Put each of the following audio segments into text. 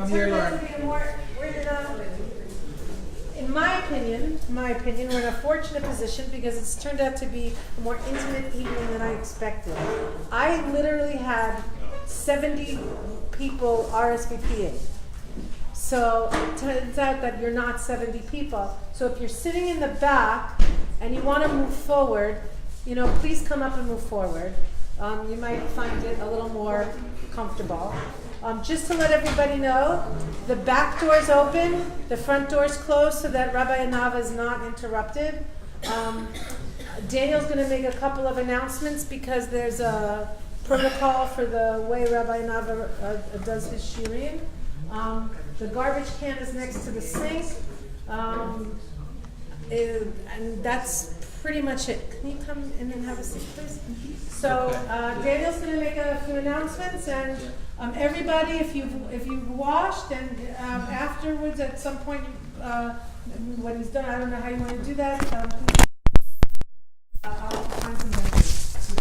here, Lauren. In my opinion, we're in a fortunate position because it's turned out to be a more intimate evening than I expected. I literally had 70 people RSVPing. So it turns out that you're not 70 people. So if you're sitting in the back and you want to move forward, please come up and move forward. You might find it a little more comfortable. Just to let everybody know, the back door is open, the front door is closed so that Rabbi Anava is not interrupted. Daniel's going to make a couple of announcements because there's a protocol for the way Rabbi Anava does his shiurim. The garbage can is next to the sink, and that's pretty much it. Can you come in and have a seat, please? So Daniel's going to make a few announcements, and everybody, if you've washed, and afterwards at some point when he's done, I don't know how you want to do that. I'll find some messages.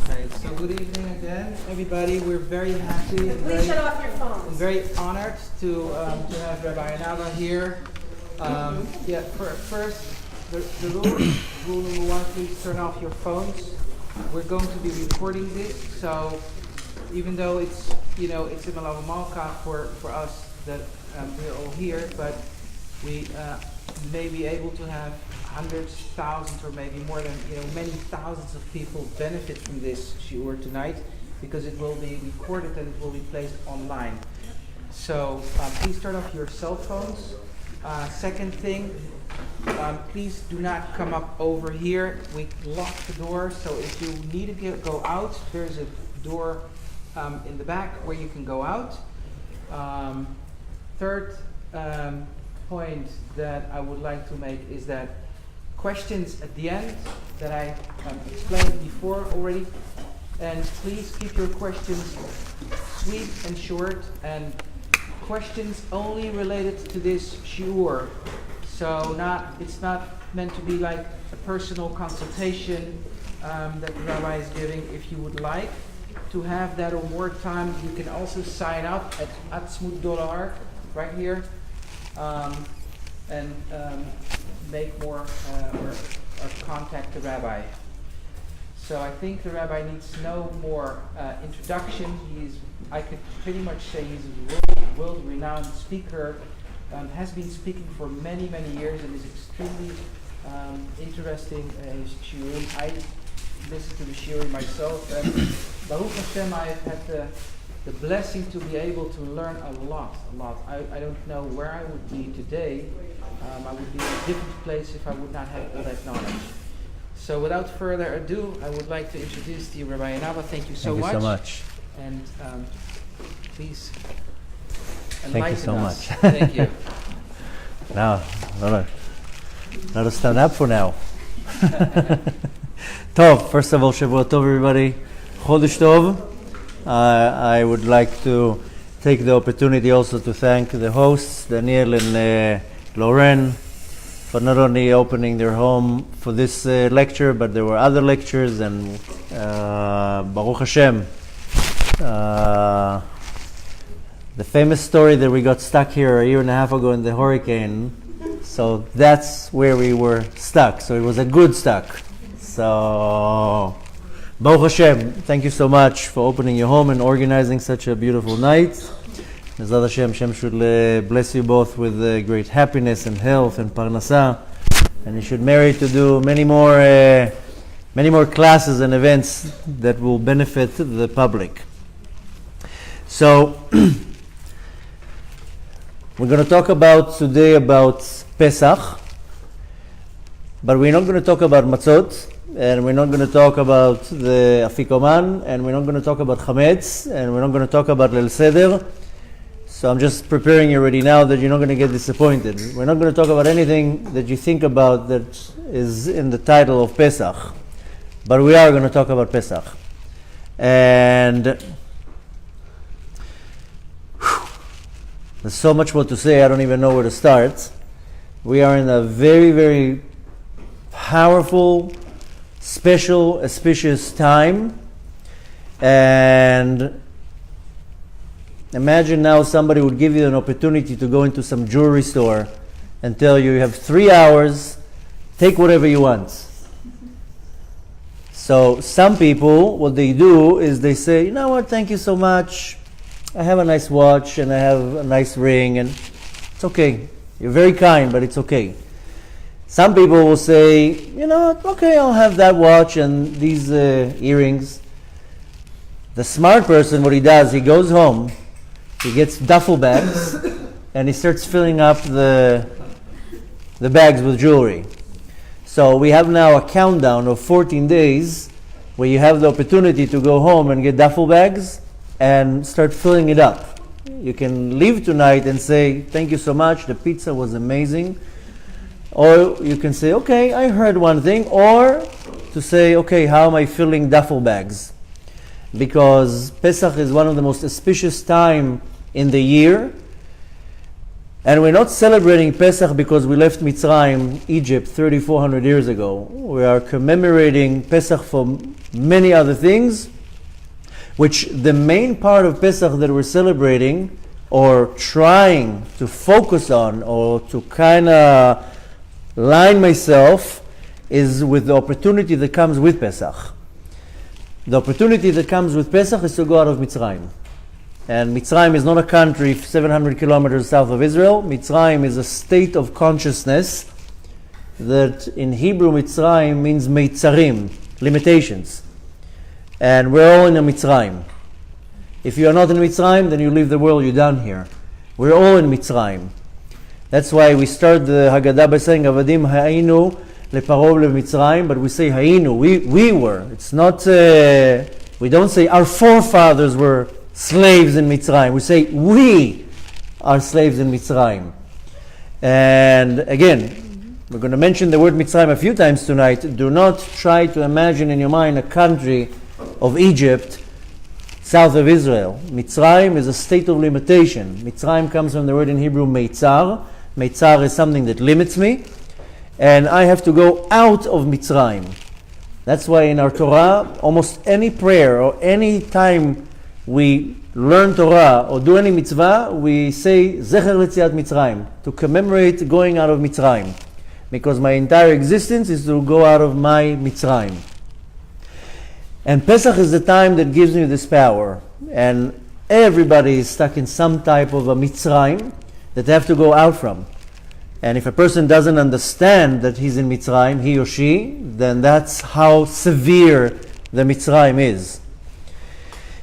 Okay, so good evening again, everybody. We're very happy and Please shut off your phones. very honored to have Rabbi Anava here. First, the rule number one: please turn off your phones. We're going to be recording this, so even though it's it's a Melave Malka for us that we're all here, but we may be able to have hundreds, thousands, or maybe more than many thousands of people benefit from this shiur tonight because it will be recorded and it will be placed online. So please turn off your cell phones. Second thing, please do not come up over here. We locked the door, so if you need to go out, there's a door in the back where you can go out. Third point that I would like to make is that questions at the end that I explained before already, and please keep your questions sweet and short, and questions only related to this shiur. So it's not meant to be like a personal consultation that the rabbi is giving. If you would like to have that or more time, you can also sign up at $, right here, and make more or contact the rabbi. So I think the rabbi needs no more introduction. I could pretty much say he's a world-renowned speaker, has been speaking for many, many years, and is extremely interesting his shiurim. I listen to the shiurim myself, and Baruch Hashem, I've had the blessing to be able to learn a lot. I don't know where I would be today. I would be in a different place if I would not have all that knowledge. So without further ado, I would like to introduce to you Rabbi Anava. Thank you so much. Thank you so much. And please Thank you so us. much. Thank you. Now, let us stand up for now. Tov, first of all, Shavuot Tov, everybody. Chodesh Tov. I would like to take the opportunity also to thank the hosts, Daniel and Lauren, for not only opening their home for this lecture, but there were other lectures, and Baruch Hashem. The famous story that we got stuck here a year and a half ago in the hurricane, so that's where we were stuck. So it was a good stuck. So Baruch Hashem, thank you so much for opening your home and organizing such a beautiful night. Mezad Hashem, Hashem should bless you both with great happiness and health and parnasa, and you should merit to do many more classes and events that will benefit the public. So we're going to talk today about Pesach, but we're not going to talk about matzot, and we're not going to talk about the afikoman, and we're not going to talk about chametz, and we're not going to talk about Leil Seder. So I'm just preparing you already now that you're not going to get disappointed. We're not going to talk about anything that you think about that is in the title of Pesach, but we are going to talk about Pesach. And there's so much more to say, I don't even know where to start. We are in a very, very powerful, special, auspicious time. And Imagine now somebody would give you an opportunity to go into some jewelry store and tell you have 3 hours, take whatever you want. So some people, what they do is they say, you know what, thank you so much. I have a nice watch and I have a nice ring and it's okay. You're very kind, but it's okay. Some people will say, you know what, okay, I'll have that watch and these earrings. The smart person, what he does, he goes home, he gets duffel bags and he starts filling up the bags with jewelry. So we have now a countdown of 14 days where you have the opportunity to go home and get duffel bags and start filling it up. You can leave tonight and say, thank you so much, the pizza was amazing. Or you can say, okay, I heard one thing. Or to say, okay, how am I filling duffel bags? Because Pesach is one of the most auspicious time in the year. And we're not celebrating Pesach because we left Mitzrayim, Egypt, 3,400 years ago. We are commemorating Pesach for many other things, which the main part of Pesach that we're celebrating or trying to focus on or to kind of line myself is with the opportunity that comes with Pesach. The opportunity that comes with Pesach is to go out of Mitzrayim. And Mitzrayim is not a country 700 kilometers south of Israel. Mitzrayim is a state of consciousness that in Hebrew Mitzrayim means Meitzarim, limitations. And we're all in a Mitzrayim. If you are not in Mitzrayim, then you leave the world, you're done here. We're all in Mitzrayim. That's why we start the Haggadah by saying, Avadim ha'inu leparov le'mitzrayim, but we say ha'inu, we were. It's not, we don't say our forefathers were slaves in Mitzrayim. We say we are slaves in Mitzrayim. And again, we're going to mention the word Mitzrayim a few times tonight. Do not try to imagine in your mind a country of Egypt south of Israel. Mitzrayim is a state of limitation. Mitzrayim comes from the word in Hebrew meitzar. Meitzar is something that limits me. And I have to go out of Mitzrayim. That's why in our Torah, almost any prayer or any time we learn Torah or do any mitzvah, we say Zecher Letziat Mitzrayim, to commemorate going out of Mitzrayim. Because my entire existence is to go out of my Mitzrayim. And Pesach is the time that gives me this power. And everybody is stuck in some type of a Mitzrayim that they have to go out from. And if a person doesn't understand that he's in Mitzrayim, he or she, then that's how severe the Mitzrayim is.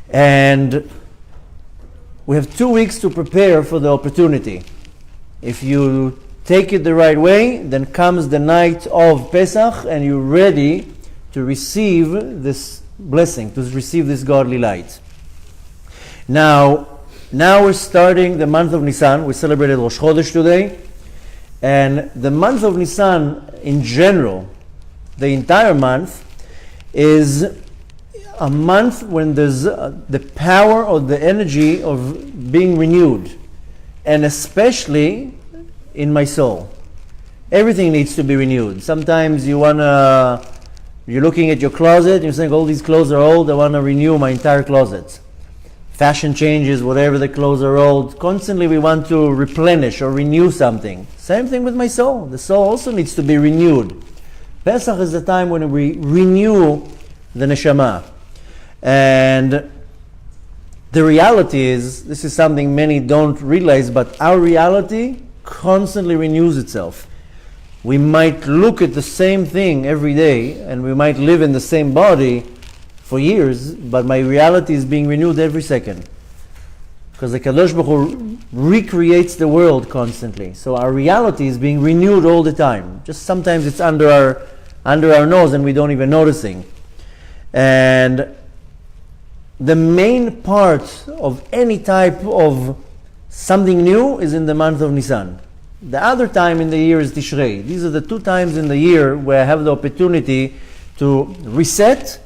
And we have 2 weeks to prepare for the opportunity. If you take it the right way, then comes the night of Pesach and you're ready to receive this blessing, to receive this godly light. Now we're starting the month of Nisan. We celebrated Rosh Chodesh today. And the month of Nisan in general, the entire month, is a month when there's the power or the energy of being renewed. And especially in my soul. Everything needs to be renewed. Sometimes you're looking at your closet, you're saying, all these clothes are old, I want to renew my entire closet. Fashion changes, whatever, the clothes are old. Constantly we want to replenish or renew something. Same thing with my soul. The soul also needs to be renewed. Pesach is the time when we renew the neshama. And the reality is, this is something many don't realize, but our reality constantly renews itself. We might look at the same thing every day, and we might live in the same body for years, but my reality is being renewed every second. Because the Kadosh Baruch Hu recreates the world constantly. So our reality is being renewed all the time. Just sometimes it's under our nose and we don't even noticing. And the main part of any type of something new is in the month of Nisan. The other time in the year is Tishrei. These are the 2 times in the year where I have the opportunity to reset,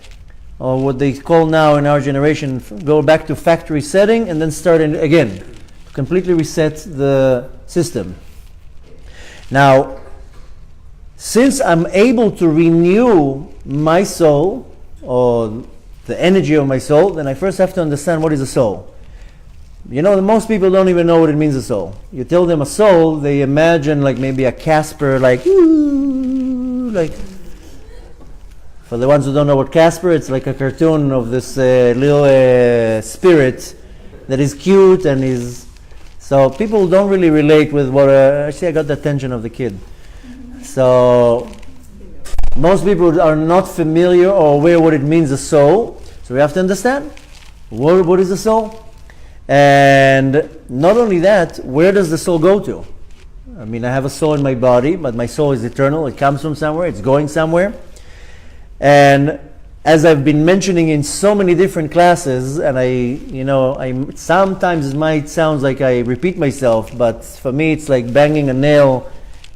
or what they call now in our generation, go back to factory setting and then start again. Completely reset the system. Now, since I'm able to renew my soul, or the energy of my soul, then I first have to understand what is a soul. You know, most people don't even know what it means, a soul. You tell them a soul, they imagine like maybe a Casper, like, ooh, like. For the ones who don't know what Casper, it's like a cartoon of this little spirit that is cute and is. So people don't really relate with what. Actually, I got the attention of the kid. So most people are not familiar or aware what it means, a soul. So we have to understand what is a soul. And not only that, where does the soul go to? I mean, I have a soul in my body, but my soul is eternal. It comes from somewhere. It's going somewhere. And as I've been mentioning in so many different classes, and I sometimes it might sound like I repeat myself, but for me it's like banging a nail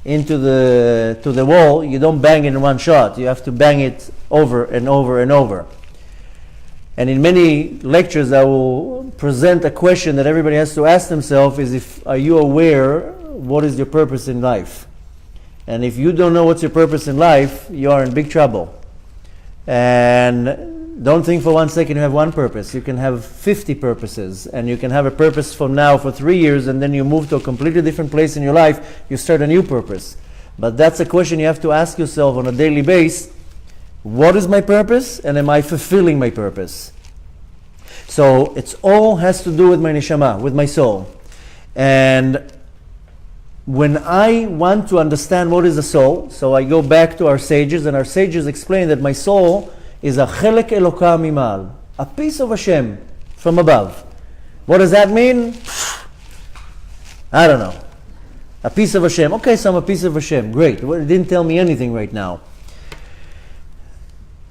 into the wall. You don't bang it in one shot. You have to bang it over and over and over. And in many lectures, I will present a question that everybody has to ask themselves: are you aware what is your purpose in life? And if you don't know what's your purpose in life, you are in big trouble. And don't think for 1 second you have one purpose. You can have 50 purposes, and you can have a purpose from now for 3 years, and then you move to a completely different place in your life. You start a new purpose. But that's a question you have to ask yourself on a daily basis. What is my purpose, and am I fulfilling my purpose? So it all has to do with my neshama, with my soul. And when I want to understand what is a soul, so I go back to our sages, and our sages explain that my soul is a chelek Eloka mimal, a piece of Hashem from above. What does that mean? I don't know. A piece of Hashem. Okay, so I'm a piece of Hashem. Great. Well, it didn't tell me anything right now.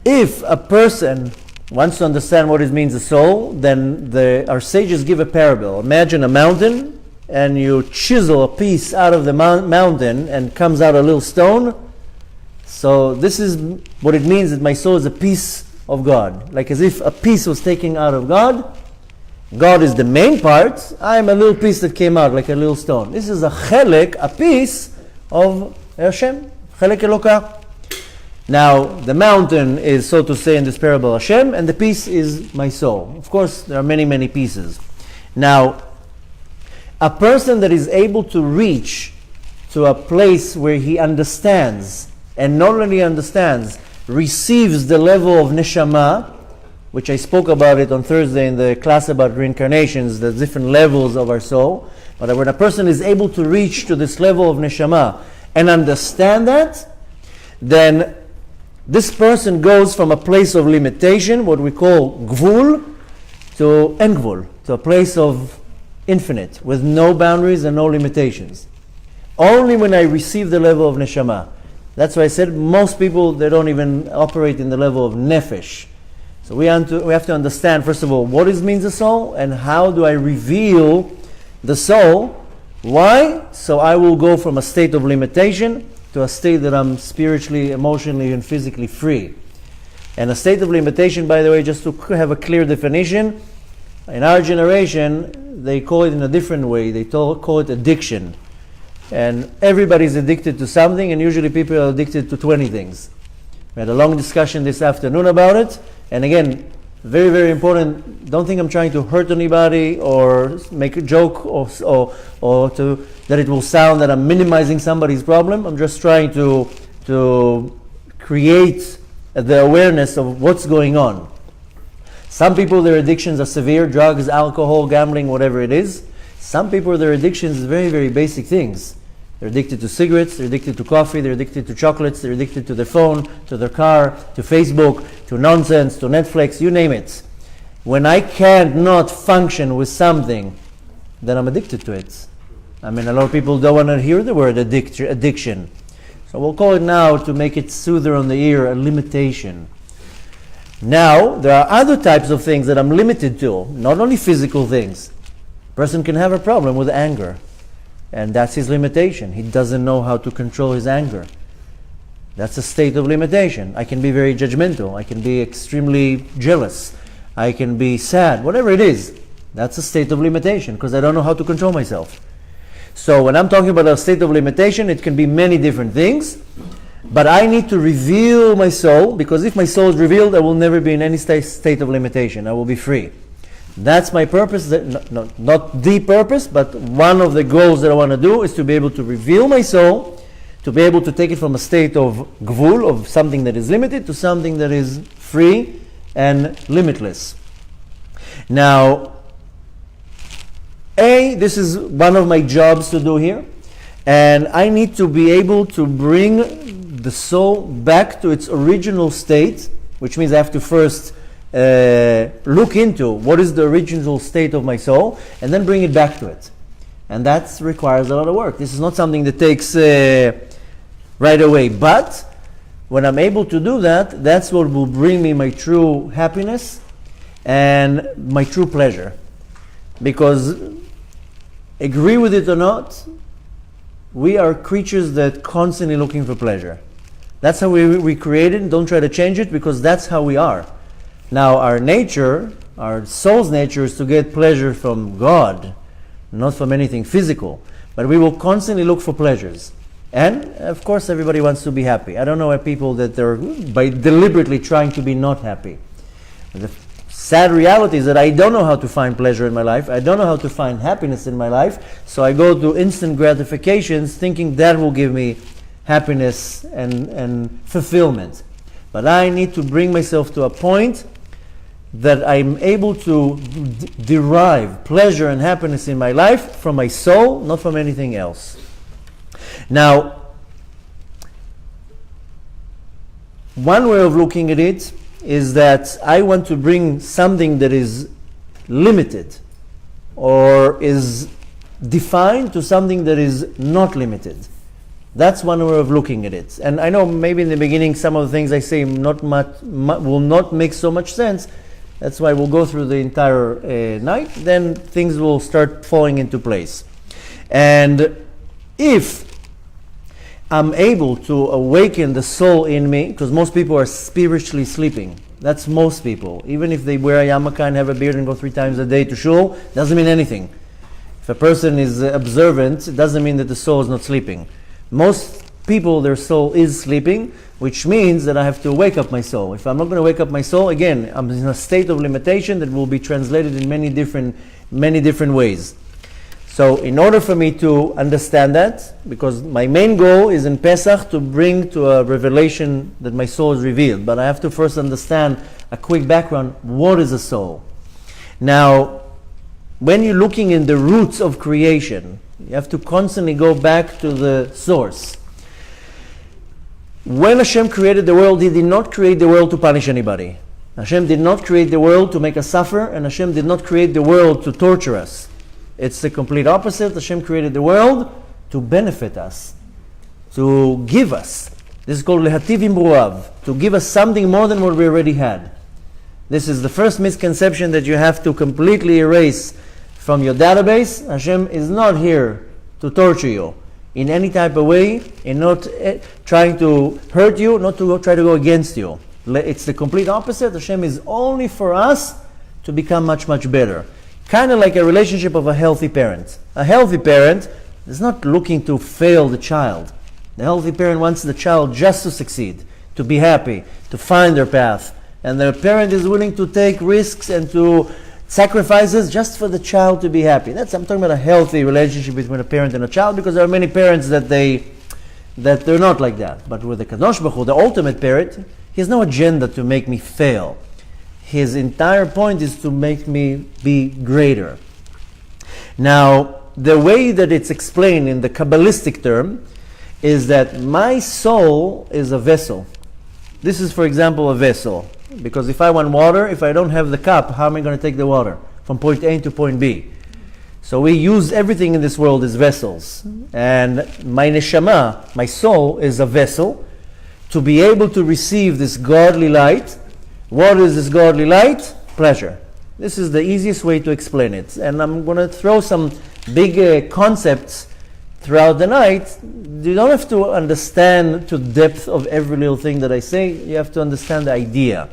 If a person wants to understand what it means, a soul, then our sages give a parable. Imagine a mountain, and you chisel a piece out of the mountain, and comes out a little stone. So this is what it means, that my soul is a piece of God. Like as if a piece was taken out of God. God is the main part. I'm a little piece that came out, like a little stone. This is a chelek, a piece of Hashem. Chelek Eloka. Now, the mountain is, so to say, in this parable, Hashem, and the piece is my soul. Of course, there are many, many pieces. Now, a person that is able to reach to a place where he understands, and not only understands, receives the level of neshama, which I spoke about it on Thursday in the class about reincarnations, the different levels of our soul. But when a person is able to reach to this level of neshama and understand that, then this person goes from a place of limitation, what we call gvul, to en gvul, to a place of infinite, with no boundaries and no limitations. Only when I receive the level of neshama. That's why I said most people, they don't even operate in the level of nefesh. So we have to understand, first of all, what it means a soul, and how do I reveal the soul. Why? So I will go from a state of limitation to a state that I'm spiritually, emotionally, and physically free. And a state of limitation, by the way, just to have a clear definition, in our generation, they call it in a different way. They call it addiction. And everybody's addicted to something, and usually people are addicted to 20 things. We had a long discussion this afternoon about it. And again, very, very important, don't think I'm trying to hurt anybody or make a joke or to that it will sound that I'm minimizing somebody's problem. I'm just trying to create the awareness of what's going on. Some people, their addictions are severe: drugs, alcohol, gambling, whatever it is. Some people, their addictions is very, very basic things. They're addicted to cigarettes, they're addicted to coffee, they're addicted to chocolates, they're addicted to their phone, to their car, to Facebook, to nonsense, to Netflix, you name it. When I can't not function with something, then I'm addicted to it. I mean, a lot of people don't want to hear the word addiction. So we'll call it now, to make it soother on the ear, a limitation. Now, there are other types of things that I'm limited to, not only physical things. A person can have a problem with anger. And that's his limitation. He doesn't know how to control his anger. That's a state of limitation. I can be very judgmental. I can be extremely jealous. I can be sad. Whatever it is, that's a state of limitation, because I don't know how to control myself. So when I'm talking about a state of limitation, it can be many different things. But I need to reveal my soul, because if my soul is revealed, I will never be in any state of limitation. I will be free. That's my purpose. Not the purpose, but one of the goals that I want to do is to be able to reveal my soul, to be able to take it from a state of gvul, of something that is limited, to something that is free and limitless. Now, this is one of my jobs to do here, and I need to be able to bring the soul back to its original state, which means I have to first look into what is the original state of my soul, and then bring it back to it. And that requires a lot of work. This is not something that takes right away, but when I'm able to do that, that's what will bring me my true happiness and my true pleasure. Because, agree with it or not, we are creatures that constantly looking for pleasure. That's how we created. Don't try to change it, because that's how we are. Now, our nature, our soul's nature, is to get pleasure from God, not from anything physical. But we will constantly look for pleasures. And, of course, everybody wants to be happy. I don't know why people that are by deliberately trying to be not happy. The sad reality is that I don't know how to find pleasure in my life. I don't know how to find happiness in my life. So I go to instant gratifications thinking that will give me happiness and fulfillment. But I need to bring myself to a point that I'm able to derive pleasure and happiness in my life from my soul, not from anything else. Now, one way of looking at it is that I want to bring something that is limited or is defined to something that is not limited. That's one way of looking at it. And I know maybe in the beginning some of the things I say will not make so much sense. That's why we'll go through the entire night. Then things will start falling into place. And if I'm able to awaken the soul in me, because most people are spiritually sleeping. That's most people. Even if they wear a yarmulke and have a beard and go 3 times a day to shul, doesn't mean anything. If a person is observant, it doesn't mean that the soul is not sleeping. Most people, their soul is sleeping, which means that I have to wake up my soul. If I'm not going to wake up my soul, again, I'm in a state of limitation that will be translated in many different ways. So in order for me to understand that, because my main goal is in Pesach to bring to a revelation that my soul is revealed, but I have to first understand a quick background, what is a soul? Now, when you're looking in the roots of creation, you have to constantly go back to the source. When Hashem created the world, He did not create the world to punish anybody. Hashem did not create the world to make us suffer, and Hashem did not create the world to torture us. It's the complete opposite. Hashem created the world to benefit us, to give us. This is called lehativ im ruav, to give us something more than what we already had. This is the first misconception that you have to completely erase from your database. Hashem is not here to torture you in any type of way, and not trying to hurt you, not to try to go against you. It's the complete opposite. Hashem is only for us to become much, much better. Kind of like a relationship of a healthy parent. A healthy parent is not looking to fail the child. The healthy parent wants the child just to succeed, to be happy, to find their path. And the parent is willing to take risks and to sacrifices just for the child to be happy. I'm talking about a healthy relationship between a parent and a child, because there are many parents that they're not like that. But with the Kadosh Baruch Hu, the ultimate parent, he has no agenda to make me fail. His entire point is to make me be greater. Now, the way that it's explained in the Kabbalistic term is that my soul is a vessel. This is, for example, a vessel. Because if I want water, if I don't have the cup, how am I going to take the water from point A to point B? So we use everything in this world as vessels. And my neshama, my soul, is a vessel to be able to receive this godly light. What is this godly light? Pleasure. This is the easiest way to explain it. And I'm going to throw some big concepts throughout the night. You don't have to understand to depth of every little thing that I say. You have to understand the idea.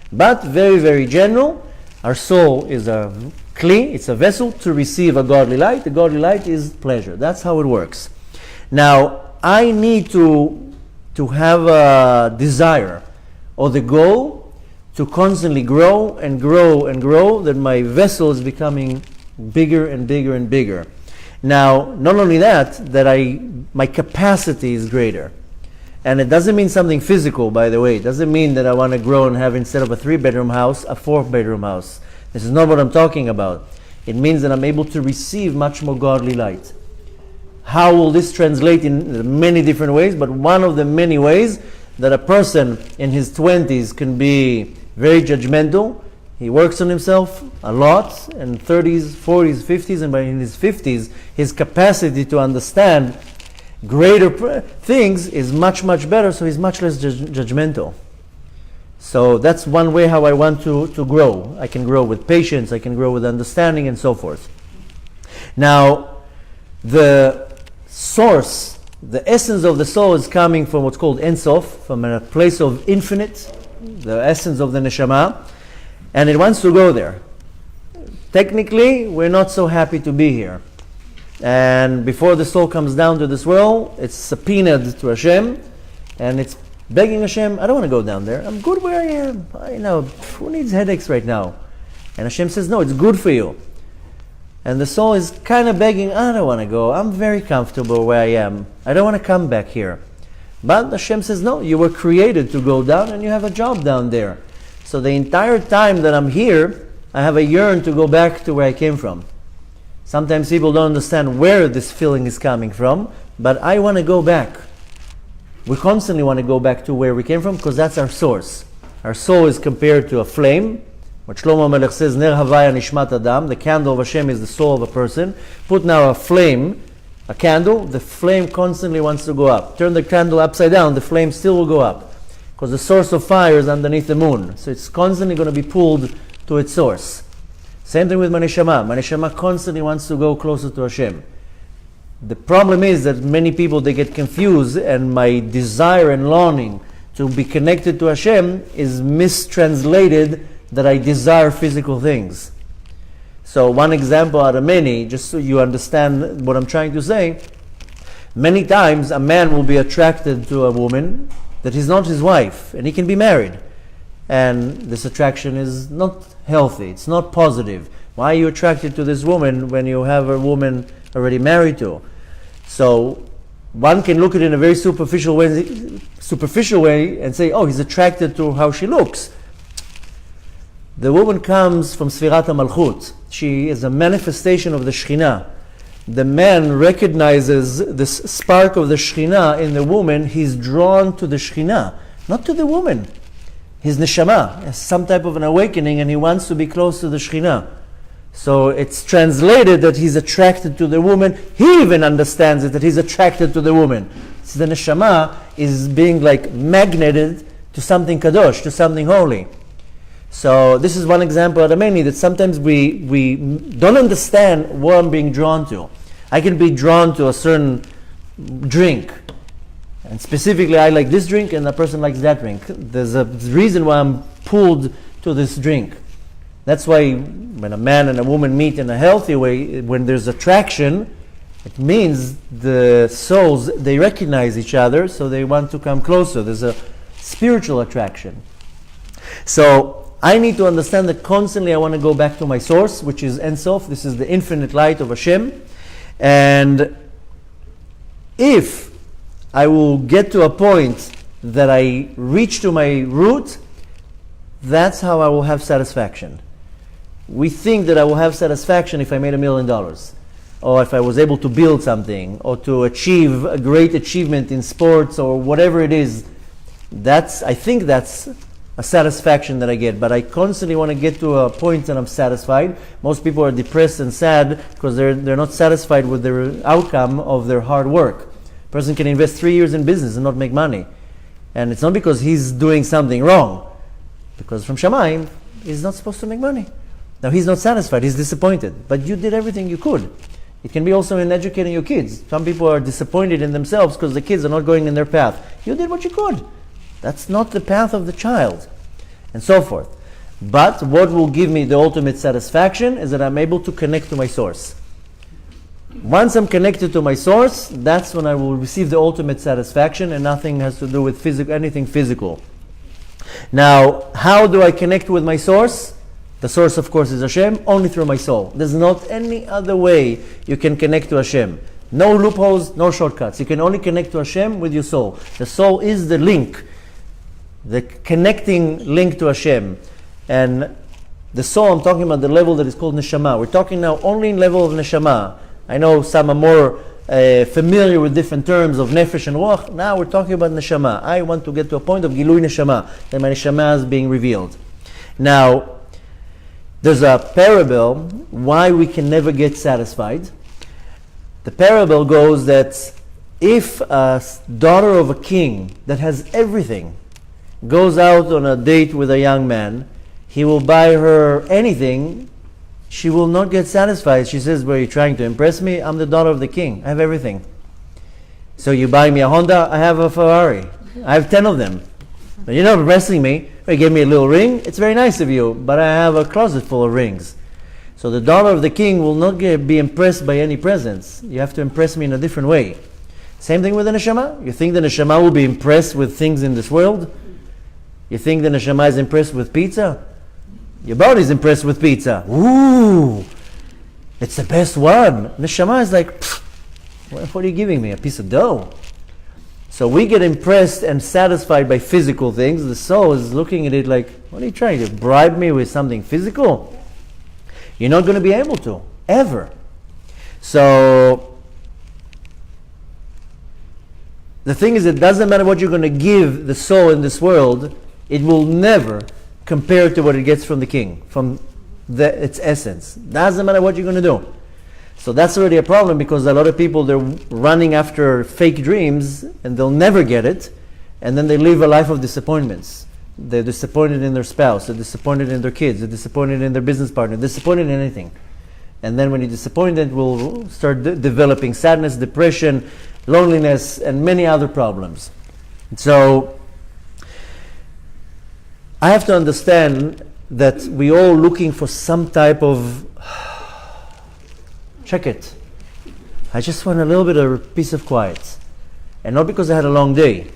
But very, very general. Our soul is a kli, it's a vessel to receive a godly light. The godly light is pleasure. That's how it works. Now, I need to have a desire or the goal to constantly grow and grow and grow, that my vessel is becoming bigger and bigger and bigger. Now, not only that my capacity is greater. And it doesn't mean something physical, by the way. It doesn't mean that I want to grow and have, instead of a 3-bedroom house, a 4-bedroom house. This is not what I'm talking about. It means that I'm able to receive much more godly light. How will this translate in many different ways? But one of the many ways that a person in his 20s can be very judgmental. He works on himself a lot, in 30s, 40s, 50s, and by in his 50s, his capacity to understand greater things is much, much better, so he's much less judgmental. So that's one way how I want to grow. I can grow with patience, I can grow with understanding, and so forth. Now, the source, the essence of the soul is coming from what's called Ein Sof, from a place of infinite, the essence of the neshama, and it wants to go there. Technically, we're not so happy to be here. And before the soul comes down to this world, it's subpoenaed to Hashem, and it's begging Hashem, I don't want to go down there. I'm good where I am. Who needs headaches right now? And Hashem says, no, it's good for you. And the soul is kind of begging, I don't want to go. I'm very comfortable where I am. I don't want to come back here. But Hashem says, no, you were created to go down, and you have a job down there. So the entire time that I'm here, I have a yearn to go back to where I came from. Sometimes people don't understand where this feeling is coming from, but I want to go back. We constantly want to go back to where we came from, because that's our source. Our soul is compared to a flame. What Shlomo Melech says, Ner Havaya Nishmat Adam, the candle of Hashem is the soul of a person. Put now a flame, a candle, the flame constantly wants to go up. Turn the candle upside down, the flame still will go up. Because the source of fire is underneath the moon. So it's constantly going to be pulled to its source. Same thing with my neshama. My neshama constantly wants to go closer to Hashem. The problem is that many people, they get confused, and my desire and longing to be connected to Hashem is mistranslated that I desire physical things. So one example out of many, just so you understand what I'm trying to say, many times a man will be attracted to a woman that is not his wife, and he can be married. And this attraction is not healthy, it's not positive. Why are you attracted to this woman when you have a woman already married to? So one can look at it in a very superficial way and say, oh, he's attracted to how she looks. The woman comes from Sfirat HaMalchut. She is a manifestation of the Shekhinah. The man recognizes this spark of the Shekhinah in the woman. He's drawn to the Shekhinah, not to the woman. His neshama has some type of an awakening, and he wants to be close to the Shekhinah. So it's translated that he's attracted to the woman. He even understands it, that he's attracted to the woman. So the neshama is being like magneted to something kadosh, to something holy. So this is one example out of many, that sometimes we don't understand what I'm being drawn to. I can be drawn to a certain drink, and specifically I like this drink and the person likes that drink. There's a reason why I'm pulled to this drink. That's why when a man and a woman meet in a healthy way, when there's attraction, it means the souls, they recognize each other, so they want to come closer. There's a spiritual attraction. So I need to understand that constantly I want to go back to my source, which is Ein Sof. This is the infinite light of Hashem. And if I will get to a point that I reach to my root, that's how I will have satisfaction. We think that I will have satisfaction if I made $1 million, or if I was able to build something, or to achieve a great achievement in sports, or whatever it is. I think that's a satisfaction that I get, but I constantly want to get to a point that I'm satisfied. Most people are depressed and sad because they're not satisfied with the outcome of their hard work. A person can invest 3 years in business and not make money. And it's not because he's doing something wrong, because from Shamayim, he's not supposed to make money. Now he's not satisfied, he's disappointed, but you did everything you could. It can be also in educating your kids. Some people are disappointed in themselves because the kids are not going in their path. You did what you could. That's not the path of the child, and so forth. But what will give me the ultimate satisfaction is that I'm able to connect to my source. Once I'm connected to my source, that's when I will receive the ultimate satisfaction, and nothing has to do with anything physical. Now, how do I connect with my source? The source, of course, is Hashem, only through my soul. There's not any other way you can connect to Hashem. No loopholes, no shortcuts. You can only connect to Hashem with your soul. The soul is the link, the connecting link to Hashem. And the soul, I'm talking about the level that is called neshama. We're talking now only in level of neshama. I know some are more familiar with different terms of nefesh and ruach. Now we're talking about neshama. I want to get to a point of gilui neshama, that my neshama is being revealed. Now, there's a parable why we can never get satisfied. The parable goes that if a daughter of a king that has everything goes out on a date with a young man, he will buy her anything, she will not get satisfied. She says, "Were you trying to impress me? I'm the daughter of the king. I have everything. So you buy me a Honda, I have a Ferrari. I have 10 of them. But you're not impressing me. You give me a little ring, it's very nice of you, but I have a closet full of rings." So the daughter of the king will not be impressed by any presents. You have to impress me in a different way. Same thing with the neshama. You think the neshama will be impressed with things in this world? You think the neshama is impressed with pizza? Your body's impressed with pizza. Ooh, it's the best one. Neshama is like, what are you giving me? A piece of dough? So we get impressed and satisfied by physical things. The soul is looking at it like, what are you trying to bribe me with something physical? You're not going to be able to, ever. So the thing is, it doesn't matter what you're going to give the soul in this world, it will never compare to what it gets from the king, from its essence. Doesn't matter what you're going to do. So that's already a problem, because a lot of people, they're running after fake dreams and they'll never get it, and then they live a life of disappointments. They're disappointed in their spouse, they're disappointed in their kids, they're disappointed in their business partner, disappointed in anything. And then when you're disappointed, we'll start developing sadness, depression, loneliness, and many other problems. So I have to understand that we all looking for some type of check it. I just want a little bit of peace of quiet. And not because I had a long day,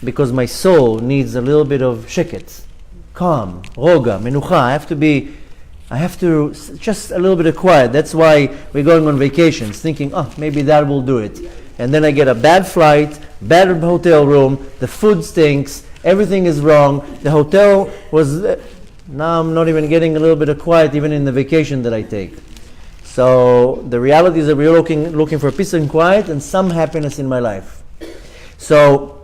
because my soul needs a little bit of sheket, calm, roga, menucha. I have to just a little bit of quiet. That's why we're going on vacations, thinking, maybe that will do it. And then I get a bad flight, bad hotel room, the food stinks, everything is wrong, the hotel was... Now I'm not even getting a little bit of quiet even in the vacation that I take. So the reality is that we're looking for peace and quiet and some happiness in my life. So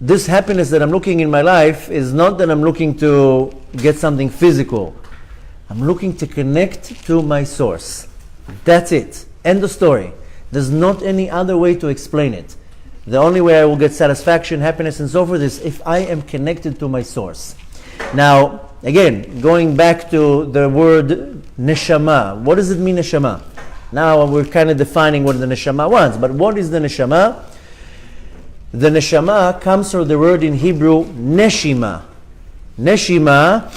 this happiness that I'm looking in my life is not that I'm looking to get something physical. I'm looking to connect to my source. That's it. End of story. There's not any other way to explain it. The only way I will get satisfaction, happiness, and so forth is if I am connected to my source. Now, again, going back to the word neshama. What does it mean, neshama? Now we're kind of defining what the neshama wants, but what is the neshama? The neshama comes from the word in Hebrew, neshima. Neshima,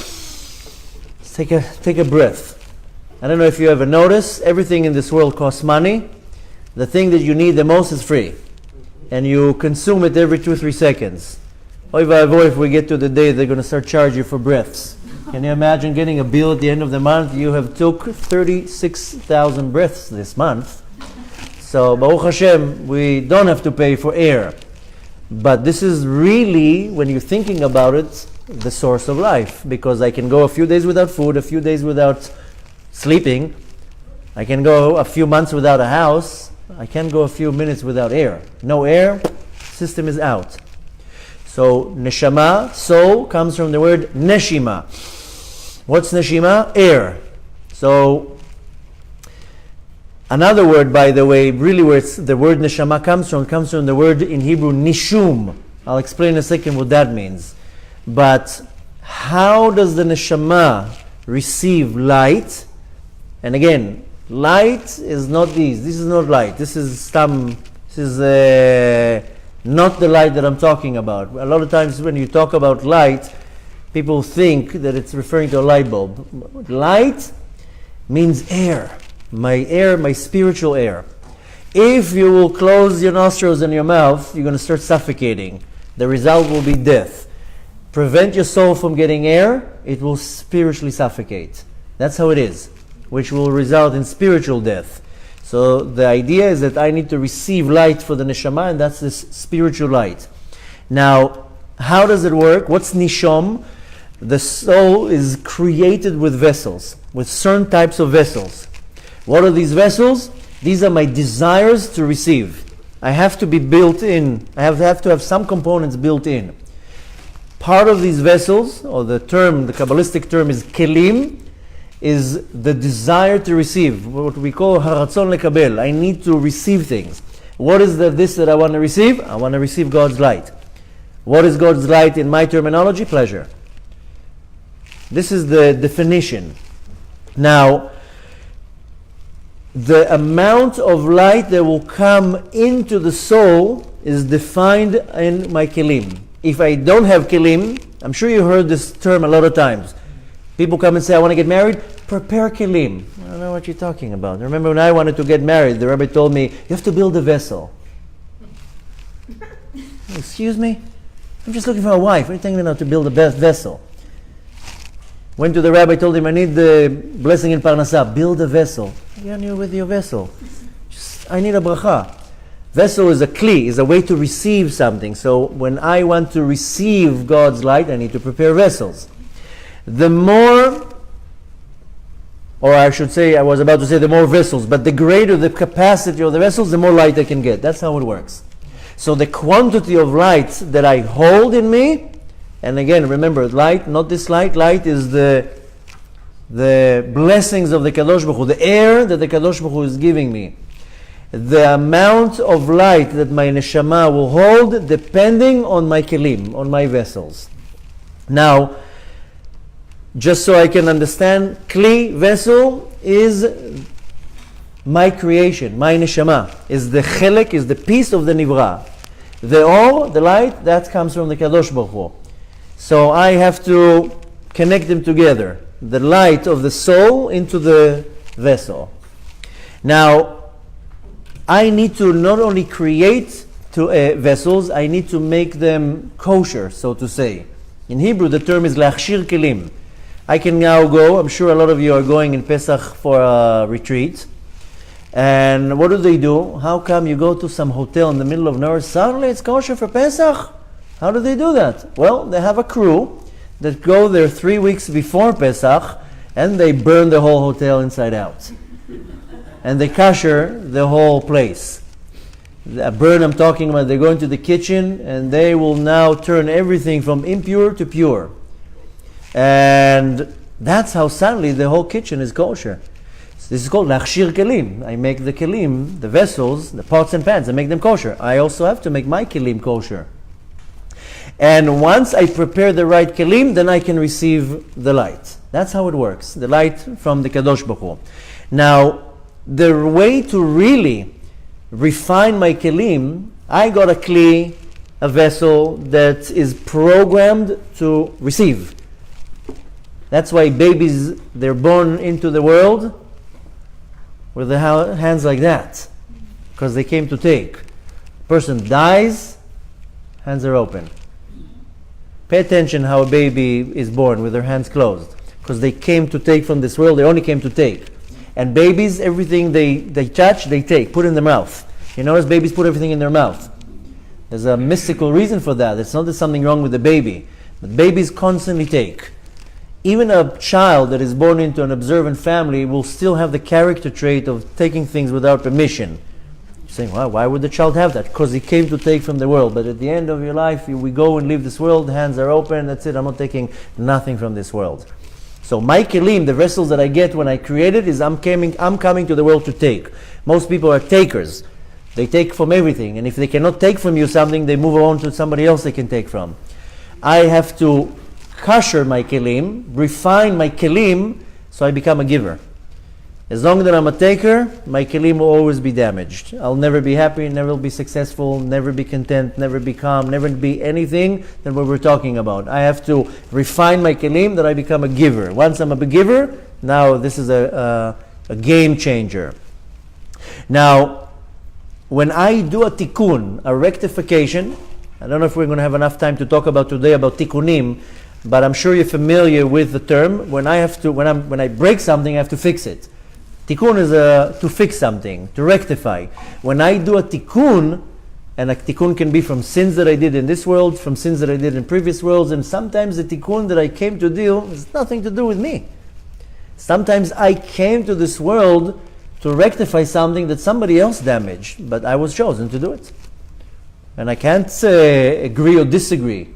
take a breath. I don't know if you ever noticed, everything in this world costs money. The thing that you need the most is free. And you consume it every 2-3 seconds. Oy vavoy, if we get to the day they're going to start charging you for breaths. Can you imagine getting a bill at the end of the month? You have took 36,000 breaths this month. So, Baruch Hashem, we don't have to pay for air. But this is really, when you're thinking about it, the source of life. Because I can go a few days without food, a few days without sleeping. I can go a few months without a house. I can't go a few minutes without air. No air, system is out. So, neshama, soul, comes from the word neshima. What's neshima? Air. So, another word, by the way, really where the word neshama comes from the word in Hebrew nishum. I'll explain in a second what that means. But how does the neshama receive light? And again, light is not these. This is not light. This is not the light that I'm talking about. A lot of times when you talk about light, people think that it's referring to a light bulb. Light means air. My spiritual air. If you will close your nostrils and your mouth, you're going to start suffocating. The result will be death. prevent your soul from getting air, it will spiritually suffocate. That's how it is, which will result in spiritual death. So the idea is that I need to receive light for the neshama, and that's this spiritual light. Now, how does it work? What's nishom? The soul is created with vessels, with certain types of vessels. What are these vessels? These are my desires to receive. I have to be built in. I have to have some components built in. Part of these vessels, or the Kabbalistic term is kelim, is the desire to receive, what we call haratzon lekabel. I need to receive things. What is this that I want to receive? I want to receive God's light. What is God's light in my terminology? Pleasure. This is the definition. Now, the amount of light that will come into the soul is defined in my kelim. If I don't have kelim, I'm sure you heard this term a lot of times. People come and say, I want to get married, prepare kelim. I don't know what you're talking about. Remember when I wanted to get married, the Rabbi told me, you have to build a vessel. Excuse me? I'm just looking for a wife. What are you telling me now to build a vessel? Went to the Rabbi, told him, I need the blessing in Parnasah. Build a vessel. Yeah, you're with your vessel. I need a bracha. Vessel is a kli, is a way to receive something. So when I want to receive God's light, I need to prepare vessels. The more, or I should say, I was about to say the more vessels, but the greater the capacity of the vessels, the more light I can get. That's how it works. So the quantity of light that I hold in me, and again, remember, light, not this light, light is the blessings of the Kadosh Baruch Hu, the air that the Kadosh Baruch Hu is giving me. The amount of light that my neshama will hold depending on my kelim, on my vessels. Now, just so I can understand, kli, vessel, is my creation, my neshama, is the chelek, is the piece of the nivra. The or, the light, that comes from the Kadosh Baruch Hu. So I have to connect them together. The light of the soul into the vessel. Now, I need to not only create vessels, I need to make them kosher, so to say. In Hebrew, the term is lachshir kelim. I can now go, I'm sure a lot of you are going in Pesach for a retreat. And what do? How come you go to some hotel in the middle of nowhere, suddenly it's kosher for Pesach? How do they do that? Well, they have a crew that go there 3 weeks before Pesach, and they burn the whole hotel inside out. And they kasher the whole place. The burn I'm talking about, they go into the kitchen, and they will now turn everything from impure to pure. And that's how suddenly the whole kitchen is kosher. So this is called lachshir kelim. I make the kelim, the vessels, the pots and pans, I make them kosher. I also have to make my kelim kosher. And once I prepare the right kelim, then I can receive the light. That's how it works, the light from the Kadosh Baruch Hu. Now, the way to really refine my kelim, I got a kli, a vessel that is programmed to receive. That's why babies, they're born into the world with the hands like that, because they came to take. Person dies, hands are open. Pay attention how a baby is born with their hands closed, because they came to take from this world, they only came to take. And babies, everything they touch, they take, put in their mouth. You notice babies put everything in their mouth. There's a mystical reason for that. It's not that something wrong with the baby, but babies constantly take. Even a child that is born into an observant family will still have the character trait of taking things without permission. You're saying, well, why would the child have that? Because he came to take from the world. But at the end of your life, we go and leave this world, hands are open, that's it, I'm not taking nothing from this world. So my kelim, the vessels that I get when I create it, is I'm coming to the world to take. Most people are takers. They take from everything. And if they cannot take from you something, they move on to somebody else they can take from. I have to kasher my kelim, refine my kelim, so I become a giver. As long as I'm a taker, my kelim will always be damaged. I'll never be happy, never be successful, never be content, never be calm, never be anything than what we're talking about. I have to refine my kelim that I become a giver. Once I'm a giver, now this is a game changer. Now, when I do a tikkun, a rectification, I don't know if we're going to have enough time to talk about today about tikkunim, but I'm sure you're familiar with the term. When I break something, I have to fix it. Tikkun is to fix something, to rectify. When I do a tikkun, and a tikkun can be from sins that I did in this world, from sins that I did in previous worlds, and sometimes the tikkun that I came to do has nothing to do with me. Sometimes I came to this world to rectify something that somebody else damaged, but I was chosen to do it. And I can't agree or disagree.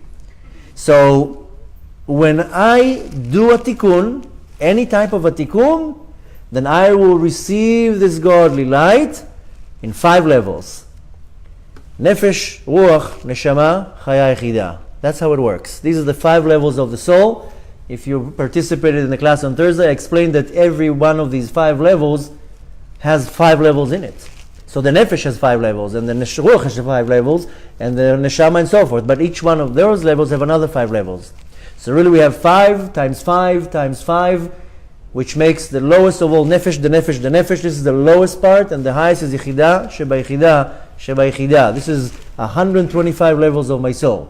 So, when I do a tikkun, any type of a tikkun, then I will receive this godly light in 5 levels. Nefesh, Ruach, Neshama, Chaya Echida. That's how it works. These are the 5 levels of the soul. If you participated in the class on Thursday, I explained that every one of these 5 levels has 5 levels in it. So the Nefesh has 5 levels, and the Ruach has 5 levels, and the Neshama and so forth. But each one of those levels have another 5 levels. So really we have 5 times 5 times 5, which makes the lowest of all Nefesh, the Nefesh, the Nefesh. This is the lowest part, and the highest is Yechidah, Sheba Yechidah, Sheba Yechidah. This is 125 levels of my soul.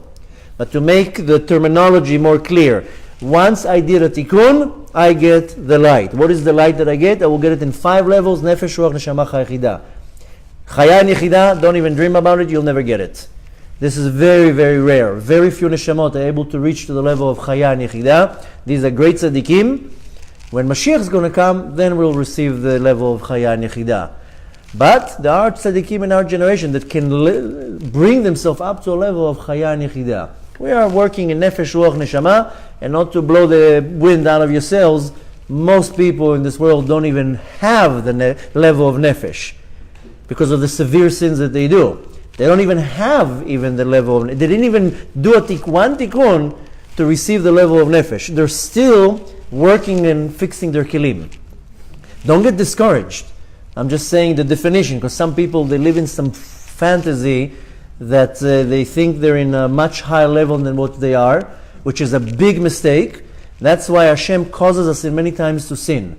But to make the terminology more clear, once I did a tikkun, I get the light. What is the light that I get? I will get it in 5 levels, Nefesh, Ruach, Neshama, Chaya, Yechidah. Chaya and Yechidah, don't even dream about it, you'll never get it. This is very, very rare. Very few neshamot are able to reach to the level of Chaya and Yechidah. These are great tzaddikim. When Mashiach is going to come, then we'll receive the level of Chaya and Yechidah. But there are tzaddikim in our generation that can bring themselves up to a level of Chaya and Yechidah. We are working in Nefesh, Ruach, Neshama, and not to blow the wind out of your sails, most people in this world don't even have the level of Nefesh because of the severe sins that they do. They don't even have even the level of, they didn't even do one tikkun to receive the level of Nefesh. They're still working and fixing their kelim. Don't get discouraged. I'm just saying the definition, because some people, they live in some fantasy that they think they're in a much higher level than what they are, which is a big mistake. That's why Hashem causes us in many times to sin.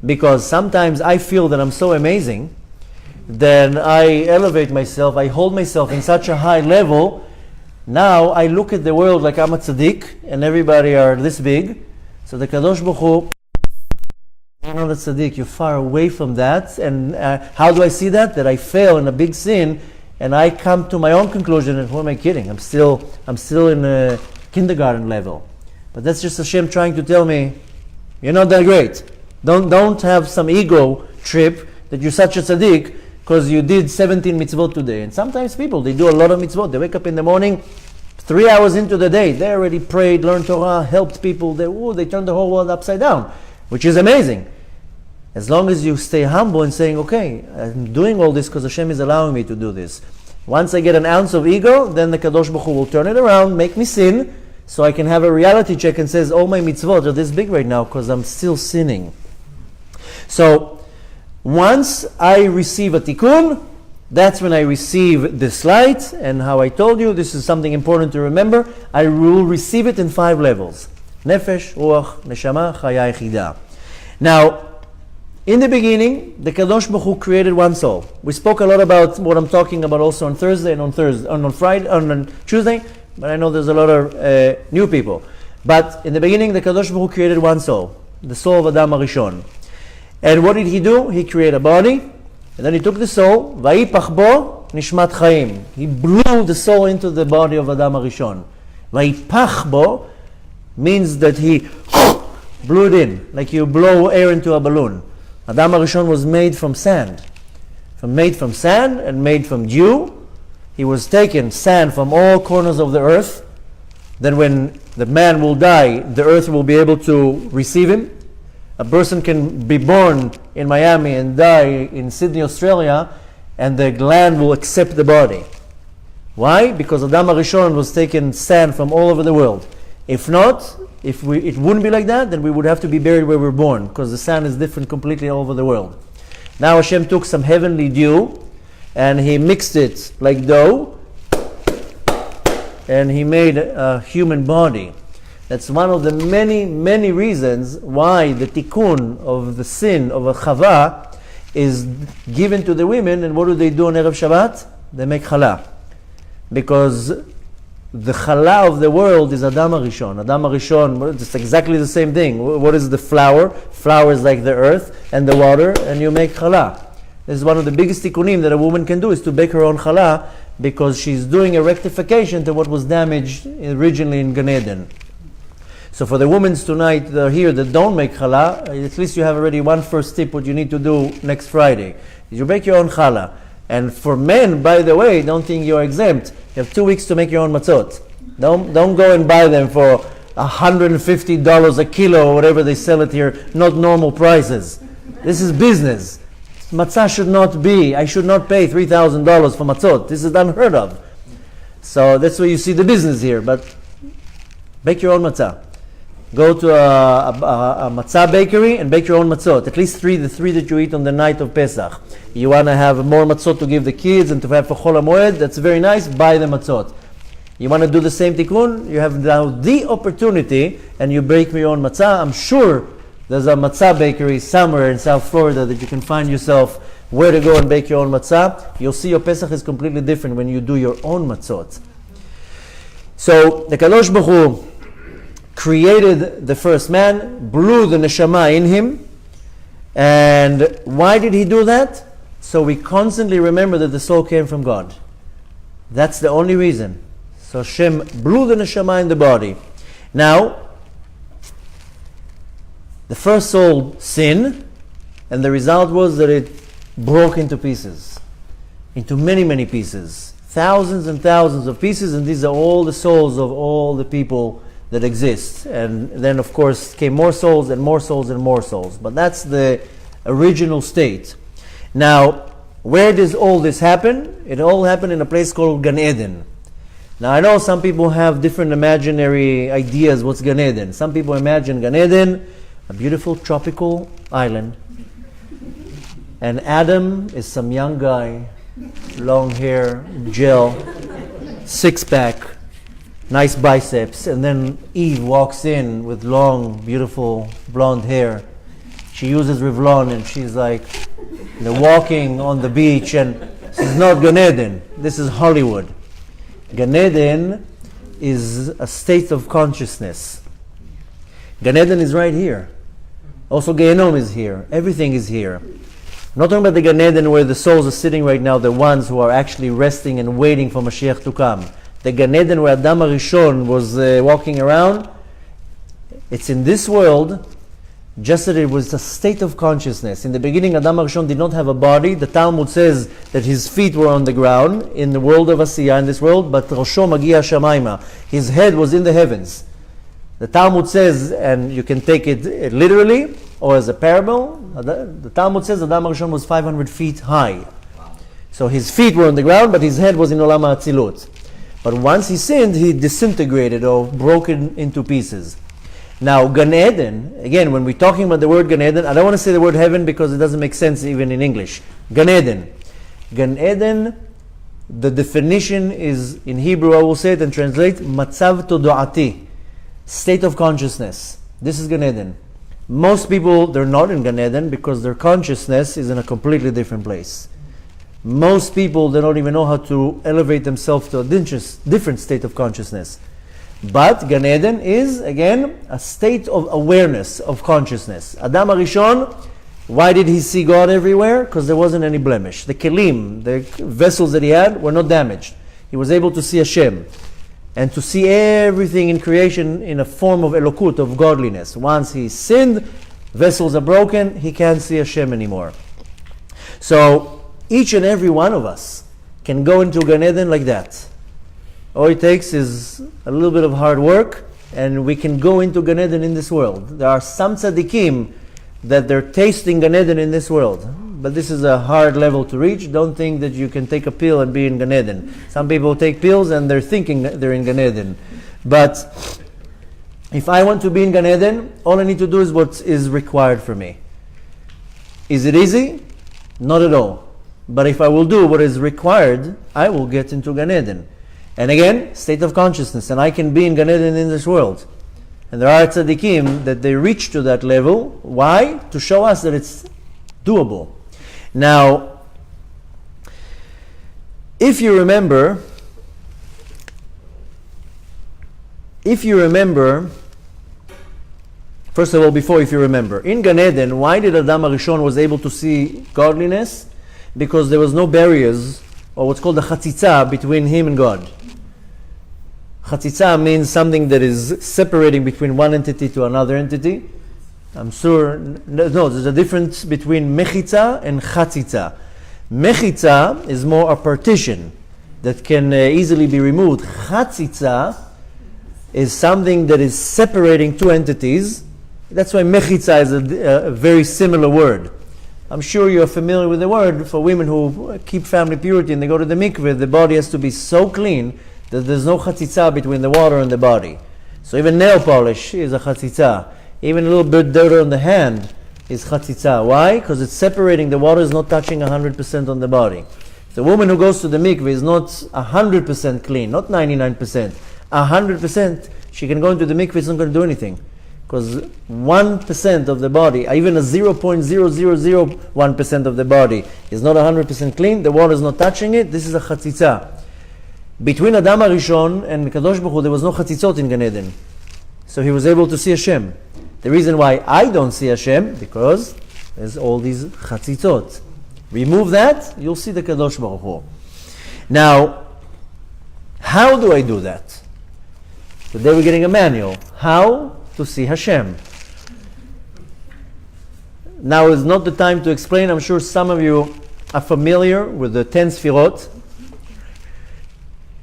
Because sometimes I feel that I'm so amazing, then I elevate myself, I hold myself in such a high level. Now I look at the world like I'm a tzaddik, and everybody are this big. So the Kadosh Baruch Hu, you're not a tzaddik, you're far away from that. And how do I see that? That I fail in a big sin, and I come to my own conclusion, and who am I kidding? I'm still in a kindergarten level. But that's just Hashem trying to tell me, you're not that great. Don't have some ego trip that you're such a tzaddik because you did 17 mitzvot today. And sometimes people, they do a lot of mitzvot. They wake up in the morning, 3 hours into the day, they already prayed, learned Torah, helped people. They turned the whole world upside down, which is amazing. As long as you stay humble and saying, okay, I'm doing all this because Hashem is allowing me to do this. Once I get an ounce of ego, then the Kadosh Baruch Hu will turn it around, make me sin, so I can have a reality check and says, all my mitzvot are this big right now because I'm still sinning. So, once I receive a tikkun, that's when I receive this light, and how I told you, this is something important to remember, I will receive it in 5 levels. Nefesh, Ruach, Neshama, Chaya, Yechidah. Now, in the beginning, the Kadosh Baruch Hu created one soul. We spoke a lot about what I'm talking about also on Thursday and on Friday, on Tuesday, but I know there's a lot of new people. But in the beginning, the Kadosh Baruch Hu created one soul, the soul of Adam HaRishon. And what did he do? He created a body, and then he took the soul, Vayipach bo nishmat chaim. He blew the soul into the body of Adam HaRishon. Vayipach bo means that he blew it in, like you blow air into a balloon. Adam HaRishon was made from sand. Made from sand and made from dew. He was taken, sand from all corners of the earth. Then when the man will die, the earth will be able to receive him. A person can be born in Miami and die in Sydney, Australia, and the land will accept the body. Why? Because Adam HaRishon was taken sand from all over the world. If not, it wouldn't be like that, then we would have to be buried where we were born, because the sand is different completely all over the world. Now Hashem took some heavenly dew, and He mixed it like dough, and He made a human body. That's one of the many, many reasons why the tikkun of the sin of a chava is given to the women, and what do they do on Erev Shabbat? They make challah. Because the challah of the world is Adam HaRishon. Adam HaRishon, it's exactly the same thing. What is the flour? Flour is like the earth and the water, and you make challah. This is one of the biggest tikkunim that a woman can do, is to bake her own challah, because she's doing a rectification to what was damaged originally in Gan Eden. So for the women tonight that are here that don't make challah, at least you have already one first tip what you need to do next Friday. You bake your own challah. And for men, by the way, don't think you're exempt. You have 2 weeks to make your own matzot. Don't go and buy them for $150 a kilo or whatever they sell it here, not normal prices. This is business. Matzah should not be, I should not pay $3,000 for matzot. This is unheard of. So that's where you see the business here. But bake your own matzah. Go to a matzah bakery and bake your own matzot. At least the three that you eat on the night of Pesach. You want to have more matzot to give the kids and to have for Chol HaMoed, that's very nice, buy the matzot. You want to do the same tikkun, you have now the opportunity and you bake your own matzah. I'm sure there's a matzah bakery somewhere in South Florida that you can find yourself where to go and bake your own matzah. You'll see your Pesach is completely different when you do your own matzot. So the Kadosh Baruch Hu created the first man, blew the neshama in him. And why did he do that? So we constantly remember that the soul came from God. That's the only reason. So Hashem blew the neshama in the body. Now, the first soul sinned, and the result was that it broke into pieces. Into many, many pieces. Thousands and thousands of pieces, and these are all the souls of all the people that exist. And then of course came more souls and more souls and more souls. But that's the original state. Now, where does all this happen? It all happened in a place called Gan Eden. Now I know some people have different imaginary ideas what's Gan Eden. Some people imagine Gan Eden, a beautiful tropical island. And Adam is some young guy, long hair, gel, six-pack, nice biceps, and then Eve walks in with long, beautiful blonde hair. She uses Revlon and she's like, walking on the beach, and this is not Gan Eden. This is Hollywood. Gan Eden is a state of consciousness. Gan Eden is right here. Also Gehenom is here. Everything is here. I'm not talking about the Gan Eden where the souls are sitting right now, the ones who are actually resting and waiting for Mashiach to come. The Gan Eden where Adam HaRishon was walking around, it's in this world, just that it was a state of consciousness. In the beginning, Adam HaRishon did not have a body. The Talmud says that his feet were on the ground in the world of Asiyah, in this world, but Rosho Magia Shamayma, his head was in the heavens. The Talmud says, and you can take it literally or as a parable, the Talmud says Adam HaRishon was 500 feet high. So his feet were on the ground, but his head was in Olam HaAtzilut. But once he sinned, he disintegrated or broken into pieces. Now, Gan Eden, again, when we're talking about the word Gan Eden, I don't want to say the word heaven because it doesn't make sense even in English. Gan Eden. Gan Eden, the definition is, in Hebrew, I will say it and translate, Matzav Todoati, state of consciousness. This is Gan Eden. Most people, they're not in Gan Eden because their consciousness is in a completely different place. Most people, they don't even know how to elevate themselves to a different state of consciousness. But Gan Eden is, again, a state of awareness, of consciousness. Adam HaRishon, why did he see God everywhere? Because there wasn't any blemish. The kelim, the vessels that he had, were not damaged. He was able to see Hashem. And to see everything in creation in a form of elokut, of godliness. Once he sinned, vessels are broken, he can't see Hashem anymore. So, each and every one of us can go into Gan Eden like that. All it takes is a little bit of hard work, and we can go into Gan Eden in this world. There are some tzaddikim that they're tasting Gan Eden in this world, but this is a hard level to reach. Don't think that you can take a pill and be in Gan Eden. Some people take pills and they're thinking they're in Gan Eden. But if I want to be in Gan Eden, all I need to do is what is required for me. Is it easy? Not at all. But if I will do what is required, I will get into Gan Eden. And again, state of consciousness, and I can be in Gan Eden in this world. And there are tzaddikim that they reach to that level. Why? To show us that it's doable. Now, if you remember, if you remember, first of all, if you remember, in Gan Eden, why did Adam HaRishon was able to see godliness? Because there was no barriers, or what's called a chatzitza, between him and God. Chatzitza means something that is separating between one entity to another entity. I'm sure, no, there's a difference between mechitza and chatzitza. Mechitza is more a partition that can easily be removed. Chatzitza is something that is separating two entities. That's why mechitza is a very similar word. I'm sure you're familiar with the word for women who keep family purity and they go to the mikveh. The body has to be so clean that there's no chatzitza between the water and the body. So even nail polish is a chatzitza. Even a little bit dirt on the hand is chatzitza. Why? Because it's separating. The water is not touching 100% on the body. The woman who goes to the mikveh is not 100% clean, not 99%. 100%, she can go into the mikveh, it's not going to do anything. Because 1% of the body, even a 0.0001% of the body is not 100% clean, the water is not touching it, this is a chatzitza. Between Adam HaRishon and Kadosh Baruch Hu, there was no chatzitzot in Gan Eden. So he was able to see Hashem. The reason why I don't see Hashem, because there's all these chatzitzot. Remove that, you'll see the Kadosh Baruch Hu. Now, how do I do that? Today we're getting a manual. How to see Hashem. Now is not the time to explain. I'm sure some of you are familiar with the 10 Sfirot.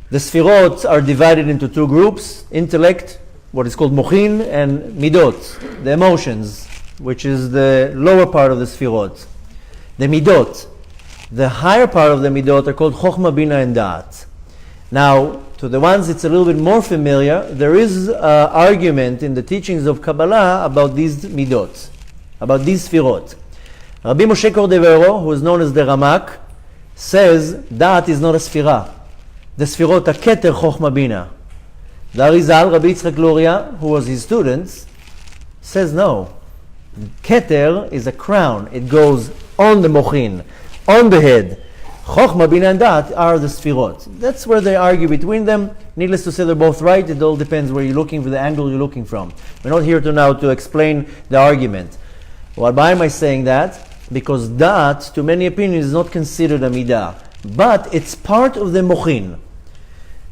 The Sfirot are divided into two groups: intellect, what is called mochin, and midot, the emotions, which is the lower part of the Sfirot. The midot, the higher part of the midot, are called chokhmah, bina, and da'at. Now, to the ones it's a little bit more familiar, there is an argument in the teachings of Kabbalah about these midot, about these Sfirot. Rabbi Moshe Cordovero, who is known as the Ramak, says da'at is not a Sfirah. The Sfirot are keter, chokhmah, bina. The Arizal, Rabbi Yitzchak Luria, who was his student, says no. Keter is a crown. It goes on the mochin, on the head. Chokhmah, bina, and da'at are the Sfirot. That's where they argue between them. Needless to say, they're both right. It all depends where you're looking for, the angle you're looking from. We're not here to explain the argument. Why am I saying that? Because da'at, to many opinions, is not considered a midah. But it's part of the mochin.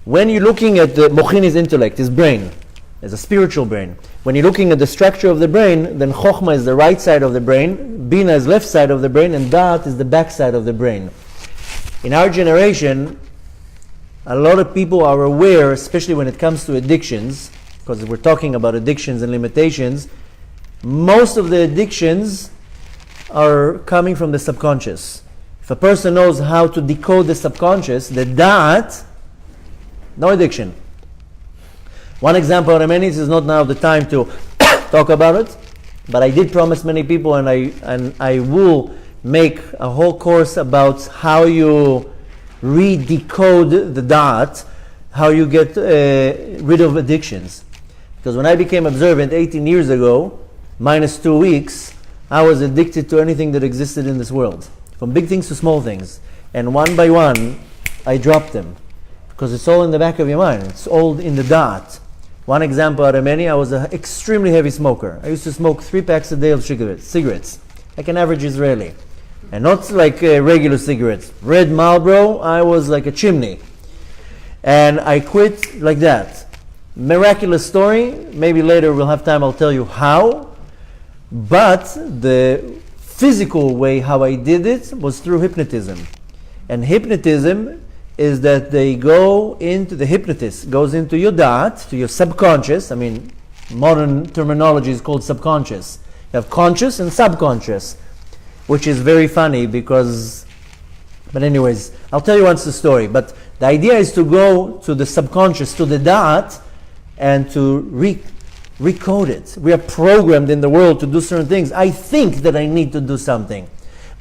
When you're looking at the mochin, is intellect, is brain, is a spiritual brain. When you're looking at the structure of the brain, then chokhmah is the right side of the brain, bina is left side of the brain, and da'at is the back side of the brain. In our generation, a lot of people are aware, especially when it comes to addictions, because we're talking about addictions and limitations, most of the addictions are coming from the subconscious. If a person knows how to decode the subconscious, the da'at, no addiction. One example out of many, this is not now the time to talk about it, but I did promise many people, and I will make a whole course about how you re-decode the da'at, how you get rid of addictions. Because when I became observant 18 years ago, minus 2 weeks, I was addicted to anything that existed in this world, from big things to small things. And one by one, I dropped them. Because it's all in the back of your mind. It's all in the da'at. One example out of many, I was an extremely heavy smoker. I used to smoke 3 packs a day of cigarettes, like an average Israeli. And not like regular cigarettes. Red Marlboro, I was like a chimney. And I quit like that. Miraculous story. Maybe later we'll have time, I'll tell you how. But the physical way how I did it was through hypnotism. And hypnotism is that they go into, the hypnotist goes into your da'at, to your subconscious. I mean, modern terminology is called subconscious. You have conscious and subconscious, which is very funny because, but anyways, I'll tell you once the story. But the idea is to go to the subconscious, to the da'at, and to recode it. We are programmed in the world to do certain things. I think that I need to do something.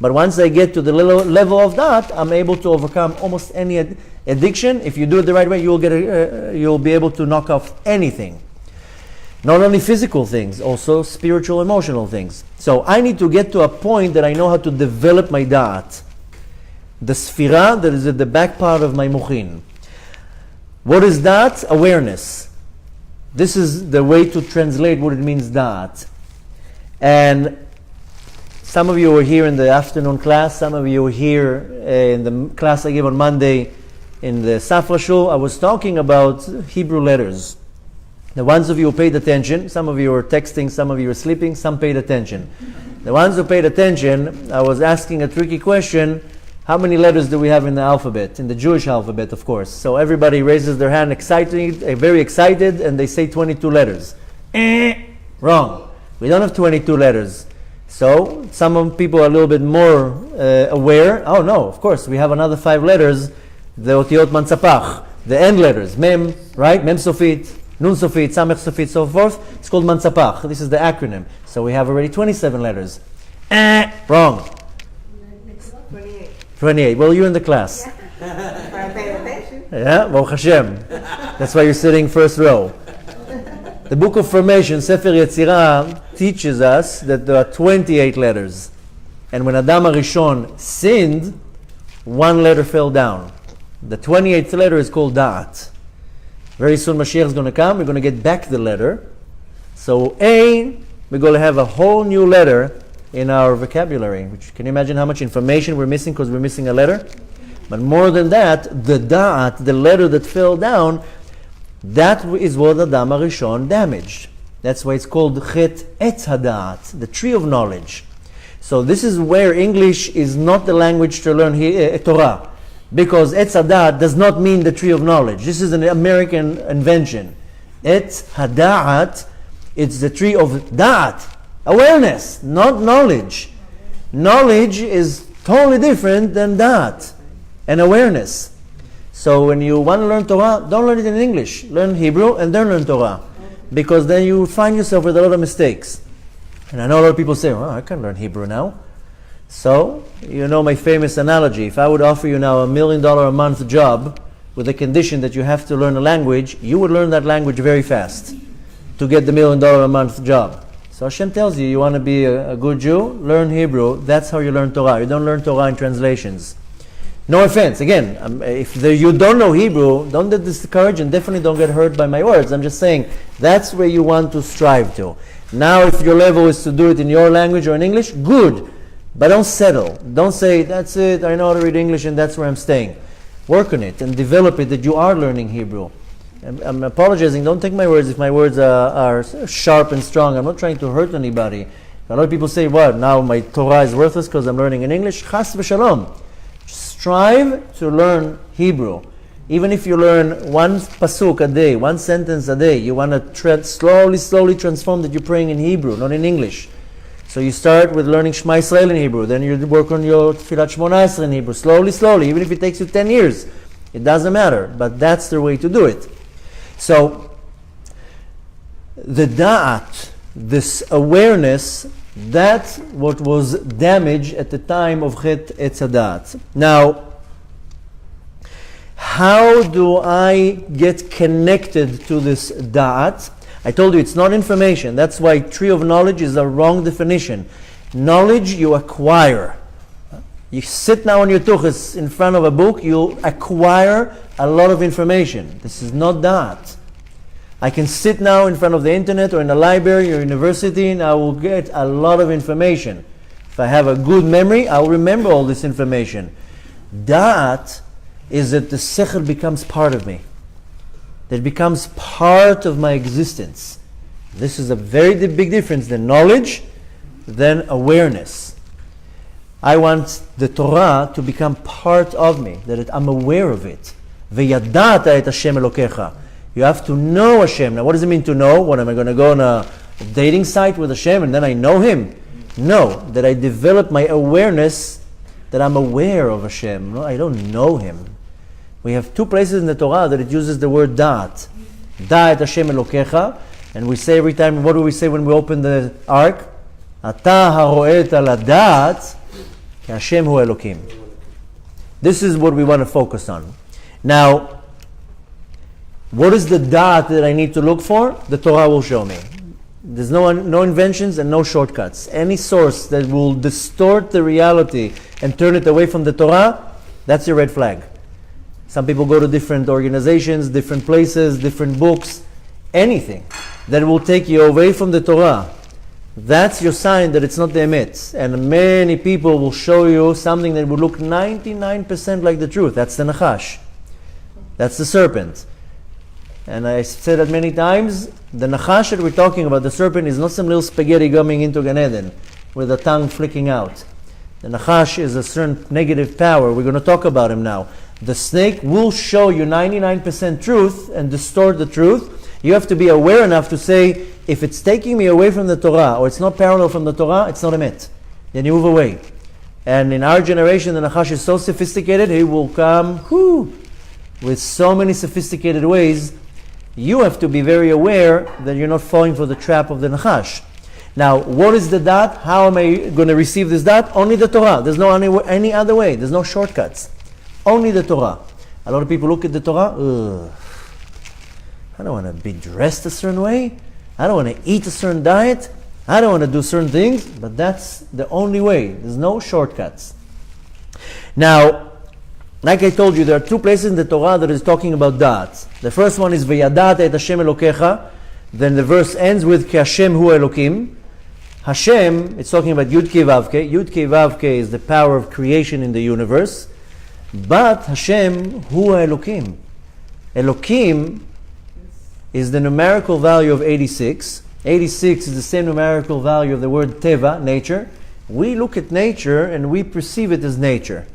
But once I get to the level of that, I'm able to overcome almost any addiction. If you do it the right way, you'll be able to knock off anything. Not only physical things, also spiritual, emotional things. So I need to get to a point that I know how to develop my da'at. The sfira that is at the back part of my mochin. What is that? Awareness. This is the way to translate what it means, da'at. And some of you were here in the afternoon class, some of you were here in the class I gave on Monday in the Safra Shul. I was talking about Hebrew letters. The ones of you who paid attention, some of you were texting, some of you were sleeping, some paid attention. The ones who paid attention, I was asking a tricky question: how many letters do we have in the alphabet? In the Jewish alphabet, of course. So everybody raises their hand, very excited, and they say 22 letters. Wrong. We don't have 22 letters. So some people are a little bit more aware. Oh no, of course, we have another 5 letters, the Otiot Mansapach, the end letters, Mem, right? Mem Sofit, Nun Sofit, Samech Sofit, so forth. It's called Mansapach. This is the acronym. So we have already 27 letters. Wrong. 28. Well, you're in the class. Yeah, Baruch Hashem. That's why you're sitting first row. The Book of Formation, Sefer Yetzirah, teaches us that there are 28 letters. And when Adam HaRishon sinned, 1 letter fell down. The 28th letter is called Da'at. Very soon Mashiach is going to come. We're going to get back the letter. So we're going to have a whole new letter in our vocabulary. Which, can you imagine how much information we're missing because we're missing a letter? But more than that, the Da'at, the letter that fell down, that is what Adam HaRishon damaged. That's why it's called Chet Etz HaDa'at, the tree of knowledge. So this is where English is not the language to learn Torah. Because Etz HaDa'at does not mean the tree of knowledge. This is an American invention. Etz HaDa'at, it's the tree of Da'at, awareness, not knowledge. Knowledge is totally different than Da'at and awareness. So when you want to learn Torah, don't learn it in English. Learn Hebrew and then learn Torah. Because then you find yourself with a lot of mistakes. And I know a lot of people say, well, I can learn Hebrew now. So, you know my famous analogy. If I would offer you now $1 million a month job with the condition that you have to learn a language, you would learn that language very fast to get the $1 million a month job. So Hashem tells you, you want to be a good Jew, learn Hebrew. That's how you learn Torah. You don't learn Torah in translations. No offense. Again, if you don't know Hebrew, don't get discouraged and definitely don't get hurt by my words. I'm just saying that's where you want to strive to. Now, if your level is to do it in your language or in English, good. But don't settle. Don't say, that's it, I know how to read English and that's where I'm staying. Work on it and develop it that you are learning Hebrew. I'm apologizing. Don't take my words if my words are sharp and strong. I'm not trying to hurt anybody. A lot of people say, what, now my Torah is worthless because I'm learning in English? Chas v'shalom. Strive to learn Hebrew. Even if you learn 1 pasuk a day, 1 sentence a day, you want to slowly transform that you're praying in Hebrew, not in English. So you start with learning Shema Yisrael in Hebrew, then you work on your Tfilat Shmona Esrei in Hebrew, slowly, even if it takes you 10 years. It doesn't matter, but that's the way to do it. So, the Da'at, this awareness, that's what was damaged at the time of Chet Etz HaDa'at. Now, how do I get connected to this Da'at? I told you it's not information. That's why tree of knowledge is a wrong definition. Knowledge you acquire. You sit now on your tuchus in front of a book, you acquire a lot of information. This is not Da'at. I can sit now in front of the internet or in a library or university and I will get a lot of information. If I have a good memory, I will remember all this information. Da'at is that the sechel becomes part of me. That becomes part of my existence. This is a very big difference than knowledge, than awareness. I want the Torah to become part of me, that I'm aware of it. V'yadata et Hashem Elokecha. You have to know Hashem. Now what does it mean to know? What, am I going to go on a dating site with Hashem and then I know Him? No, that I develop my awareness that I'm aware of Hashem. No, I don't know Him. We have 2 places in the Torah that it uses the word Da'at. Da'at Hashem Elokecha. And we say every time, what do we say when we open the ark? Ata haro'et ala da'at ki Hashem hu Elokim. This is what we want to focus on. Now, what is the da'at that I need to look for? The Torah will show me. There's no inventions and no shortcuts. Any source that will distort the reality and turn it away from the Torah, that's your red flag. Some people go to different organizations, different places, different books. anything that will take you away from the Torah, that's your sign that it's not the emet. And many people will show you something that would look 99% like the truth. That's the nachash. That's the serpent. And I said that many times, the nachash that we're talking about, the serpent, is not some little spaghetti coming into Gan Eden with the tongue flicking out. The nachash is a certain negative power. We're going to talk about him now. The snake will show you 99% truth and distort the truth. You have to be aware enough to say, if it's taking me away from the Torah, or it's not parallel from the Torah, it's not emet. Then you move away. And in our generation, the nachash is so sophisticated, he will come with so many sophisticated ways. You have to be very aware that you're not falling for the trap of the nachash. Now, what is the dat? How am I going to receive this dat? Only the Torah. There's no any other way. There's no shortcuts. Only the Torah. A lot of people look at the Torah, I don't want to be dressed a certain way. I don't want to eat a certain diet. I don't want to do certain things. But that's the only way. There's no shortcuts. Now, like I told you, there are two places in the Torah that is talking about dat. The first one is V'yadata et Hashem Elokecha. Then the verse ends with Ki Hashem hu Elokim. Hashem, it's talking about Yud Kei Vav Kei. Yud Kei Vav Kei is the power of creation in the universe. But Hashem hu Elokim. Elokim is the numerical value of 86. 86 is the same numerical value of the word teva, nature. We look at nature and we perceive it as nature.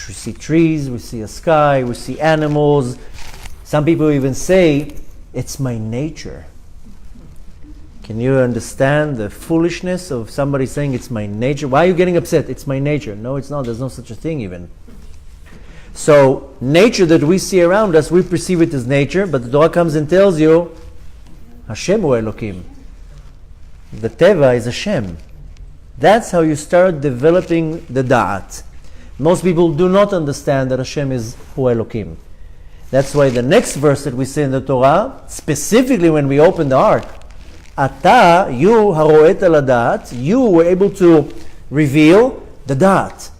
We see trees, we see a sky, we see animals. Some people even say, it's my nature. Can you understand the foolishness of somebody saying it's my nature? Why are you getting upset? It's my nature. No, it's not. There's no such a thing even. So, nature that we see around us, we perceive it as nature, but the Torah comes and tells you, Hashem hu Elokim. The Teva is Hashem. That's how you start developing the Da'at. Most people do not understand that Hashem is hu Elokim. That's why the next verse that we say in the Torah, specifically when we open the ark, Ata, you haroet al Da'at, you were able to reveal the Da'at.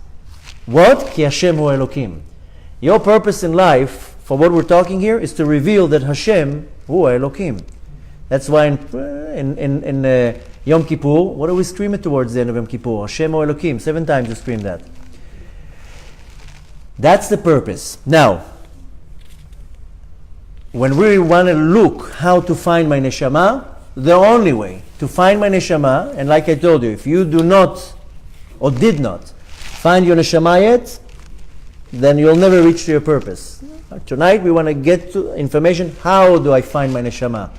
What? Ki Hashem hu Elokim. Your purpose in life, for what we're talking here, is to reveal that Hashem hu Elokim. That's why in Yom Kippur, what do we scream it towards the end of Yom Kippur? Hashem hu Elokim. 7 times you scream that. That's the purpose. Now, when we want to look how to find my neshama, the only way to find my neshama, and like I told you, if you do not or did not find your neshama yet, then you'll never reach to your purpose. Tonight we want to get to information, how do I find my neshama?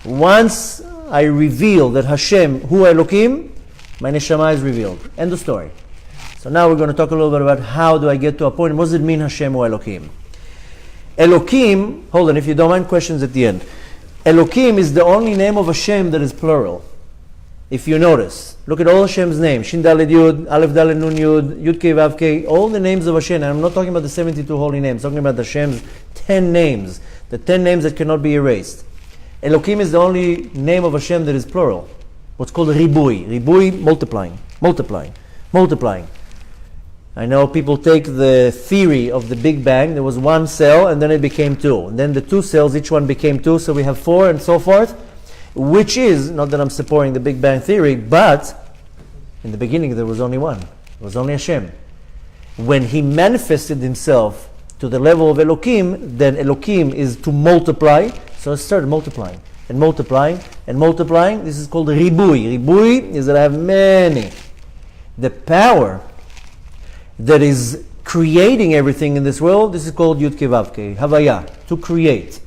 Once I reveal that Hashem hu Elokim, my neshama is revealed. End of story. So now we're going to talk a little bit about how do I get to a point. What does it mean Hashem hu Elokim? Elokim, hold on, if you don't mind, questions at the end. Elokim is the only name of Hashem that is plural. If you notice, look at all Hashem's names. Shin Daled Yud, Aleph Daled Nun Yud, Yud Kei Vav Kei, all the names of Hashem. And I'm not talking about the 72 holy names, I'm talking about Hashem's 10 names. The 10 names that cannot be erased. Elokim is the only name of Hashem that is plural. What's called Ribui. Ribui, multiplying, multiplying, multiplying. I know people take the theory of the Big Bang. There was 1 cell and then it became 2. And then the 2 cells, each one became 2, so we have 4 and so forth. Which is, not that I'm supporting the Big Bang theory, but in the beginning there was only 1. There was only Hashem. When He manifested Himself to the level of Elokim, then Elokim is to multiply. So it started multiplying and multiplying and multiplying. This is called Ribui. Ribui is that I have many. The power that is creating everything in this world, this is called Yud Kei Vav Kei, Havaya, to create.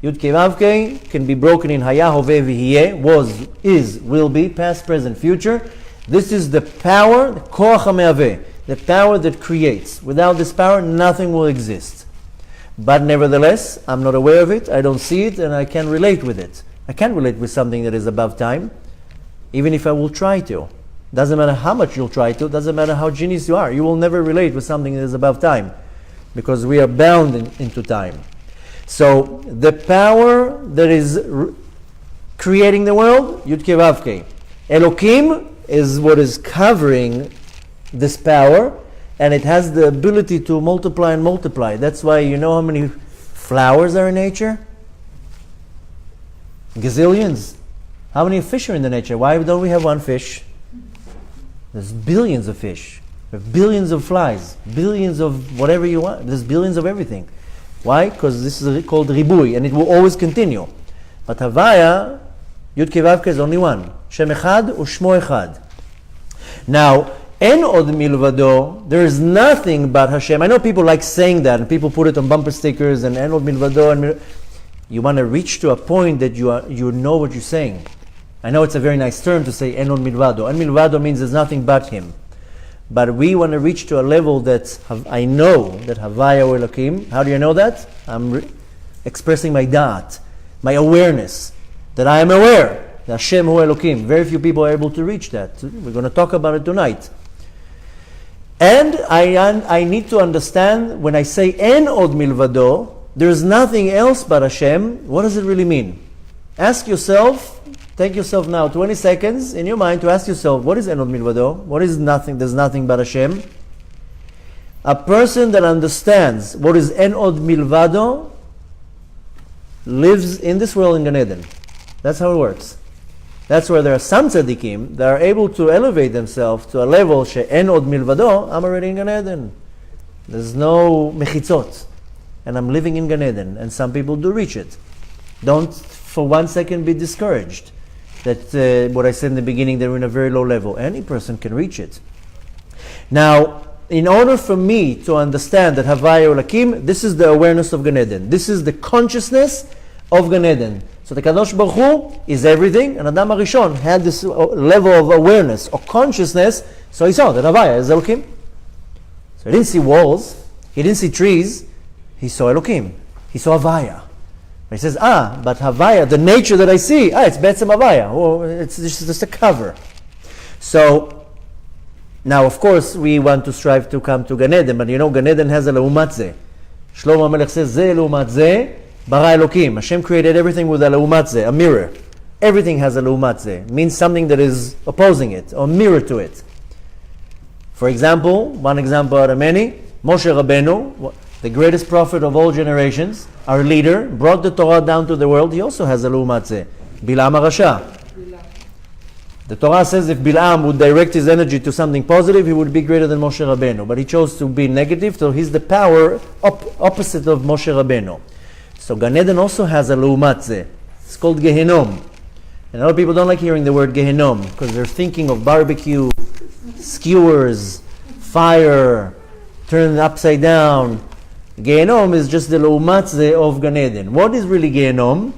Yud Kei Vav Kei can be broken in Haya, Hoveh, V'hiyeh, was, is, will be, past, present, future. This is the power, the Koach HaMe'aveh, the power that creates. Without this power, nothing will exist. But nevertheless, I'm not aware of it, I don't see it, and I can't relate with it. I can't relate with something that is above time, even if I will try to. Doesn't matter how much you'll try to, doesn't matter how genius you are. You will never relate with something that is above time, because we are bound into time. So, the power that is creating the world, Yud Kei Vav Kei. Elokim is what is covering this power, and it has the ability to multiply and multiply. That's why you know how many flowers are in nature? Gazillions. How many fish are in the nature? Why don't we have one fish? There's billions of fish. There are billions of flies. Billions of whatever you want. There's billions of everything. Why? Because this is called ribui, and it will always continue. But Havaya, Yud Kei Vav Kei is only one. Shem Echad u'Shmo Echad. Now, En Od Milvado, there is nothing but Hashem. I know people like saying that, and people put it on bumper stickers, and En Od Milvado. You want to reach to a point that you know what you're saying. I know it's a very nice term to say En Od Milvado. En Milvado means there's nothing but Him. But we want to reach to a level that I know that Havaya Hu Elokim. How do you know that? I'm expressing my da'at, my awareness, that I am aware that Hashem Hu Elokim. Very few people are able to reach that. We're going to talk about it tonight. And I need to understand when I say En Od Milvado, there's nothing else but Hashem. What does it really mean? Ask yourself. Take yourself now 20 seconds in your mind to ask yourself, what is En Od Milvado? What is nothing? There's nothing but Hashem. A person that understands what is En Od Milvado lives in this world in Gan Eden. That's how it works. That's where there are some tzaddikim that are able to elevate themselves to a level she'en od milvado, I'm already in Gan Eden. There's no mechitzot. And I'm living in Gan Eden. And some people do reach it. Don't for 1 second be discouraged that what I said in the beginning, they're in a very low level. Any person can reach it. Now, in order for me to understand that Havaya Hu Elokim, this is the awareness of Gan Eden. This is the consciousness of Gan Eden. So the Kadosh Baruch Hu is everything, and Adam HaRishon had this level of awareness or consciousness, so he saw that Havaya is Elokim. So he didn't see walls, he didn't see trees, he saw Elokim, he saw Havaya. He says, but Havaya, the nature that I see, it's Betzem Havaya. Oh, it's just a cover. So, now of course we want to strive to come to Gan Eden, but you know Gan Eden has a Leumat Zeh. Shlomo HaMelech says, Zeh Leumat Zeh, Bara Elokim. Hashem created everything with a Leumat Zeh, a mirror. Everything has a Leumat Zeh. It means something that is opposing it, or mirror to it. For example, one example out of many, Moshe Rabbeinu, the greatest prophet of all generations, our leader, brought the Torah down to the world. He also has a Leumat Zeh. Bilam HaRasha. The Torah says if Bilam would direct his energy to something positive, he would be greater than Moshe Rabbeinu. But he chose to be negative, so he's the power opposite of Moshe Rabbeinu. So Gan Eden also has a Leumat Zeh. It's called Gehenom. And a lot of people don't like hearing the word Gehenom because they're thinking of barbecue, skewers, fire, turned upside down. Gehenom is just the Leumat Zeh of Gan Eden. What is really Gehenom?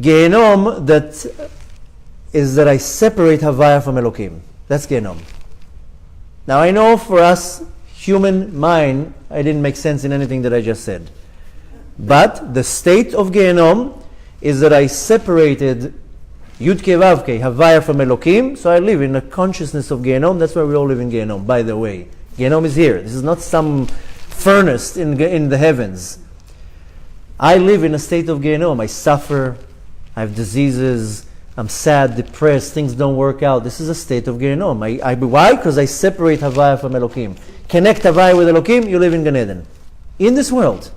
Gehenom that I separate Havaya from Elokim. That's Gehenom. Now I know for us, human mind, I didn't make sense in anything that I just said. But the state of Gehenom is that I separated Yud Kei Vav Kei, Havaya from Elokim, so I live in a consciousness of Gehenom. That's why we all live in Gehenom, by the way. Gehenom is here. This is not some furnace in the heavens. I live in a state of Gehenom. I suffer, I have diseases, I'm sad, depressed, things don't work out. This is a state of Gehenom. Why? Because I separate Havaya from Elokim. Connect Havaya with Elokim, you live in Gan Eden. In this world.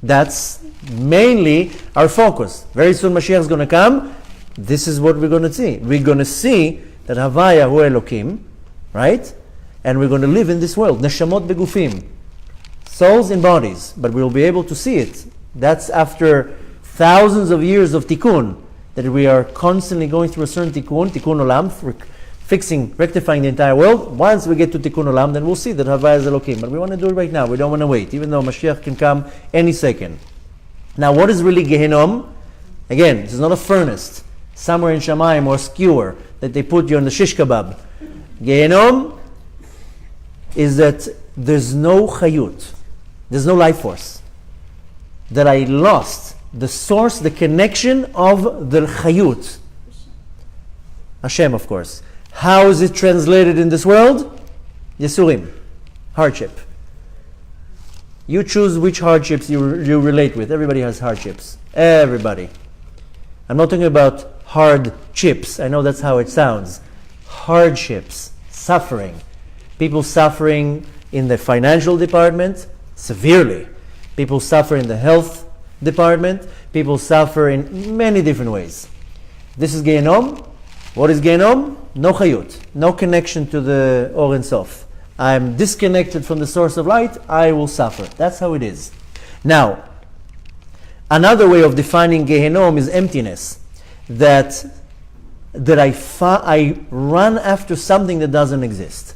That's mainly our focus. Very soon Mashiach is going to come. This is what we're going to see. We're going to see that Havaya Hu Elokim, right? And we're going to live in this world. Neshamot begufim. Souls in bodies. But we'll be able to see it. That's after thousands of years of tikkun. That we are constantly going through a certain tikkun olam, rectifying the entire world. Once we get to tikkun olam, then we'll see that Havaya is Elokim. But we want to do it right now. We don't want to wait, even though Mashiach can come any second. Now, what is really Gehenom? Again, this is not a furnace, somewhere in Shamayim or a skewer that they put you on the shish kebab. Gehenom is that there's no chayut, there's no life force. That I lost the source, the connection of the chayut. Hashem, of course. How is it translated in this world? Yesurim. Hardship. You choose which hardships you relate with. Everybody has hardships. Everybody. I'm not talking about hard chips. I know that's how it sounds. Hardships. Suffering. People suffering in the financial department, severely. People suffer in the health department. People suffer in many different ways. This is Gehenom. What is Gehenom? No chayut, no connection to the Or Ein Sof. I'm disconnected from the source of light, I will suffer. That's how it is. Now, another way of defining Gehenom is emptiness. That I run after something that doesn't exist.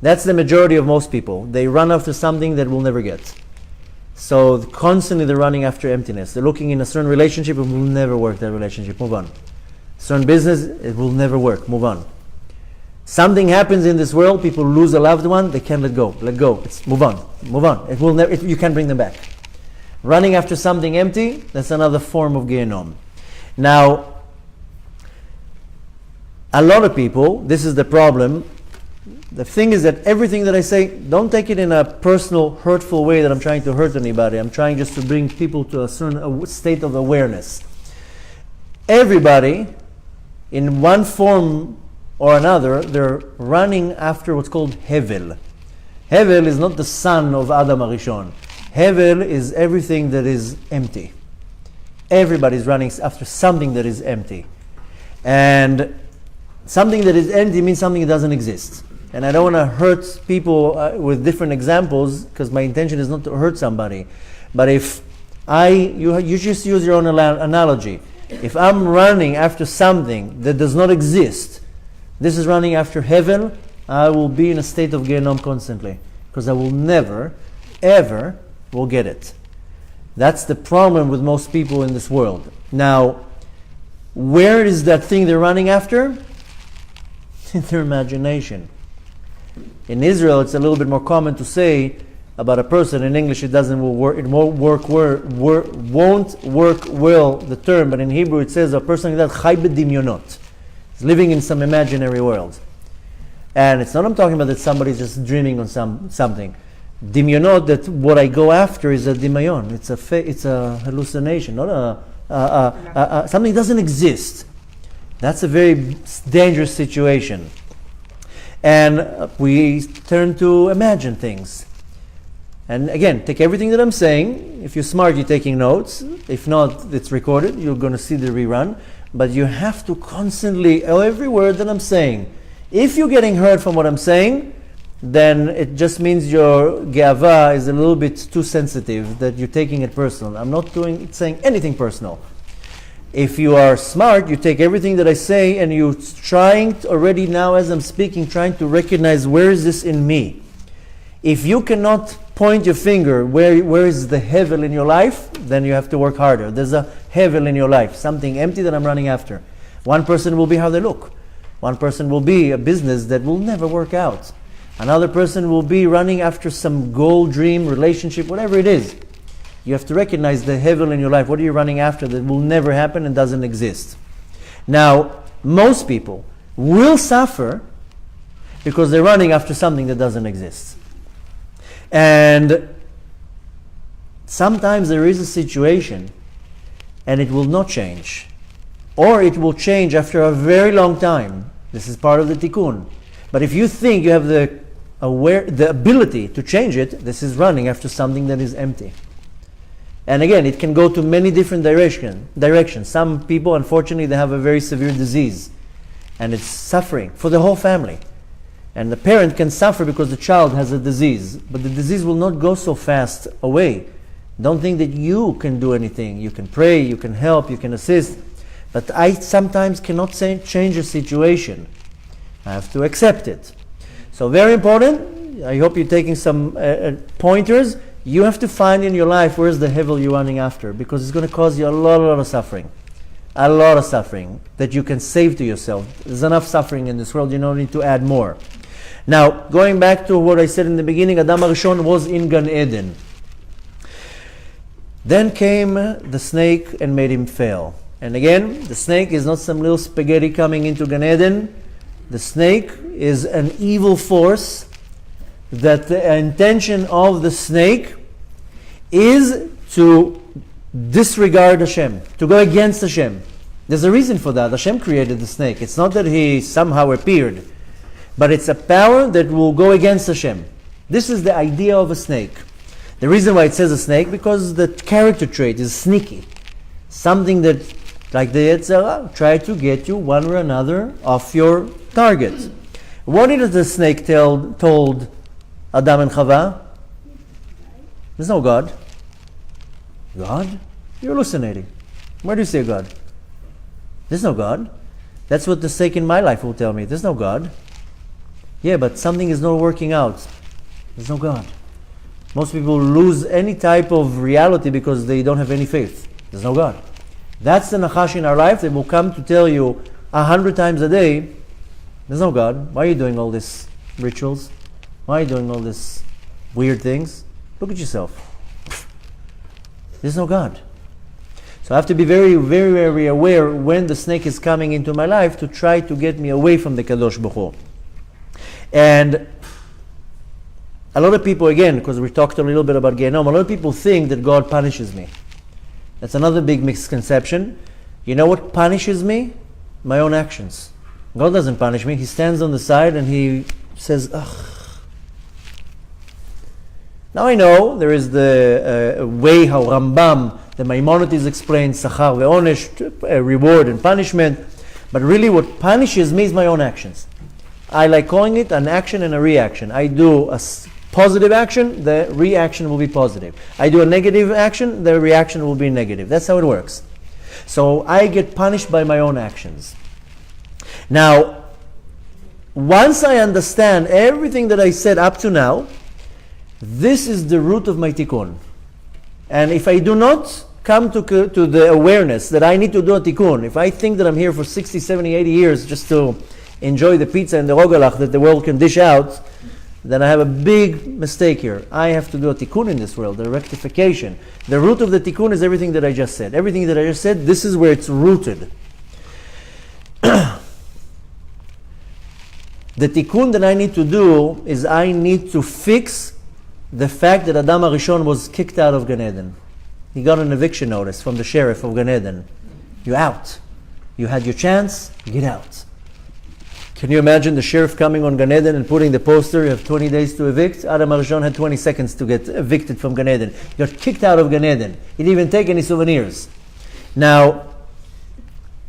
That's the majority of most people. They run after something that will never get. So constantly they're running after emptiness. They're looking in a certain relationship, it will never work, that relationship. Move on. Certain business, it will never work. Move on. Something happens in this world, people lose a loved one, they can't let go. Let go. Move on. Move on. It will never. You can't bring them back. Running after something empty, that's another form of Gehenom. Now, a lot of people, this is the problem. The thing is that everything that I say, don't take it in a personal, hurtful way that I'm trying to hurt anybody. I'm trying just to bring people to a certain state of awareness. Everybody, in one form or another, they're running after what's called Hevel. Hevel is not the son of Adam Arishon. Hevel is everything that is empty. Everybody's running after something that is empty. And something that is empty means something that doesn't exist. And I don't want to hurt people with different examples, because my intention is not to hurt somebody. But if you just use your own analogy. If I'm running after something that does not exist, this is running after heaven, I will be in a state of Gehenom constantly. Because I will never, ever will get it. That's the problem with most people in this world. Now, where is that thing they're running after? In their imagination. In Israel, it's a little bit more common to say about a person. In English, it won't work well, the term, but in Hebrew it says a person that chai b'dimyonot. He's living in some imaginary world. And it's not I'm talking about that somebody's just dreaming on something. Dimyonot, that what I go after is a dimayon. It's a hallucination, not something that doesn't exist. That's a very dangerous situation. And we turn to imagine things. And again, take everything that I'm saying. If you're smart, you're taking notes. If not, it's recorded. You're going to see the rerun. But you have to constantly, every word that I'm saying. If you're getting hurt from what I'm saying, then it just means your ge'ava is a little bit too sensitive, that you're taking it personal. I'm not saying anything personal. If you are smart, you take everything that I say and you're trying already now as I'm speaking, trying to recognize where is this in me. If you cannot point your finger where is the hevel in your life, then you have to work harder. There's a hevel in your life, something empty that I'm running after. One person will be how they look. One person will be a business that will never work out. Another person will be running after some goal, dream, relationship, whatever it is. You have to recognize the hevel in your life. What are you running after that will never happen and doesn't exist? Now, most people will suffer because they're running after something that doesn't exist. And sometimes there is a situation and it will not change. Or it will change after a very long time. This is part of the tikkun. But if you think you have the ability to change it, this is running after something that is empty. And again, it can go to many different directions. Some people, unfortunately, they have a very severe disease. And it's suffering for the whole family. And the parent can suffer because the child has a disease. But the disease will not go so fast away. Don't think that you can do anything. You can pray, you can help, you can assist. But I sometimes cannot change a situation. I have to accept it. So very important. I hope you're taking some pointers. You have to find in your life where's the hevel you're running after, because it's going to cause you a lot of suffering. A lot of suffering that you can save to yourself. There's enough suffering in this world, you don't need to add more. Now, going back to what I said in the beginning, Adam HaRishon was in Gan Eden. Then came the snake and made him fail. And again, the snake is not some little spaghetti coming into Gan Eden. The snake is an evil force that the intention of the snake is to disregard Hashem, to go against Hashem. There's a reason for that. Hashem created the snake. It's not that he somehow appeared, but it's a power that will go against Hashem. This is the idea of a snake. The reason why it says a snake, because the character trait is sneaky. Something that, like the Yetzirah, try to get you one or another off your target. What did the snake told Adam and Chava? There's no God. God? You're hallucinating. Where do you say God? There's no God. That's what the snake in my life will tell me. There's no God. Yeah, but something is not working out. There's no God. Most people lose any type of reality because they don't have any faith. There's no God. That's the Nachash in our life that will come to tell you 100 times a day, there's no God. Why are you doing all these rituals? Why are you doing all these weird things? Look at yourself. There's no God. So I have to be very, very, very aware when the snake is coming into my life to try to get me away from the Kadosh Baruch Hu. And a lot of people, again, because we talked a little bit about Gehenom, a lot of people think that God punishes me. That's another big misconception. You know what punishes me? My own actions. God doesn't punish me. He stands on the side and he says, ugh. Now I know there is the way how Rambam, the Maimonides explains, Sachar ve'onesh, reward and punishment. But really what punishes me is my own actions. I like calling it an action and a reaction. I do a positive action, the reaction will be positive. I do a negative action, the reaction will be negative. That's how it works. So I get punished by my own actions. Now, once I understand everything that I said up to now, this is the root of my tikkun. And if I do not come to the awareness that I need to do a tikkun, if I think that I'm here for 60, 70, 80 years just to enjoy the pizza and the rogalach that the world can dish out, then I have a big mistake here. I have to do a tikkun in this world, a rectification. The root of the tikkun is everything that I just said. Everything that I just said, this is where it's rooted. The tikkun that I need to do is I need to fix the fact that Adam HaRishon was kicked out of Gan Eden. He got an eviction notice from the sheriff of Gan Eden. You're out. You had your chance, get out. Can you imagine the sheriff coming on Gan Eden and putting the poster, you have 20 days to evict? Adam HaRishon had 20 seconds to get evicted from Gan Eden. He got kicked out of Gan Eden. He didn't even take any souvenirs. Now,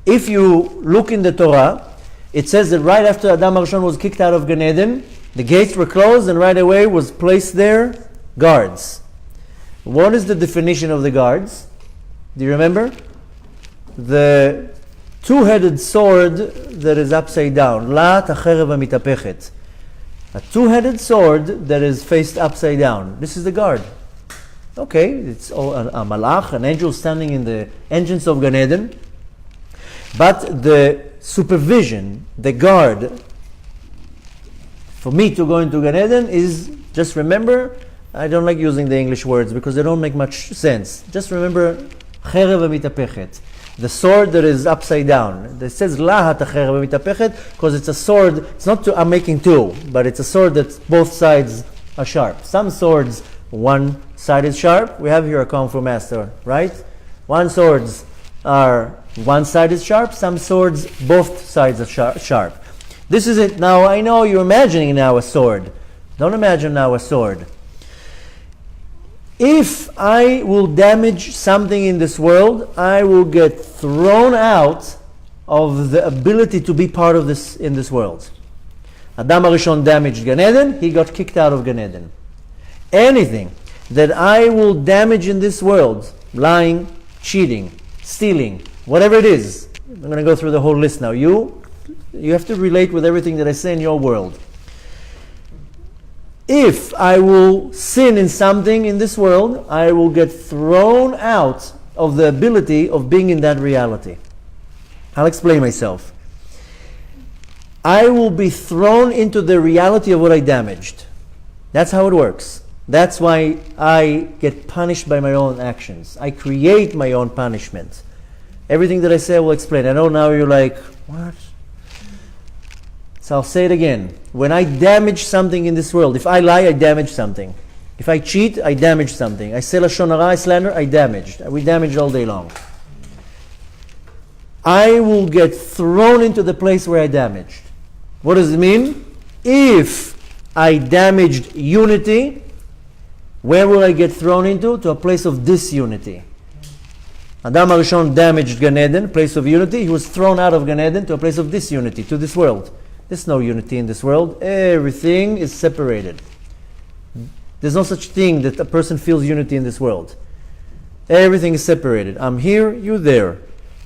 if you look in the Torah, it says that right after Adam HaRishon was kicked out of Gan Eden, the gates were closed and right away was placed there guards. What is the definition of the guards? Do you remember? The two-headed sword that is upside down. La tacherev mitapechet. A two-headed sword that is faced upside down. This is the guard. Okay, it's a malach, an angel standing in the entrance of Gan Eden. But the supervision, the guard, for me to go into Gan Eden is, just remember, I don't like using the English words because they don't make much sense. Just remember, cherev mitapechet. The sword that is upside down. It says lahat acherev mitapechet because it's a sword. It's not two, I'm making two, but it's a sword that both sides are sharp. Some swords, one side is sharp. We have here a Kung Fu master, right? One swords are one side is sharp. Some swords, both sides are sharp. This is it. Now I know you're imagining now a sword. Don't imagine now a sword. If I will damage something in this world, I will get thrown out of the ability to be part of this in this world. Adam HaRishon damaged Gan Eden, he got kicked out of Gan Eden. Anything that I will damage in this world, lying, cheating, stealing, whatever it is, I'm going to go through the whole list now. You have to relate with everything that I say in your world. If I will sin in something in this world, I will get thrown out of the ability of being in that reality. I'll explain myself. I will be thrown into the reality of what I damaged. That's how it works. That's why I get punished by my own actions. I create my own punishment. Everything that I say I will explain. I know now you're like, what? So I'll say it again. When I damage something in this world, if I lie, I damage something. If I cheat, I damage something. I say lashon hara, I slander, I damaged. We damage all day long. I will get thrown into the place where I damaged. What does it mean? If I damaged unity, Where will I get thrown into? To a place of disunity. Adam HaRishon damaged Gan Eden, place of unity. He was thrown out of Gan Eden to a place of disunity, to this world. There's no unity in this world. Everything is separated. There's no such thing that a person feels unity in this world. Everything is separated. I'm here, you're there.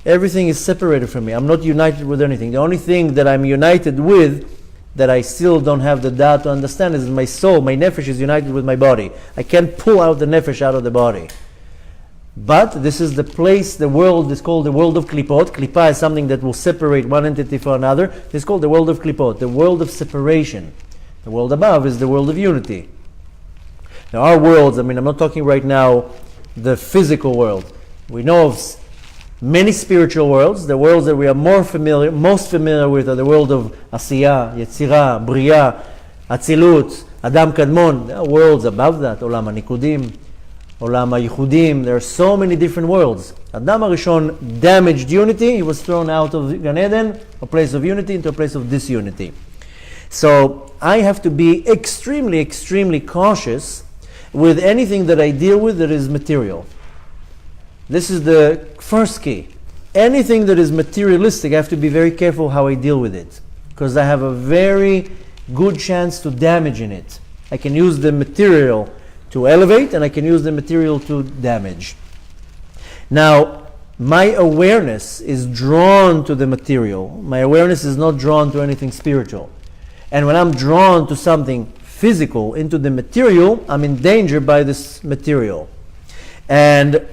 Everything is separated from me. I'm not united with anything. The only thing that I'm united with, that I still don't have the data to understand, is my soul. My nefesh is united with my body. I can't pull out the nefesh out of the body. But this is the place, the world is called the world of klipot. Klipa is something that will separate one entity from another. It's called the world of klipot, the world of separation. The world above is the world of unity. There are worlds, I'm not talking right now the physical world. We know of many spiritual worlds. The worlds that we are most familiar with are the world of Asiya, Yetzirah, Bria, Atzilut, Adam Kadmon. There are worlds above that, Olam HaNikudim, Olam HaYichudim. There are so many different worlds. Adam HaRishon damaged unity. He was thrown out of Gan Eden, a place of unity, into a place of disunity. So I have to be extremely, extremely cautious with anything that I deal with that is material. This is the first key. Anything that is materialistic, I have to be very careful how I deal with it, because I have a very good chance to damage in it. I can use the material to elevate, and I can use the material to damage. Now, my awareness is drawn to the material. My awareness is not drawn to anything spiritual. And when I'm drawn to something physical, into the material, I'm in danger by this material. And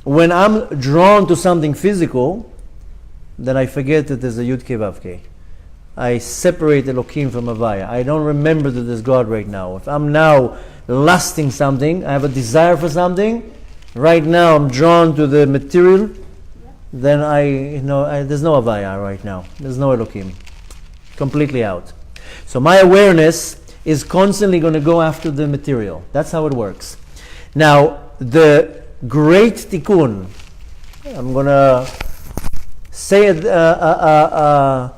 when I'm drawn to something physical, then I forget that there's a Yud Kei Vav Kei. I separate Elokim from Havaya. I don't remember that there's God right now. If I'm now lusting something, I have a desire for something, right now I'm drawn to the material, then there's no Havaya right now. There's no Elokim. Completely out. So my awareness is constantly going to go after the material. That's how it works. Now, the great tikkun, I'm going to say a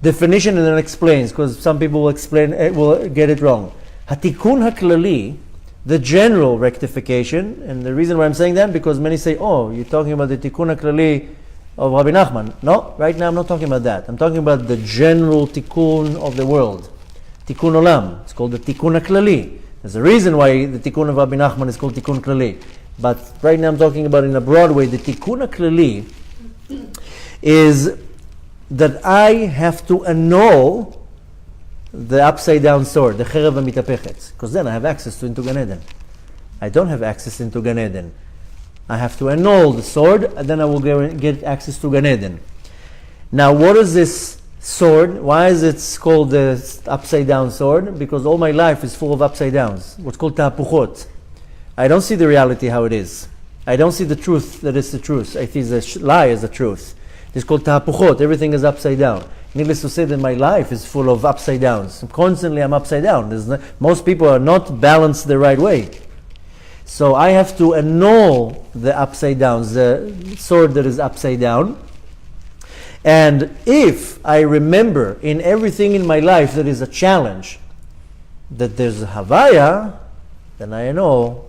definition and then explains, because some people will get it wrong. Hatikun haklali, the general rectification, and the reason why I'm saying that, because many say, oh, you're talking about the tikkun haklali of Rabbi Nachman. No, right now I'm not talking about that. I'm talking about the general tikkun of the world. Tikkun olam. It's called the tikkun haklali. There's a reason why the tikkun of Rabbi Nachman is called tikkun klali. But right now I'm talking about in a broad way. The tikkun haklali is that I have to annul the upside down sword, the cherev hamitapechet, because then I have access into Gan Eden. I don't have access into Gan Eden. I have to annul the sword, and then I will get access to Gan Eden. Now, what is this sword? Why is it called the upside down sword? Because all my life is full of upside downs, what's called tapuchot. I don't see the reality how it is. I don't see the truth that is the truth. I see the lie as the truth. It's called tapuchot. Everything is upside down. Needless to say that my life is full of upside downs. Constantly I'm upside down. Most people are not balanced the right way. So I have to annul the upside downs, the sword that is upside down. And if I remember in everything in my life that is a challenge, that there's a Havaya, then I know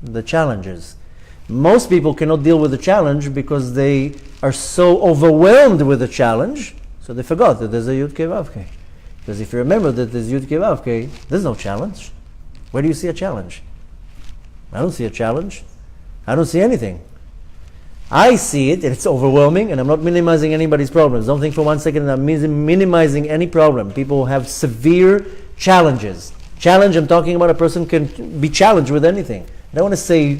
the challenges. Most people cannot deal with the challenge because they are so overwhelmed with the challenge, so they forgot that there's a Yud Kei Vav Kei. Because if you remember that there's Yud Kei Vav Kei, there's no challenge. Where do you see a challenge? I don't see a challenge. I don't see anything. I see it, and it's overwhelming, and I'm not minimizing anybody's problems. Don't think for 1 second that I'm minimizing any problem. People have severe challenges. Challenge, I'm talking about a person can be challenged with anything. I don't want to say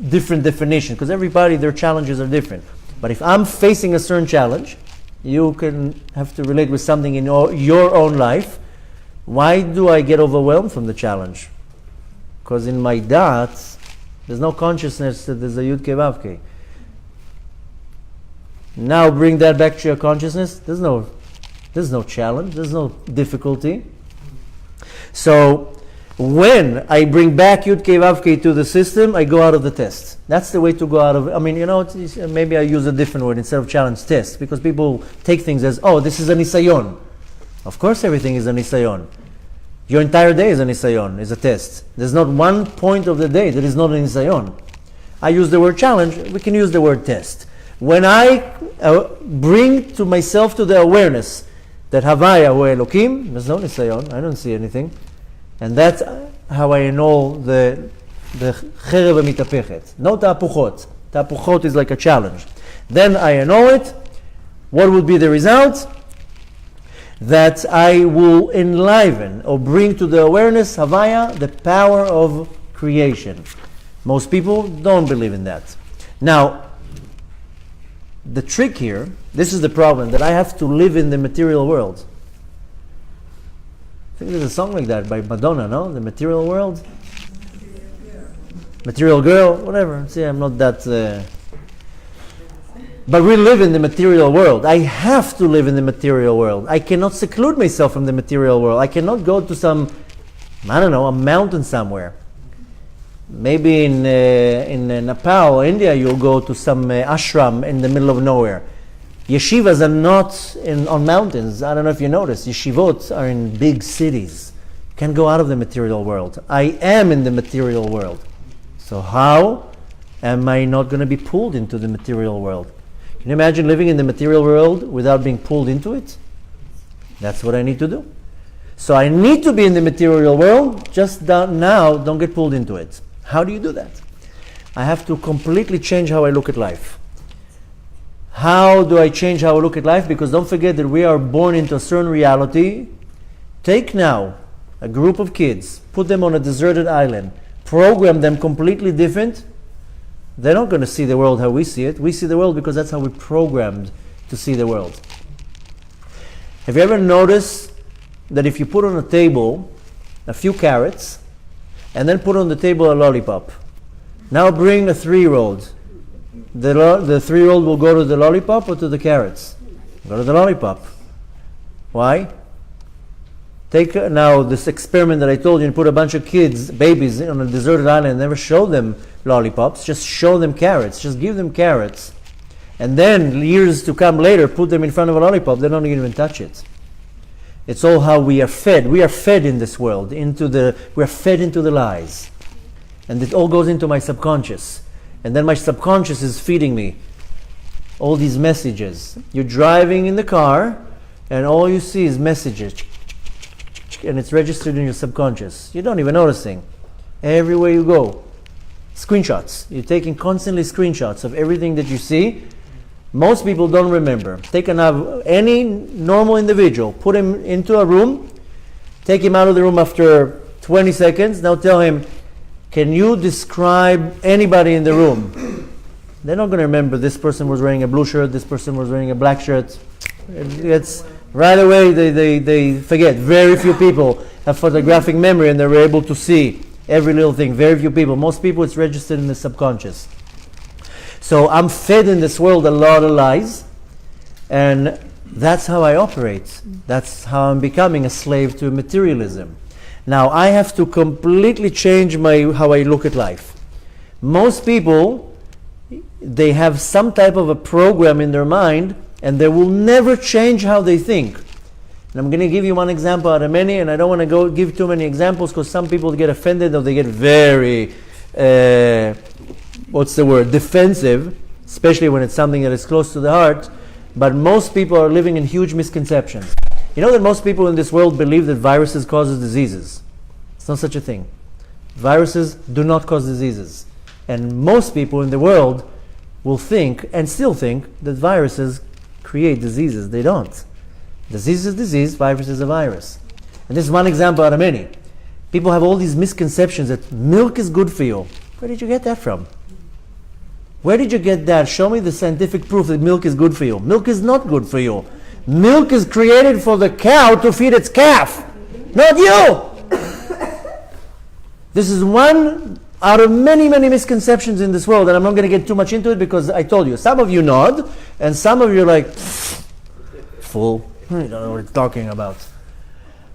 different definition, because everybody, their challenges are different. But if I'm facing a certain challenge, you can have to relate with something in your own life. Why do I get overwhelmed from the challenge? Because in my da'at, there's no consciousness that there's a Yud Kei Vav Kei. Now bring that back to your consciousness. There's no challenge. There's no difficulty. So when I bring back Yud Kei Vav Kei to the system, I go out of the test. That's the way to go out of it. Maybe I use a different word instead of challenge, test, because people take things as, oh, this is a nisayon. Of course everything is a nisayon. Your entire day is a nisayon, is a test. There's not one point of the day that is not a nisayon. I use the word challenge, we can use the word test. When I bring to myself to the awareness that Havaya hu Elokim, there's no nisayon, I don't see anything. And that's how I annul the cherev mitapechet. No tapuchot. Tapuchot is like a challenge. Then I annul it. What would be the result? That I will enliven or bring to the awareness, Havaya, the power of creation. Most people don't believe in that. Now, the trick here, this is the problem, that I have to live in the material world. I think there's a song like that by Madonna, no? The material world? Material girl, whatever. See, I'm not that... But we live in the material world. I have to live in the material world. I cannot seclude myself from the material world. I cannot go to some, I don't know, a mountain somewhere. Maybe in Nepal, India, you'll go to some ashram in the middle of nowhere. Yeshivas are not on mountains. I don't know if you noticed. Yeshivot are in big cities. You can't go out of the material world. I am in the material world. So how am I not going to be pulled into the material world? Can you imagine living in the material world without being pulled into it? That's what I need to do. So I need to be in the material world, just now don't get pulled into it. How do you do that? I have to completely change how I look at life. How do I change how I look at life? Because don't forget that we are born into a certain reality. Take now a group of kids, put them on a deserted island, program them completely different. They're not going to see the world how we see it. We see the world because that's how we're programmed to see the world. Have you ever noticed that if you put on a table a few carrots and then put on the table a lollipop, now bring a 3-year-old. The 3-year-old will go to the lollipop or to the carrots? Go to the lollipop. Why? Take now this experiment that I told you and put a bunch of kids, babies, on a deserted island and never show them lollipops, just show them carrots, just give them carrots. And then years to come later, put them in front of a lollipop, they don't even touch it. It's all how we are fed. We are fed in this world, we are fed into the lies. And it all goes into my subconscious. And then my subconscious is feeding me all these messages. You're driving in the car and all you see is messages. And it's registered in your subconscious. You don't even noticing. Everywhere you go. Screenshots. You're taking constantly screenshots of everything that you see. Most people don't remember. Take any normal individual, put him into a room, take him out of the room after 20 seconds. Now tell him, can you describe anybody in the room? They're not going to remember this person was wearing a blue shirt, this person was wearing a black shirt. It's right away they forget. Very few people have photographic memory and they're able to see every little thing. Very few people. Most people it's registered in the subconscious. So I'm fed in this world a lot of lies, and that's how I operate. That's how I'm becoming a slave to materialism. Now I have to completely change how I look at life. Most people, they have some type of a program in their mind and they will never change how they think. And I'm going to give you one example out of many, and I don't want to give too many examples because some people get offended or they get very, defensive, especially when it's something that is close to the heart. But most people are living in huge misconceptions. You know that most people in this world believe that viruses cause diseases. It's not such a thing. Viruses do not cause diseases. And most people in the world will think, and still think, that viruses create diseases. They don't. Disease is disease, virus is a virus. And this is one example out of many. People have all these misconceptions that milk is good for you. Where did you get that from? Where did you get that? Show me the scientific proof that milk is good for you. Milk is not good for you. Milk is created for the cow to feed its calf, not you. This is one out of many, many misconceptions in this world, and I'm not going to get too much into it because I told you, some of you nod, and some of you are like, fool, you don't know what you're talking about.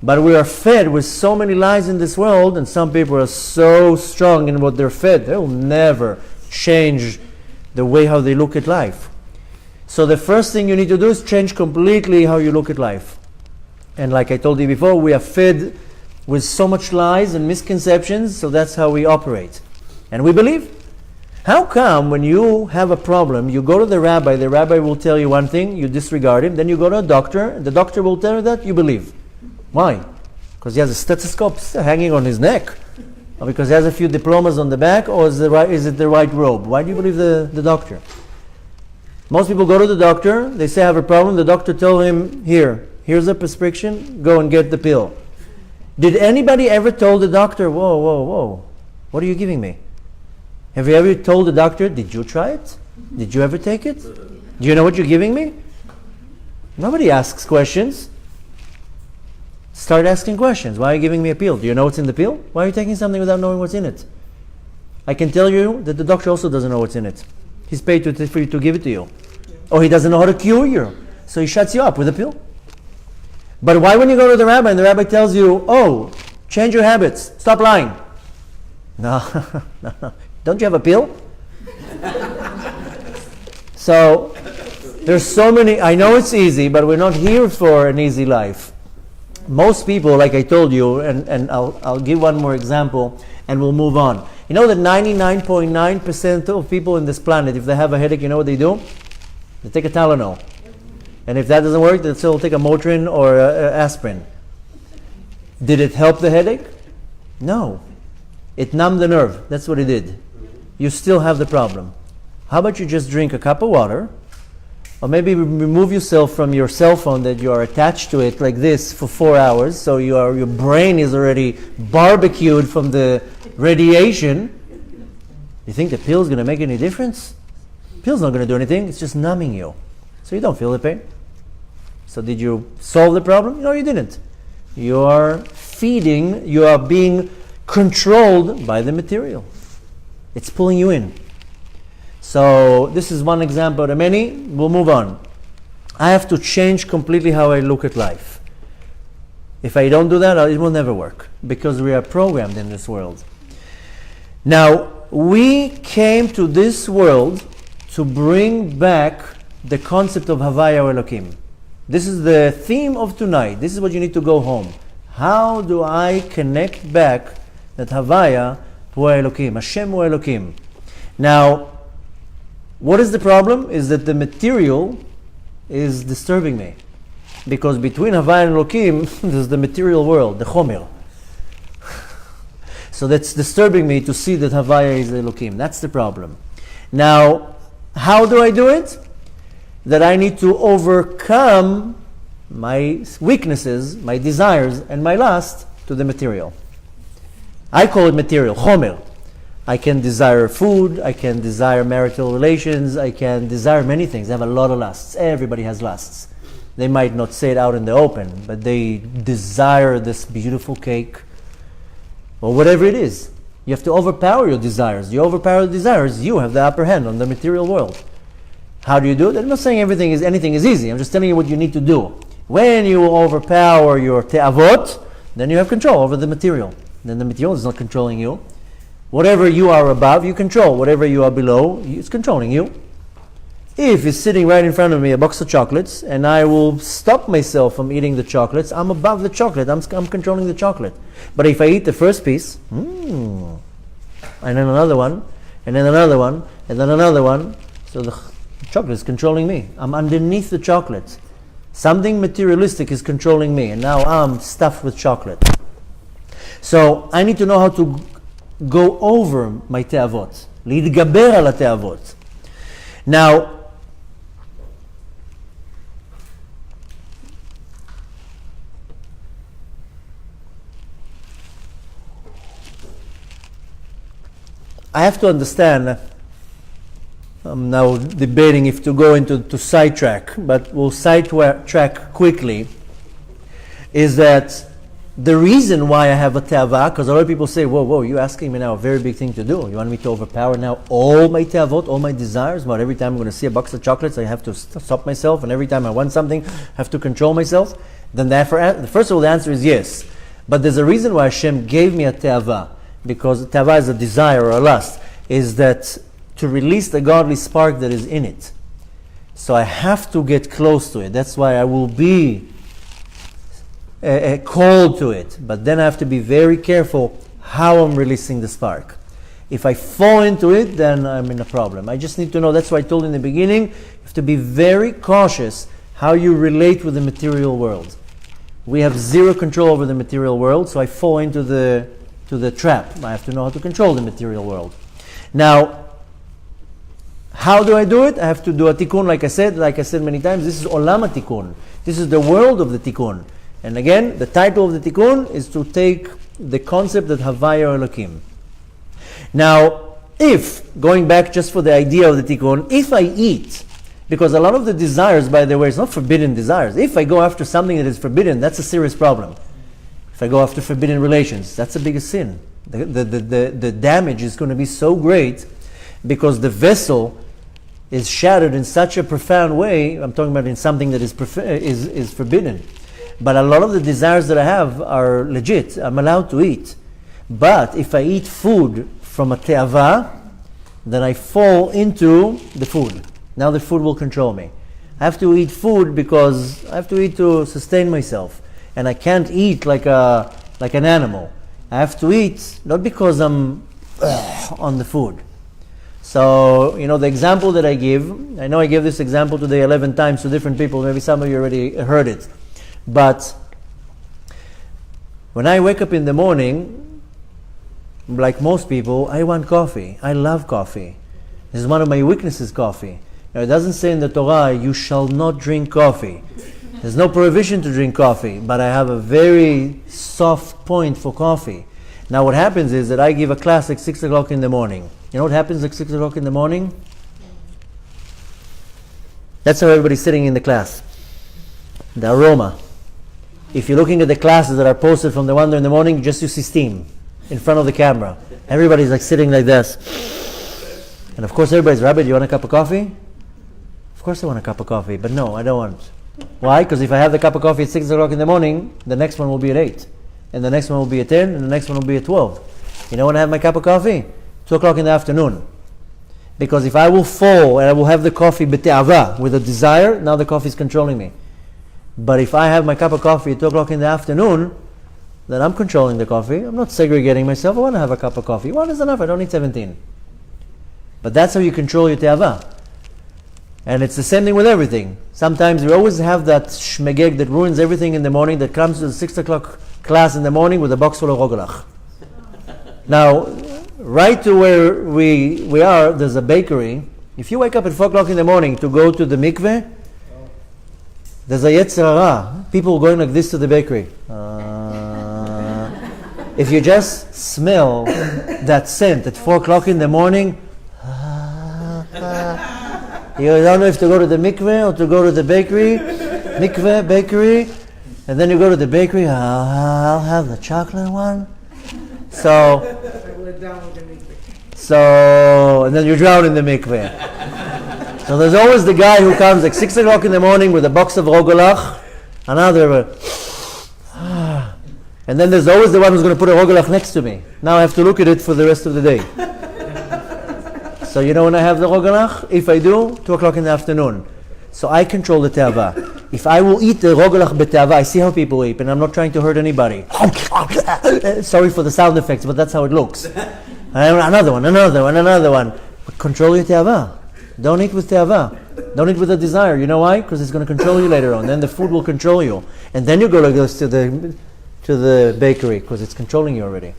But we are fed with so many lies in this world, and some people are so strong in what they're fed, they will never change the way how they look at life. So the first thing you need to do is change completely how you look at life. And like I told you before, we are fed with so much lies and misconceptions, so that's how we operate. And we believe. How come when you have a problem, you go to the rabbi will tell you one thing, you disregard him, then you go to a doctor, and the doctor will tell you that, you believe. Why? Because he has a stethoscope hanging on his neck? Or because he has a few diplomas on the back? Or is it the right robe? Why do you believe the doctor? Most people go to the doctor, they say I have a problem, the doctor tells him, here's a prescription, go and get the pill. Did anybody ever told the doctor, whoa, what are you giving me? Have you ever told the doctor, did you try it? Did you ever take it? Do you know what you're giving me? Nobody asks questions. Start asking questions. Why are you giving me a pill? Do you know what's in the pill? Why are you taking something without knowing what's in it? I can tell you that the doctor also doesn't know what's in it. He's paid for you to give it to you. Or he doesn't know how to cure you. So he shuts you up with a pill. But why when you go to the rabbi and the rabbi tells you, change your habits, stop lying? No. Don't you have a pill? So, there's so many, I know it's easy, but we're not here for an easy life. Most people, like I told you, and I'll give one more example, and we'll move on. You know that 99.9% of people in this planet, if they have a headache, you know what they do? They take a Tylenol. And if that doesn't work, they'll still take a Motrin or aspirin. Did it help the headache? No. It numbed the nerve. That's what it did. You still have the problem. How about you just drink a cup of water, or maybe remove yourself from your cell phone that you are attached to it like this for 4 hours, so your brain is already barbecued from the radiation. You think the pill's going to make any difference? The pill's not going to do anything. It's just numbing you. So you don't feel the pain. So did you solve the problem? No, you didn't. You are being controlled by the material. It's pulling you in. So this is one example out of many. We'll move on. I have to change completely how I look at life. If I don't do that, it will never work, because we are programmed in this world. Now, we came to this world to bring back the concept of Havaya Elokim. This is the theme of tonight. This is what you need to go home. How do I connect back that Havaya Hu Elokim, Hashem Hu Elokim? Now, what is the problem? Is that the material is disturbing me. Because between Havaya and Elokim, there's the material world, the Chomer. So that's disturbing me to see that Havaya is Elokim. That's the problem. Now, how do I do it? That I need to overcome my weaknesses, my desires, and my lust to the material. I call it material, Chomer. I can desire food, I can desire marital relations, I can desire many things. I have a lot of lusts. Everybody has lusts. They might not say it out in the open, but they desire this beautiful cake, or whatever it is. You have to overpower your desires. You overpower the desires, you have the upper hand on the material world. How do you do it? I'm not saying anything is easy. I'm just telling you what you need to do. When you overpower your te'avot, then you have control over the material. Then the material is not controlling you. Whatever you are above, you control. Whatever you are below, it's controlling you. If it's sitting right in front of me a box of chocolates, and I will stop myself from eating the chocolates, I'm above the chocolate. I'm controlling the chocolate. But if I eat the first piece, and then another one, and then another one, and then another one, so the chocolate is controlling me. I'm underneath the chocolate. Something materialistic is controlling me, and now I'm stuffed with chocolate. So I need to know how to go over my te'avot. להתגבר על התאוות. Now, I have to understand, I'm now debating if to go into sidetrack, but we'll sidetrack quickly, is that the reason why I have a te'avah, because a lot of people say, whoa, you're asking me now a very big thing to do. You want me to overpower now all my te'avot, all my desires? But every time I'm going to see a box of chocolates, I have to stop myself, and every time I want something, I have to control myself? Then first of all, the answer is yes. But there's a reason why Hashem gave me a te'avah, because te'avah is a desire or a lust, is that to release the godly spark that is in it. So I have to get close to it. That's why I will be called to it. But then I have to be very careful how I'm releasing the spark. If I fall into it, then I'm in a problem. I just need to know, that's why I told in the beginning, you have to be very cautious how you relate with the material world. We have zero control over the material world, so I fall into the trap. I have to know how to control the material world. Now, how do I do it? I have to do a tikkun, like I said many times. This is olam tikkun. This is the world of the tikkun. And again, the title of the tikkun is to take the concept that Havaya Elokim. Now, if, going back just for the idea of the tikkun, if I eat, because a lot of the desires, by the way, it's not forbidden desires. If I go after something that is forbidden, that's a serious problem. If I go after forbidden relations, that's the biggest sin. The damage is going to be so great because the vessel is shattered in such a profound way. I'm talking about in something that is forbidden. But a lot of the desires that I have are legit. I'm allowed to eat. But if I eat food from a te'ava, then I fall into the food. Now the food will control me. I have to eat food because I have to eat to sustain myself. And I can't eat like an animal. I have to eat not because I'm on the food. So, the example that I give, I know I gave this example today 11 times to different people. Maybe some of you already heard it. But when I wake up in the morning, like most people, I want coffee. I love coffee. This is one of my weaknesses, coffee. Now, it doesn't say in the Torah, you shall not drink coffee. There's no prohibition to drink coffee, but I have a very soft point for coffee. Now what happens is that I give a class at 6 o'clock in the morning. You know what happens at 6 o'clock in the morning? That's how everybody's sitting in the class. The aroma. If you're looking at the classes that are posted from the wonder in the morning, just you see steam in front of the camera. Everybody's like sitting like this. And of course everybody's, Rabbi, do you want a cup of coffee? Of course I want a cup of coffee, but no, I don't want. Why? Because if I have the cup of coffee at 6 o'clock in the morning, the next one will be at 8. And the next one will be at 10, and the next one will be at 12. You know when I have my cup of coffee? 2 o'clock in the afternoon. Because if I will fall and I will have the coffee b'te'ava, with a desire, now the coffee is controlling me. But if I have my cup of coffee at 2 o'clock in the afternoon, then I'm controlling the coffee. I'm not segregating myself. I want to have a cup of coffee. One is enough. I don't need 17. But that's how you control your te'ava. And it's the same thing with everything. Sometimes we always have that shmegeg that ruins everything in the morning, that comes to the 6 o'clock class in the morning with a box full of rogalach. Now, right to where we are, there's a bakery. If you wake up at 4 o'clock in the morning to go to the mikveh, there's a yetzer hara. People going like this to the bakery. If you just smell that scent at 4 o'clock in the morning, you don't know if to go to the mikveh or to go to the bakery. Mikveh, bakery. And then you go to the bakery, I'll have the chocolate one. So, and then you drown in the mikveh. So there's always the guy who comes like 6 o'clock in the morning with a box of rogalach. Another, and then there's always the one who's going to put a rogalach next to me. Now I have to look at it for the rest of the day. So you know when I have the rogalach? If I do, 2 o'clock in the afternoon. So I control the te'ava. If I will eat the rogalach b'te'ava, I see how people eat, and I'm not trying to hurt anybody. Sorry for the sound effects, but that's how it looks. Another one. But control your te'ava. Don't eat with te'ava. Don't eat with a desire. You know why? Because it's going to control you later on. Then the food will control you. And then you go like this to the bakery, because it's controlling you already.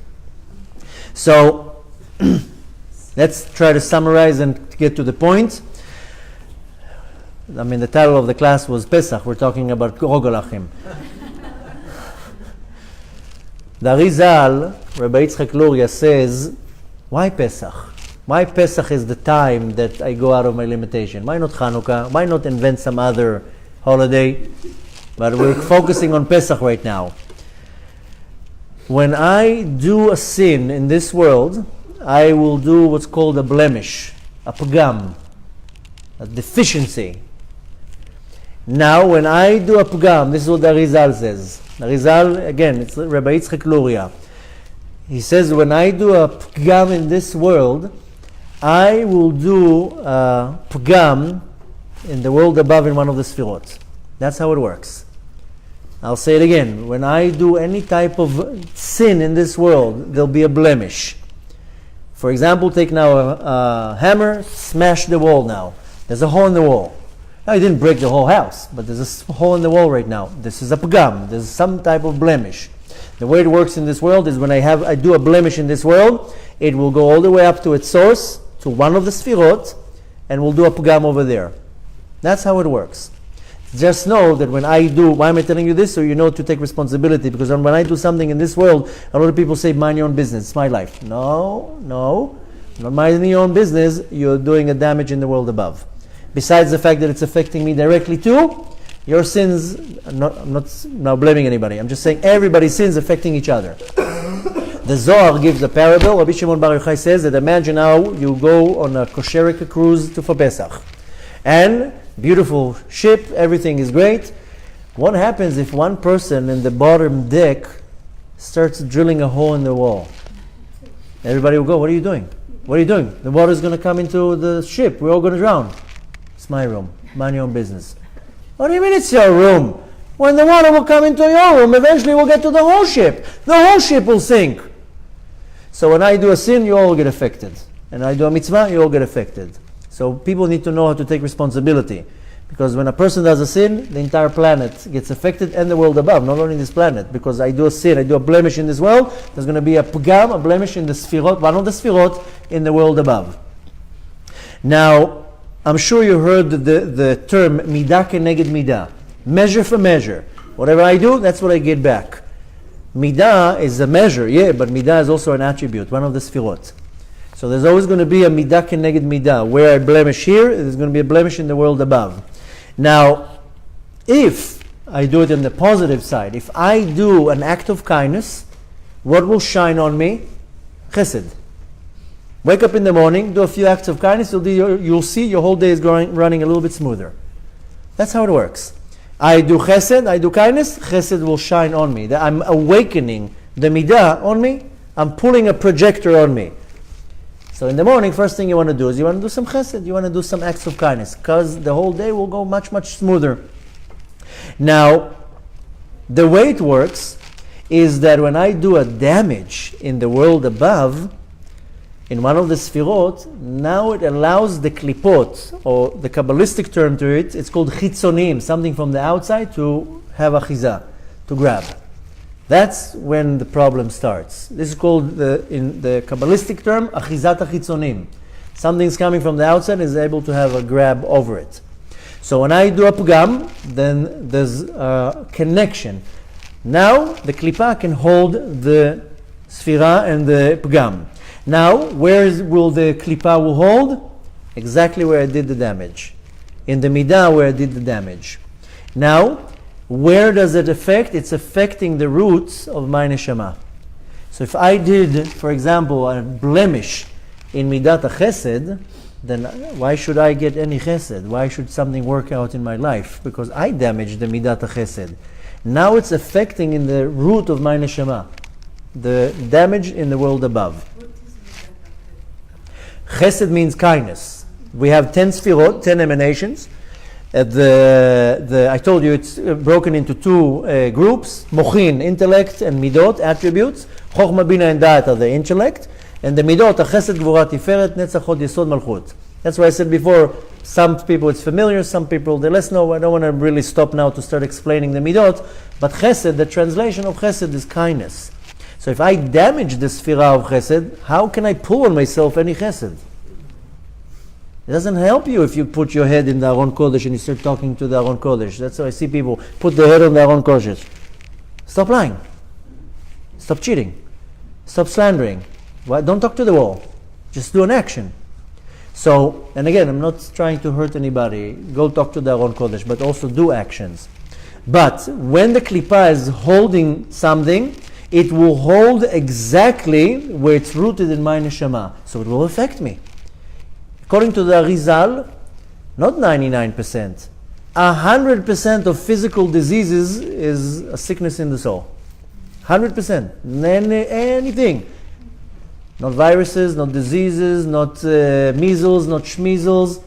So, let's try to summarize and get to the point. I mean, the title of the class was Pesach. We're talking about rogalachim. The Arizal, Rabbi Yitzchak Luria, says, why Pesach? Why Pesach is the time that I go out of my limitation? Why not Chanukah? Why not invent some other holiday? But we're focusing on Pesach right now. When I do a sin in this world, I will do what's called a blemish, a pagam, a deficiency. Now, when I do a pagam, this is what the Arizal says. The Arizal, again, it's Rabbi Yitzchak Luria. He says, when I do a pagam in this world, I will do a pagam in the world above in one of the sfirot. That's how it works. I'll say it again. When I do any type of sin in this world, there'll be a blemish. For example, take now a hammer, smash the wall now. There's a hole in the wall. Now, I didn't break the whole house, but there's a hole in the wall right now. This is a pagam. There's some type of blemish. The way it works in this world is when I do a blemish in this world, it will go all the way up to its source, to one of the sfirot, and we'll do a pagam over there. That's how it works. Just know that when I do, why am I telling you this? So you know to take responsibility. Because when I do something in this world, a lot of people say, mind your own business, it's my life. No, not minding your own business, you're doing a damage in the world above. Besides the fact that it's affecting me directly too, your sins, I'm not now blaming anybody, I'm just saying everybody's sins affecting each other. The Zohar gives a parable. Rabbi Shimon Bar Yochai says that imagine now you go on a kosherika cruise for Pesach. And beautiful ship, everything is great. What happens if one person in the bottom deck starts drilling a hole in the wall? Everybody will go, what are you doing? What are you doing? The water is going to come into the ship. We're all going to drown. It's my room. Mind your own business. What do you mean it's your room? When the water will come into your room, eventually we'll get to the whole ship. The whole ship will sink. So when I do a sin, you all get affected. And I do a mitzvah, you all get affected. So people need to know how to take responsibility. Because when a person does a sin, the entire planet gets affected and the world above, not only this planet. Because I do a sin, I do a blemish in this world, there's going to be a pagam, a blemish in the sfirot, one of the sfirot in the world above. Now, I'm sure you heard the term midah keneged midah. Measure for measure. Whatever I do, that's what I get back. Midah is a measure, yeah, but midah is also an attribute, one of the sfirot. So there's always going to be a midah keneged midah. Where I blemish here, there's going to be a blemish in the world above. Now, if I do it on the positive side, if I do an act of kindness, what will shine on me? Chesed. Wake up in the morning, do a few acts of kindness, you'll see your whole day is running a little bit smoother. That's how it works. I do chesed, I do kindness, chesed will shine on me. I'm awakening the midah on me, I'm pulling a projector on me. So in the morning, first thing you want to do is you want to do some chesed, you want to do some acts of kindness, because the whole day will go much, much smoother. Now, the way it works is that when I do a damage in the world above, in one of the sfirot, now it allows the klipot, or the Kabbalistic term to it, it's called chitzonim, something from the outside to have achiza, to grab. That's when the problem starts. This is called, in the Kabbalistic term, achizat achitzonim. Something's coming from the outside is able to have a grab over it. So when I do a pagam, then there's a connection. Now the klipa can hold the sfira and the pagam. Now, will the klipa will hold? Exactly where I did the damage. In the midah where I did the damage. Now, where does it affect? It's affecting the roots of my neshama. So if I did, for example, a blemish in midat chesed, then why should I get any chesed? Why should something work out in my life? Because I damaged the midat chesed. Now it's affecting in the root of my neshama. The damage in the world above. Chesed means kindness. We have 10 sfirot, 10 emanations. I told you it's broken into two groups. Mochin, intellect, and midot, attributes. Chochma, bina, and da'at are the intellect. And the midot are chesed, gvura, tiferet, netzach, hod, yesod, malchut. That's why I said before, some people it's familiar, some people they less know. I don't want to really stop now to start explaining the midot. But chesed, the translation of chesed is kindness. So if I damage the sfira of chesed, how can I pull on myself any chesed? It doesn't help you if you put your head in the Aron Kodesh and you start talking to the Aron Kodesh. That's why I see people put their head on the Aron Kodesh. Stop lying. Stop cheating. Stop slandering. Well, don't talk to the wall. Just do an action. So, and again, I'm not trying to hurt anybody. Go talk to the Aron Kodesh, but also do actions. But when the klipa is holding something, it will hold exactly where it's rooted in my neshama. So it will affect me. According to the Arizal, not 99%, 100% of physical diseases is a sickness in the soul. 100%. Anything. Not viruses, not diseases, not measles, not schmeasles.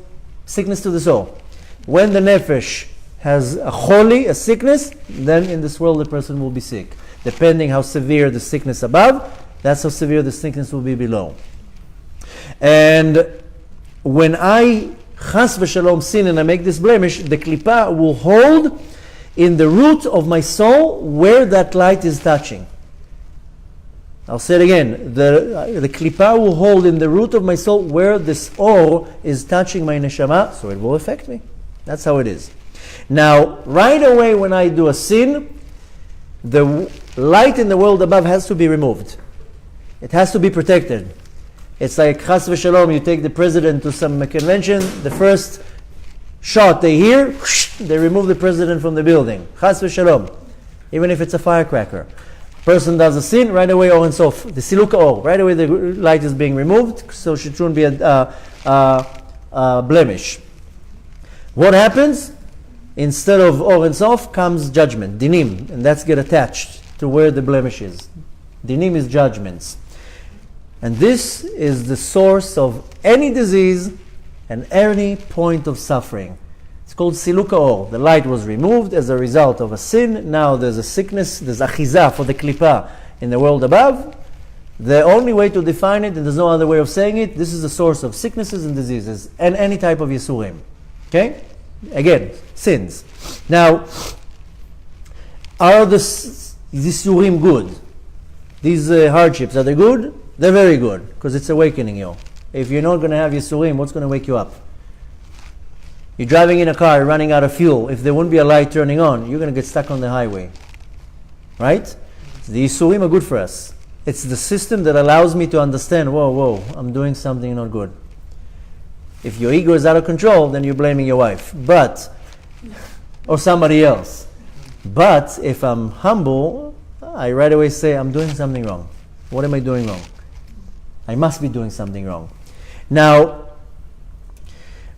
Sickness to the soul. When the nefesh has a choli, a sickness, then in this world the person will be sick. Depending how severe the sickness above, that's how severe the sickness will be below. And when I chas v'shalom sin and I make this blemish, the klipa will hold in the root of my soul where that light is touching. I'll say it again. The klipa will hold in the root of my soul where this or is touching my neshama, so it will affect me. That's how it is. Now, right away when I do a sin, the light in the world above has to be removed. It has to be protected. It's like chas v'shalom, you take the president to some convention, the first shot they hear, they remove the president from the building. Chas v'shalom. Even if it's a firecracker. Person does a sin, right away or and sof. The siluka or, right away the light is being removed, so it shouldn't be a blemish. What happens? Instead of or and sof comes judgment, dinim, and that's get attached to where the blemish is. Dinim is judgments. And this is the source of any disease and any point of suffering. It's called siluka or. The light was removed as a result of a sin. Now there's a sickness, there's achiza for the klipa in the world above. The only way to define it, and there's no other way of saying it, this is the source of sicknesses and diseases and any type of yisurim. Okay? Again, sins. Now, are these yisurim good? These hardships, are they good? They're very good, because it's awakening you. If you're not going to have yisurim, what's going to wake you up? You're driving in a car, running out of fuel. If there wouldn't be a light turning on, you're going to get stuck on the highway. Right? So the yisurim are good for us. It's the system that allows me to understand, whoa, I'm doing something not good. If your ego is out of control, then you're blaming your wife. Or somebody else. But if I'm humble, I right away say, I'm doing something wrong. What am I doing wrong? I must be doing something wrong. Now,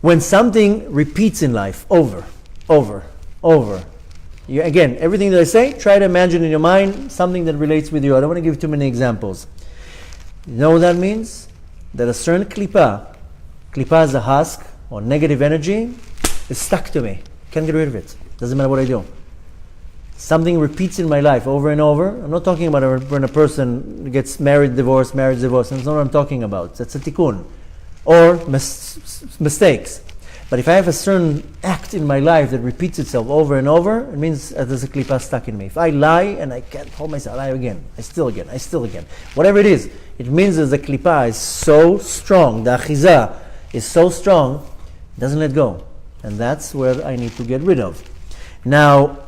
when something repeats in life over, again, everything that I say, try to imagine in your mind something that relates with you. I don't want to give too many examples. You know what that means? That a certain klipa is a husk or negative energy, is stuck to me. Can't get rid of it. Doesn't matter what I do. Something repeats in my life over and over. I'm not talking about when a person gets married, divorced. That's not what I'm talking about. That's a tikkun. Or mistakes. But if I have a certain act in my life that repeats itself over and over, it means there's a klipa stuck in me. If I lie and I can't hold myself, I lie again. I steal again. Whatever it is, it means that the klipa is so strong, the achiza is so strong, it doesn't let go. And that's where I need to get rid of. Now,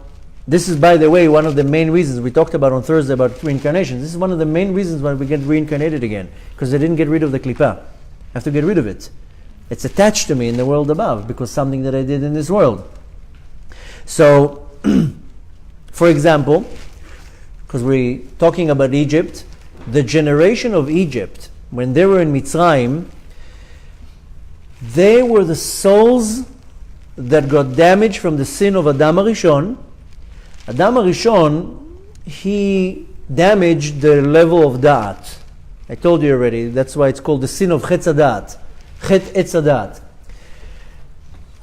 this is, by the way, one of the main reasons we talked about on Thursday about reincarnation. This is one of the main reasons why we get reincarnated again, because they didn't get rid of the klipa. I have to get rid of it. It's attached to me in the world above because something that I did in this world. So, for example, because we're talking about Egypt, the generation of Egypt, when they were in Mitzrayim, they were the souls that got damaged from the sin of Adam HaRishon. Adam HaRishon, he damaged the level of Da'at. I told you already, that's why it's called the sin of Chetz HaDa'at. Chet Etz HaDa'at.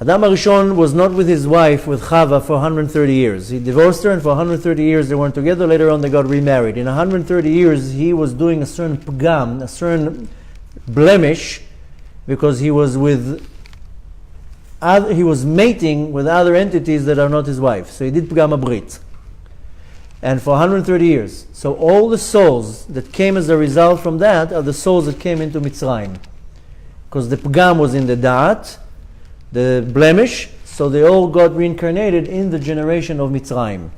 Adam HaRishon was not with his wife, with Chava, for 130 years. He divorced her, and for 130 years they weren't together. Later on they got remarried. In 130 years he was doing a certain pgam, a certain blemish, because he was mating with other entities that are not his wife. So he did pgam abrit. And for 130 years. So all the souls that came as a result from that are the souls that came into Mitzrayim. Because the pgam was in the da'at, the blemish, so they all got reincarnated in the generation of Mitzrayim.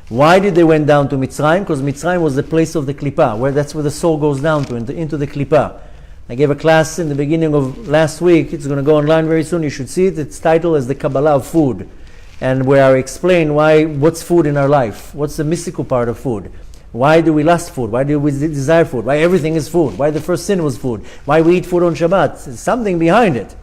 Why did they went down to Mitzrayim? Because Mitzrayim was the place of the klipa, that's where the soul goes down to, into the klipa. I gave a class in the beginning of last week. It's going to go online very soon. You should see it. It's titled as the Kabbalah of Food, and where I explain what's food in our life. What's the mystical part of food? Why do we lust food? Why do we desire food? Why everything is food? Why the first sin was food? Why we eat food on Shabbat? There's something behind it.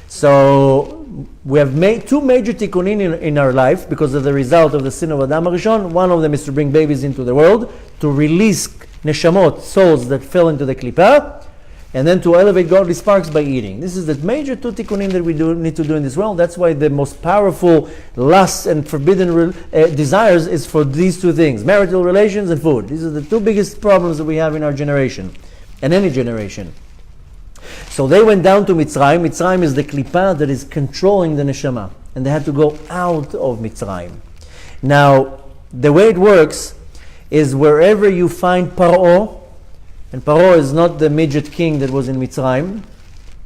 So we have made two major tikkunim in our life because of the result of the sin of Adam HaRishon. One of them is to bring babies into the world, to release neshamot, souls that fell into the klipa. and then to elevate godly sparks by eating. This is the major two tikkunim that we need to do in this world. That's why the most powerful lusts and forbidden desires is for these two things: marital relations and food. These are the two biggest problems that we have in our generation, and any generation. So they went down to Mitzrayim. Mitzrayim is the klipa that is controlling the neshama, and they had to go out of Mitzrayim. Now, the way it works is wherever you find Paro, and Paro is not the midget king that was in Mitzrayim,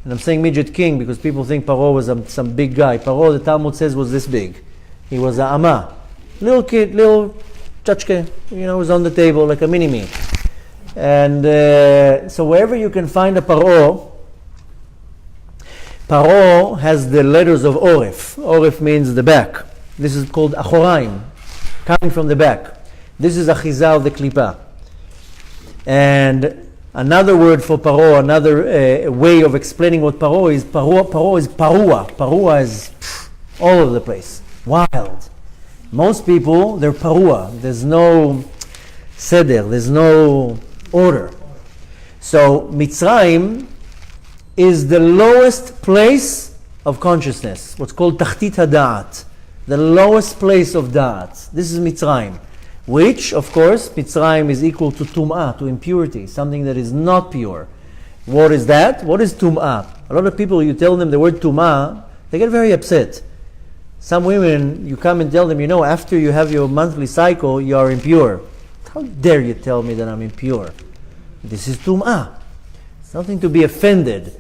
and I'm saying midget king because people think Paro was some big guy. Paro, the Talmud says, was this big. He was a ama, little kid, little chachke, was on the table like a mini-me. And so wherever you can find a Paro has the letters of Oref. Oref means the back. This is called Achoraim, coming from the back. This is Achizah of the Klipa. And another word for Paro, another way of explaining what Paro is Parua. Parua is all over the place, wild. Most people, they're Parua. There's no seder, there's no order. So Mitzrayim is the lowest place of consciousness, what's called Tachtit HaDa'at, the lowest place of Da'at. This is Mitzrayim, which, of course, Mitzrayim is equal to Tum'ah, to impurity, something that is not pure. What is that? What is Tum'ah? A lot of people, you tell them the word Tum'ah, they get very upset. Some women, you come and tell them, after you have your monthly cycle, you are impure. How dare you tell me that I'm impure? This is Tum'ah. It's nothing to be offended.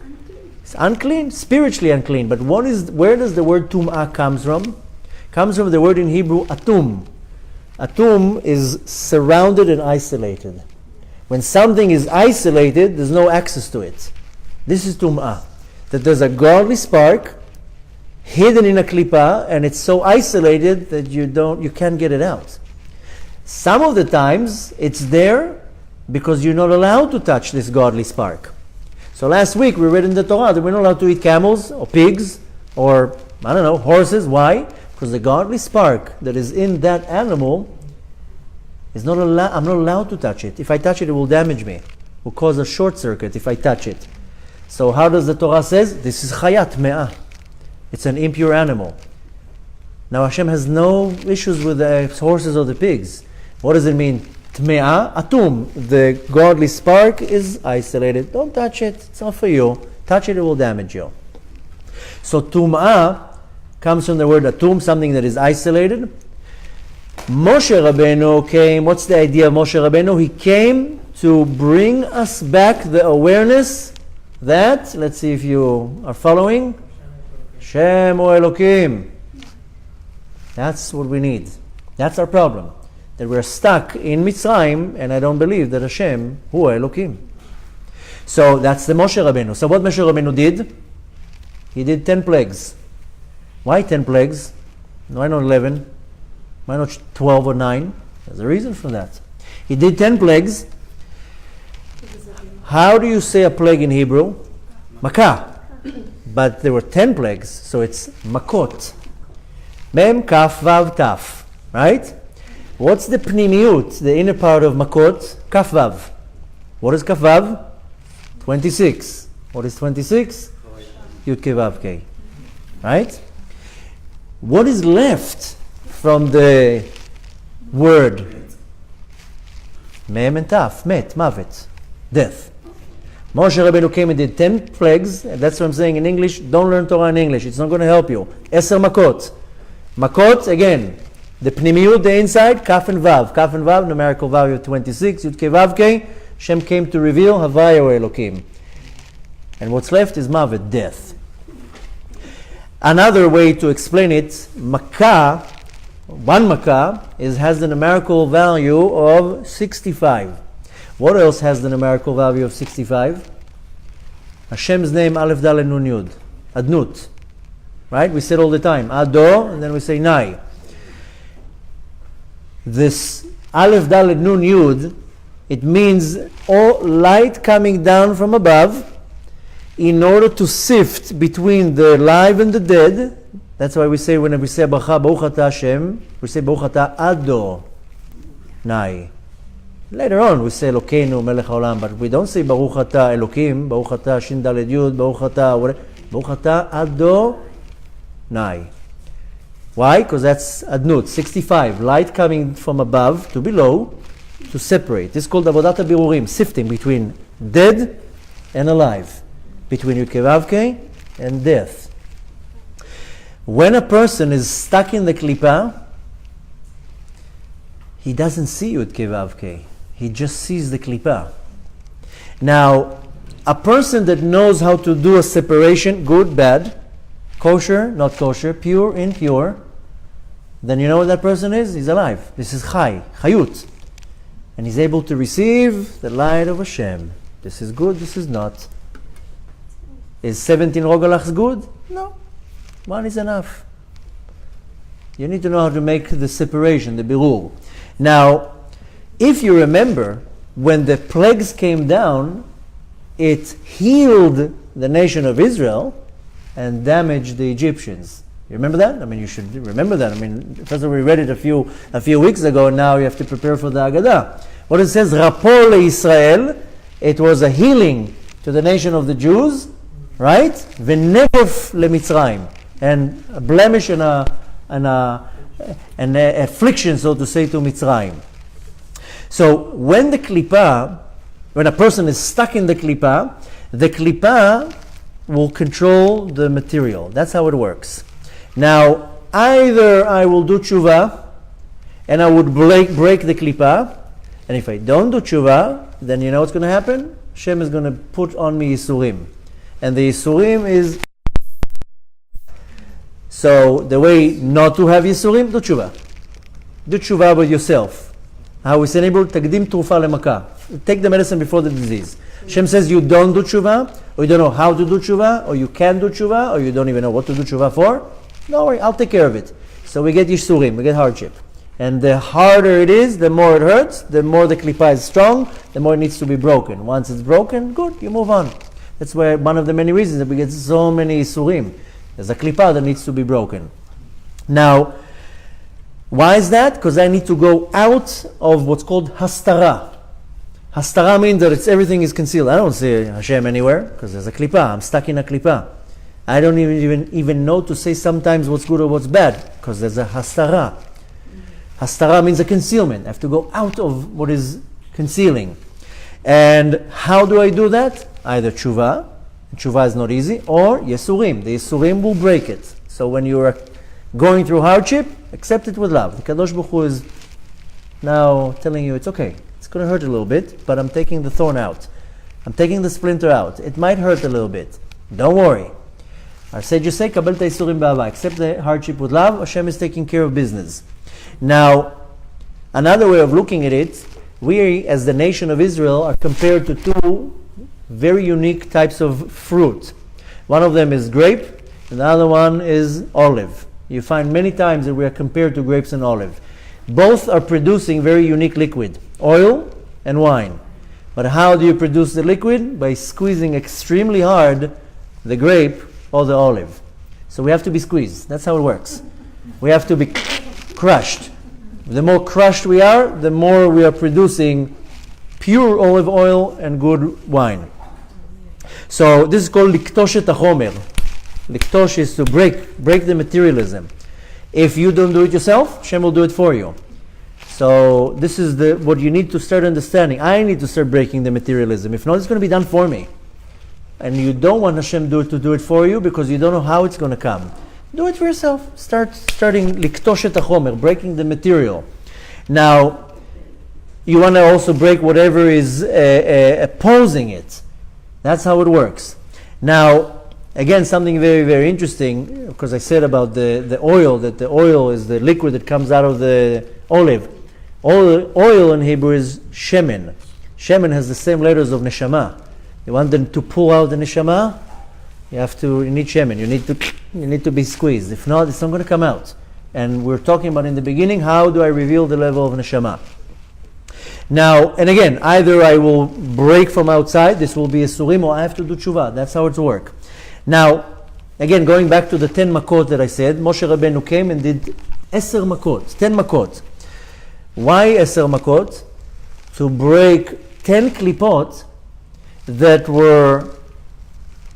It's unclean, spiritually unclean. But where does the word Tum'ah comes from? Comes from the word in Hebrew, atum. Atum is surrounded and isolated. When something is isolated, there's no access to it. This is Tum'ah. That there's a godly spark hidden in a klipa, and it's so isolated that you can't get it out. Some of the times, it's there because you're not allowed to touch this godly spark. So last week we read in the Torah that we're not allowed to eat camels or pigs or, horses. Why? Because the godly spark that is in that animal is not allowed. I'm not allowed to touch it. If I touch it, it will damage me. It will cause a short circuit if I touch it. So how does the Torah says? This is chayat me'ah. It's an impure animal. Now Hashem has no issues with the horses or the pigs. What does it mean? Tme'ah, atum. The godly spark is isolated. Don't touch it. It's not for you. Touch it, it will damage you. So tum'ah comes from the word atum, something that is isolated. Moshe Rabbeinu came, what's the idea of Moshe Rabbeinu? He came to bring us back the awareness that, let's see if you are following, Shem o Elokim. That's what we need. That's our problem. That we're stuck in Mitzrayim, and I don't believe that Hashem hu Elokim. So that's the Moshe Rabbeinu. So what Moshe Rabbeinu did? He did 10 plagues. Why 10 plagues? Why not 11? Why not 12 or 9? There's a reason for that. He did 10 plagues. How do you say a plague in Hebrew? Makah. But there were 10 plagues, so it's makot. Mem, kaf, vav, taf. Right? What's the pnimiut, the inner part of makot? Kaf, vav. What is kaf, vav? 26. What is 26? Yud, ke, vav, ke. Right? What is left from the word? Mem and taf, met, mavet, death. Moshe Rabbeinu came and did 10 plagues, and that's what I'm saying in English. Don't learn Torah in English, it's not going to help you. Eser makot. Makot, again, the pnimiut, the inside, kaf and vav. Kaf and vav, numerical value of 26, yud ke vav ke. Shem came to reveal Havaya o Elokim. And what's left is mavet, death. Another way to explain it, Makkah, one Makkah, has the numerical value of 65. What else has the numerical value of 65? Hashem's name, Aleph Dalet Nun Yud, Adnut. Right? We said all the time, Ado, and then we say Nai. This Aleph Dalet Nun Yud, it means all light coming down from above, in order to sift between the alive and the dead. That's why we say, when we say Baruch Ata Hashem, we say Baruch Ata Ado Nai. Later on we say Elokeinu Melech Haolam, but we don't say Baruch Ata Elokim, Baruch Ata Shin Daled Yud, Baruch Ata whatever. Baruch Ata Adonai. Why? Because that's Adnut, 65. Light coming from above to below to separate. This is called Avodat HaBirurim, sifting between dead and alive, between Yud-Kei-Vav-Kei and death. When a person is stuck in the Klippa, he doesn't see Yud-Kei-Vav-Kei. He just sees the Klippa. Now, a person that knows how to do a separation, good, bad, kosher, not kosher, pure, impure, then you know what that person is? He's alive. This is Chai, Chayut. And he's able to receive the light of Hashem. This is good, this is not. Is 17 Rogalachs good? No. One is enough. You need to know how to make the separation, the birur. Now, if you remember, when the plagues came down, it healed the nation of Israel and damaged the Egyptians. You remember that? I mean, you should remember that. I mean, first of all, we read it a few weeks ago, and now you have to prepare for the Haggadah. What it says, Rapor leIsrael, it was a healing to the nation of the Jews, right? V'negef leMitzrayim, and a blemish and an affliction, so to say, to Mitzrayim. So when the Klippa, when a person is stuck in the Klippa will control the material. That's how it works. Now, either I will do tshuva and I would break the Klippa, and if I don't do tshuva, then you know what's going to happen? Hashem is going to put on me Yisurim. And the Yisurim is... So, the way not to have Yisurim, do tshuva. Do tshuva with yourself. How we say in Hebrew, Tagdim Trufa Lemaka. Take the medicine before the disease. Hashem says you don't do tshuva, or you don't know how to do tshuva, or you can do tshuva, or you don't even know what to do tshuva for. Don't worry, I'll take care of it. So we get Yisurim, we get hardship. And the harder it is, the more it hurts, the more the Klippa is strong, the more it needs to be broken. Once it's broken, good, you move on. That's why one of the many reasons that we get so many Yisurim. There's a Klippa that needs to be broken. Now, why is that? Because I need to go out of what's called hastara. Hastara means that everything is concealed. I don't see Hashem anywhere because there's a Klippa. I'm stuck in a Klippa. I don't even know to say sometimes what's good or what's bad because there's a hastara. Hastara means a concealment. I have to go out of what is concealing. And how do I do that? Either tshuva. Tshuva is not easy. Or Yesurim. The Yesurim will break it. So when you are going through hardship, accept it with love. The Kadosh Baruch Hu is now telling you it's okay. It's going to hurt a little bit, but I'm taking the thorn out. I'm taking the splinter out. It might hurt a little bit. Don't worry. Our sages say, Kabel Yisurim ba'ava. Accept the hardship with love. Hashem is taking care of business. Now, another way of looking at it, we as the nation of Israel are compared to two very unique types of fruit. One of them is grape, and the other one is olive. You find many times that we are compared to grapes and olive. Both are producing very unique liquid, oil and wine. But how do you produce the liquid? By squeezing extremely hard the grape or the olive. So we have to be squeezed. That's how it works. We have to be crushed. The more crushed we are, the more we are producing pure olive oil and good wine. So this is called liktoshet hachomer. Liktosh is to break the materialism. If you don't do it yourself, Hashem will do it for you. So this is what you need to start understanding. I need to start breaking the materialism. If not, it's going to be done for me. And you don't want Hashem to do it for you because you don't know how it's going to come. Do it for yourself. Starting liktoshet hachomer, breaking the material. Now, you want to also break whatever is opposing it. That's how it works. Now, again, something very, very interesting, because I said about the oil, that the oil is the liquid that comes out of the olive. Oil in Hebrew is shemen. Shemen has the same letters of neshama. You want them to pull out the neshama, you need shemen. You need to be squeezed. If not, it's not going to come out. And we're talking about in the beginning, how do I reveal the level of neshama? Now, and again, either I will break from outside, this will be a surim, or I have to do tshuva. That's how it's work. Now, again, going back to the 10 makot that I said, Moshe Rabbeinu came and did 10 makot, 10 makot. Why 10 makot? to break 10 klipot that were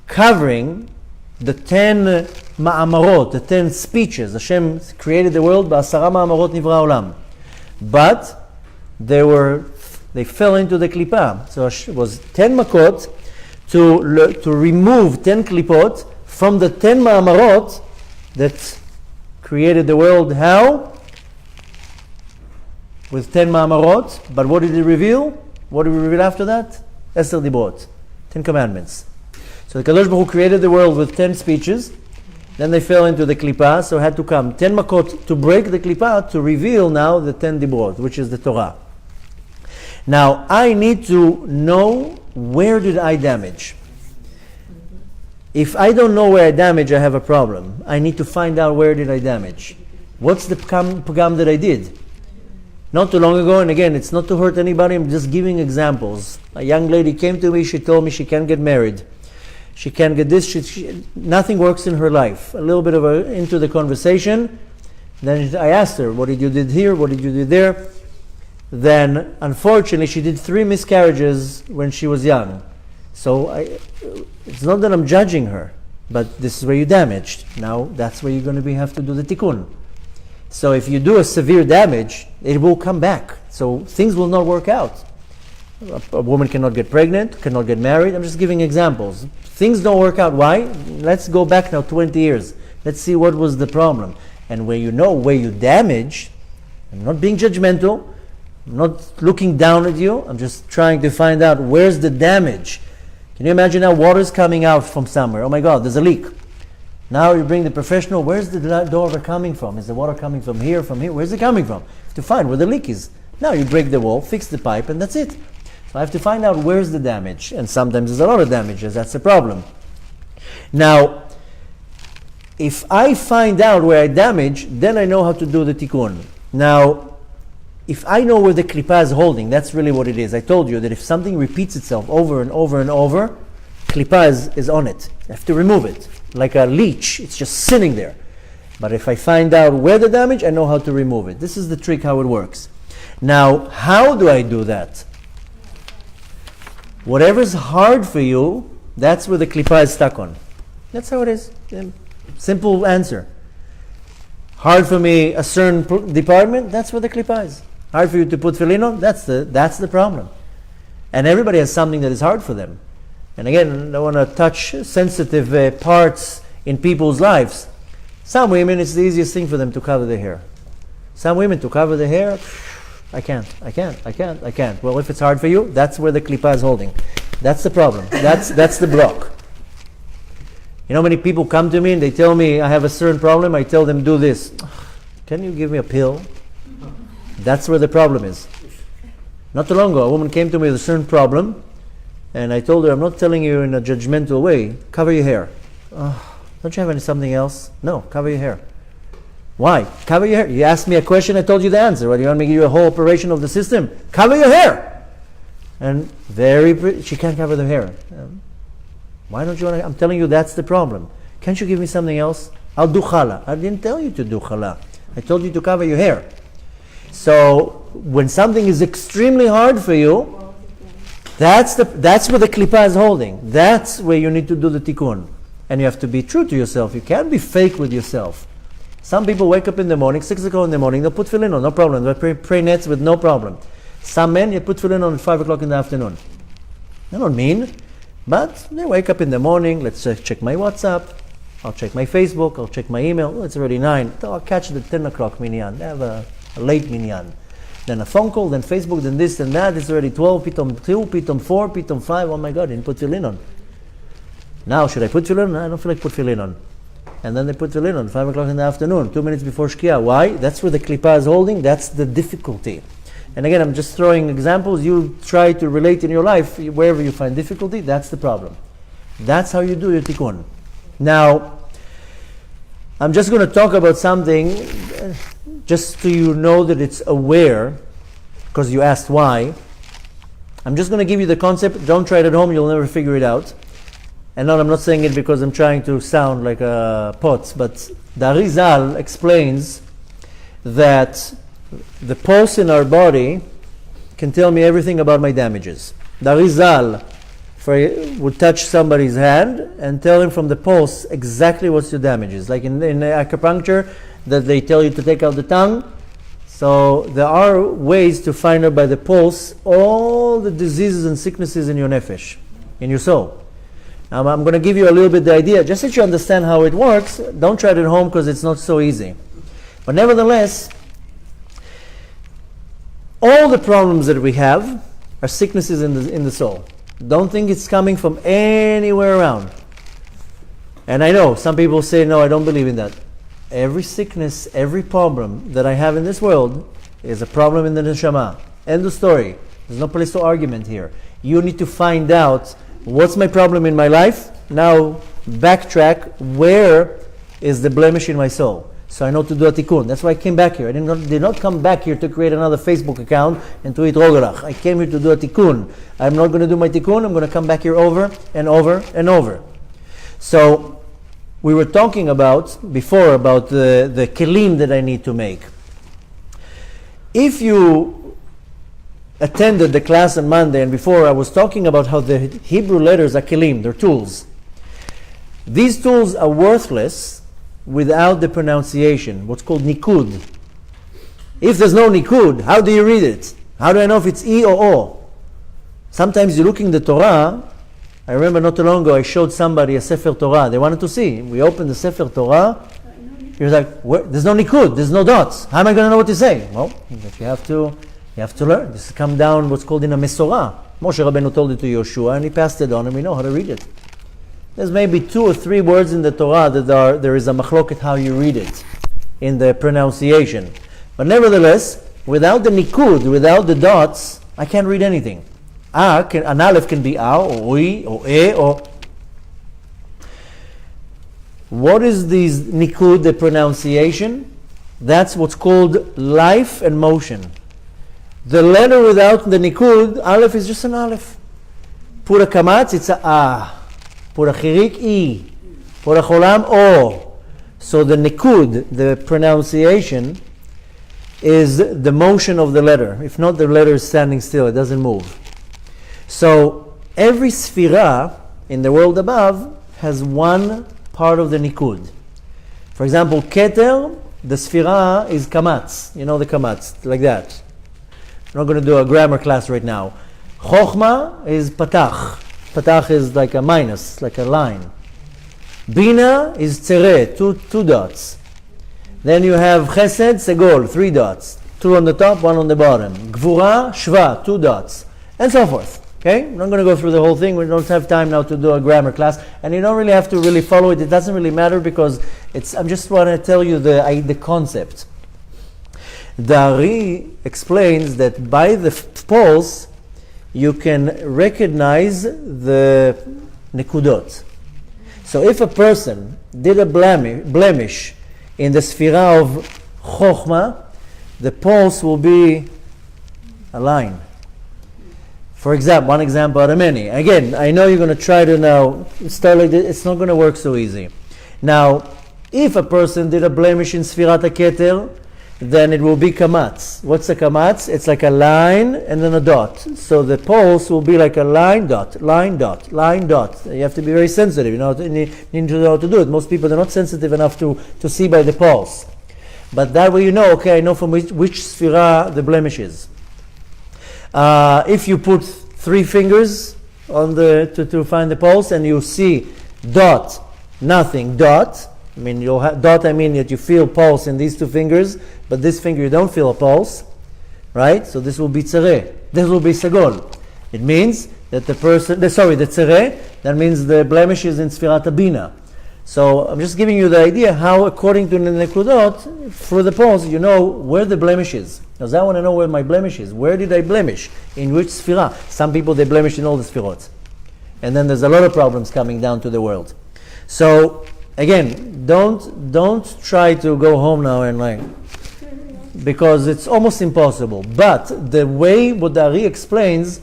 covering the 10 ma'amarot, the 10 speeches. Hashem created the world, ba'asara ma'amarot nivra olam. But they fell into the klipa. So it was 10 makot to remove 10 klipot from the 10 ma'amarot that created the world. How? With 10 ma'amarot. But what did he reveal? What did we reveal after that? Esther Dibrot, 10 commandments. So the Kadosh Baruch Hu created the world with 10 speeches. Then they fell into the klipa, so had to come 10 makot to break the klipa to reveal now the 10 dibrot, which is the Torah. Now I need to know, where did I damage? If I don't know where I damage, I have a problem. I need to find out, where did I damage? What's the pagam that I did? Not too long ago, and again, it's not to hurt anybody, I'm just giving examples. A young lady came to me, she told me she can't get married. She can't get this, nothing works in her life. A little bit into the conversation, then I asked her, what did you do here, what did you do there? Then, unfortunately, she did 3 miscarriages when she was young. So, it's not that I'm judging her, but this is where you damaged. Now, that's where you're going to have to do the tikkun. So if you do a severe damage, it will come back. So things will not work out. A woman cannot get pregnant, cannot get married. I'm just giving examples. Things don't work out. Why? Let's go back now 20 years. Let's see what was the problem. And when you know where you damage, I'm not being judgmental, I'm not looking down at you, I'm just trying to find out, where's the damage. Can you imagine now water's coming out from somewhere? Oh my God, there's a leak. Now you bring the professional, where's the water coming from? Is the water coming from here, from here? Where's it coming from? To find where the leak is. Now you break the wall, fix the pipe, and that's it. So I have to find out, where's the damage. And sometimes there's a lot of damages, that's the problem. Now, if I find out where I damage, then I know how to do the tikkun. Now, if I know where the klipa is holding, that's really what it is. I told you that if something repeats itself over and over and over, klipa is on it. I have to remove it. Like a leech, it's just sitting there. But if I find out where the damage, I know how to remove it. This is the trick, how it works. Now, how do I do that? Whatever's hard for you, that's where the klipa is stuck on. That's how it is. Simple answer. Hard for me, a certain department, that's where the klipa is. Hard for you to put tefillin on, that's the problem. And everybody has something that is hard for them. And again, I don't want to touch sensitive parts in people's lives. Some women, it's the easiest thing for them to cover their hair. Some women, to cover their hair, I can't. Well, if it's hard for you, that's where the klipa is holding. That's the problem. That's the block. You know, many people come to me and they tell me I have a certain problem. I tell them, do this. Can you give me a pill? That's where the problem is. Not too long ago, a woman came to me with a certain problem. And I told her, I'm not telling you in a judgmental way, cover your hair. Don't you have something else? No, cover your hair. Why? Cover your hair. You asked me a question, I told you the answer. What, do you want me to give you a whole operation of the system? Cover your hair! And she can't cover the hair. Why don't you want to? I'm telling you that's the problem. Can't you give me something else? I'll do challah. I didn't tell you to do challah. I told you to cover your hair. So, when something is extremely hard for you, that's where the klipa is holding. That's where you need to do the tikkun. And you have to be true to yourself. You can't be fake with yourself. Some people wake up in the morning, 6 o'clock in the morning, they'll put tefillin on, no problem. They'll pray nets with no problem. Some men, you put tefillin on at 5 o'clock in the afternoon. They're not mean, but they wake up in the morning, let's check my WhatsApp, I'll check my Facebook, I'll check my email, it's already 9. So I'll catch the 10 o'clock minyan. They have a late minyan. Then a phone call, then Facebook, then this and that. It's already 12, pitom 2, pitom 4, pitom 5. Oh my God, I didn't put tefillin on. Now, should I put tefillin on? I don't feel like put tefillin on. And then they put tefillin on, 5 o'clock in the afternoon, 2 minutes before Shkia. Why? That's where the klipa is holding. That's the difficulty. And again, I'm just throwing examples. You try to relate in your life. Wherever you find difficulty, that's the problem. That's how you do your tikkun. Now, I'm just going to talk about something just so you know that it's aware, because you asked why. I'm just going to give you the concept. Don't try it at home, you'll never figure it out. And no, I'm not saying it because I'm trying to sound like a potz, but the Arizal explains that the pulse in our body can tell me everything about my damages. The Arizal would touch somebody's hand and tell him from the pulse exactly what's your damages. Like in acupuncture, that they tell you to take out the tongue. So there are ways to find out by the pulse all the diseases and sicknesses in your nefesh, in your soul. Now I'm going to give you a little bit the idea, just that you understand how it works. Don't try it at home because it's not so easy. But nevertheless, all the problems that we have are sicknesses in the soul. Don't think it's coming from anywhere around. And I know some people say, no, I don't believe in that. Every sickness, every problem that I have in this world is a problem in the neshama. End of story. There's no place to argument here. You need to find out what's my problem in my life. Now backtrack, where is the blemish in my soul? So I know to do a tikkun. That's why I came back here. I did not come back here to create another Facebook account and to eat rogelach. I came here to do a tikkun. I'm not going to do my tikkun. I'm going to come back here over and over and over. So we were talking before about the kelim that I need to make. If you attended the class on Monday, and before I was talking about how the Hebrew letters are kelim, they're tools. These tools are worthless without the pronunciation, what's called nikud. If there's no nikud, how do you read it? How do I know if it's E or O? Sometimes you look in the Torah. I remember not too long ago I showed somebody a Sefer Torah. They wanted to see. We opened the Sefer Torah. He was like, there's no nikud, there's no dots. How am I going to know what to say? Well, you have to learn. This come down what's called in a Mesorah. Moshe Rabbeinu told it to Yoshua and he passed it on and we know how to read it. There's maybe 2 or 3 words in the Torah that there is a machloket how you read it in the pronunciation. But nevertheless, without the nikud, without the dots, I can't read anything. An aleph can be a or I or e or. What is these nikud, the pronunciation? That's what's called life and motion. The letter without the nikud, aleph is just an aleph. Put a kamatz, it's a. Put a chirik, i. Put a cholam, o. So the nikud, the pronunciation, is the motion of the letter. If not, the letter is standing still, it doesn't move. So every sphira in the world above has one part of the nikud. For example, keter, the sphira is kamatz. You know the kamatz, like that. I'm not going to do a grammar class right now. Chochma is patach. Patach is like a minus, like a line. Bina is tzere, two dots. Then you have chesed, segol, 3 dots. 2 on the top, 1 on the bottom. Gvura, shva, 2 dots. And so forth. Okay? I'm not going to go through the whole thing. We don't have time now to do a grammar class. And you don't really have to really follow it. It doesn't really matter because I'm just want to tell you the concept. The Ari explains that by the pulse, you can recognize the nekudot. So if a person did a blemish in the sphira of chokhmah, the pulse will be a line. For example, one example out of many. Again, I know you're going to try to now start like this. It's not going to work so easy. Now, if a person did a blemish in Sfirat HaKeter, then it will be kamatz. What's a kamatz? It's like a line and then a dot. So the pulse will be like a line, dot, line, dot, line, dot. You have to be very sensitive. You need to know how to do it. Most people are not sensitive enough to see by the pulse. But that way you know, okay, I know from which sphira the blemish is. If you put 3 fingers on to find the pulse and you see dot, nothing, dot. I mean, you'll have dot. I mean that you feel pulse in these 2 fingers, but this finger you don't feel a pulse, right? So this will be tzere. This will be sagol. It means that the tzere. That means the blemish is in sfirat bina. So I'm just giving you the idea how, according to the nekudot, for the pulse, you know where the blemish is. Because I want to know where my blemish is. Where did I blemish? In which sphira? Some people, they blemish in all the sphirot. And then there's a lot of problems coming down to the world. So, again, don't try to go home now and like, because it's almost impossible. But the way what the Ari explains,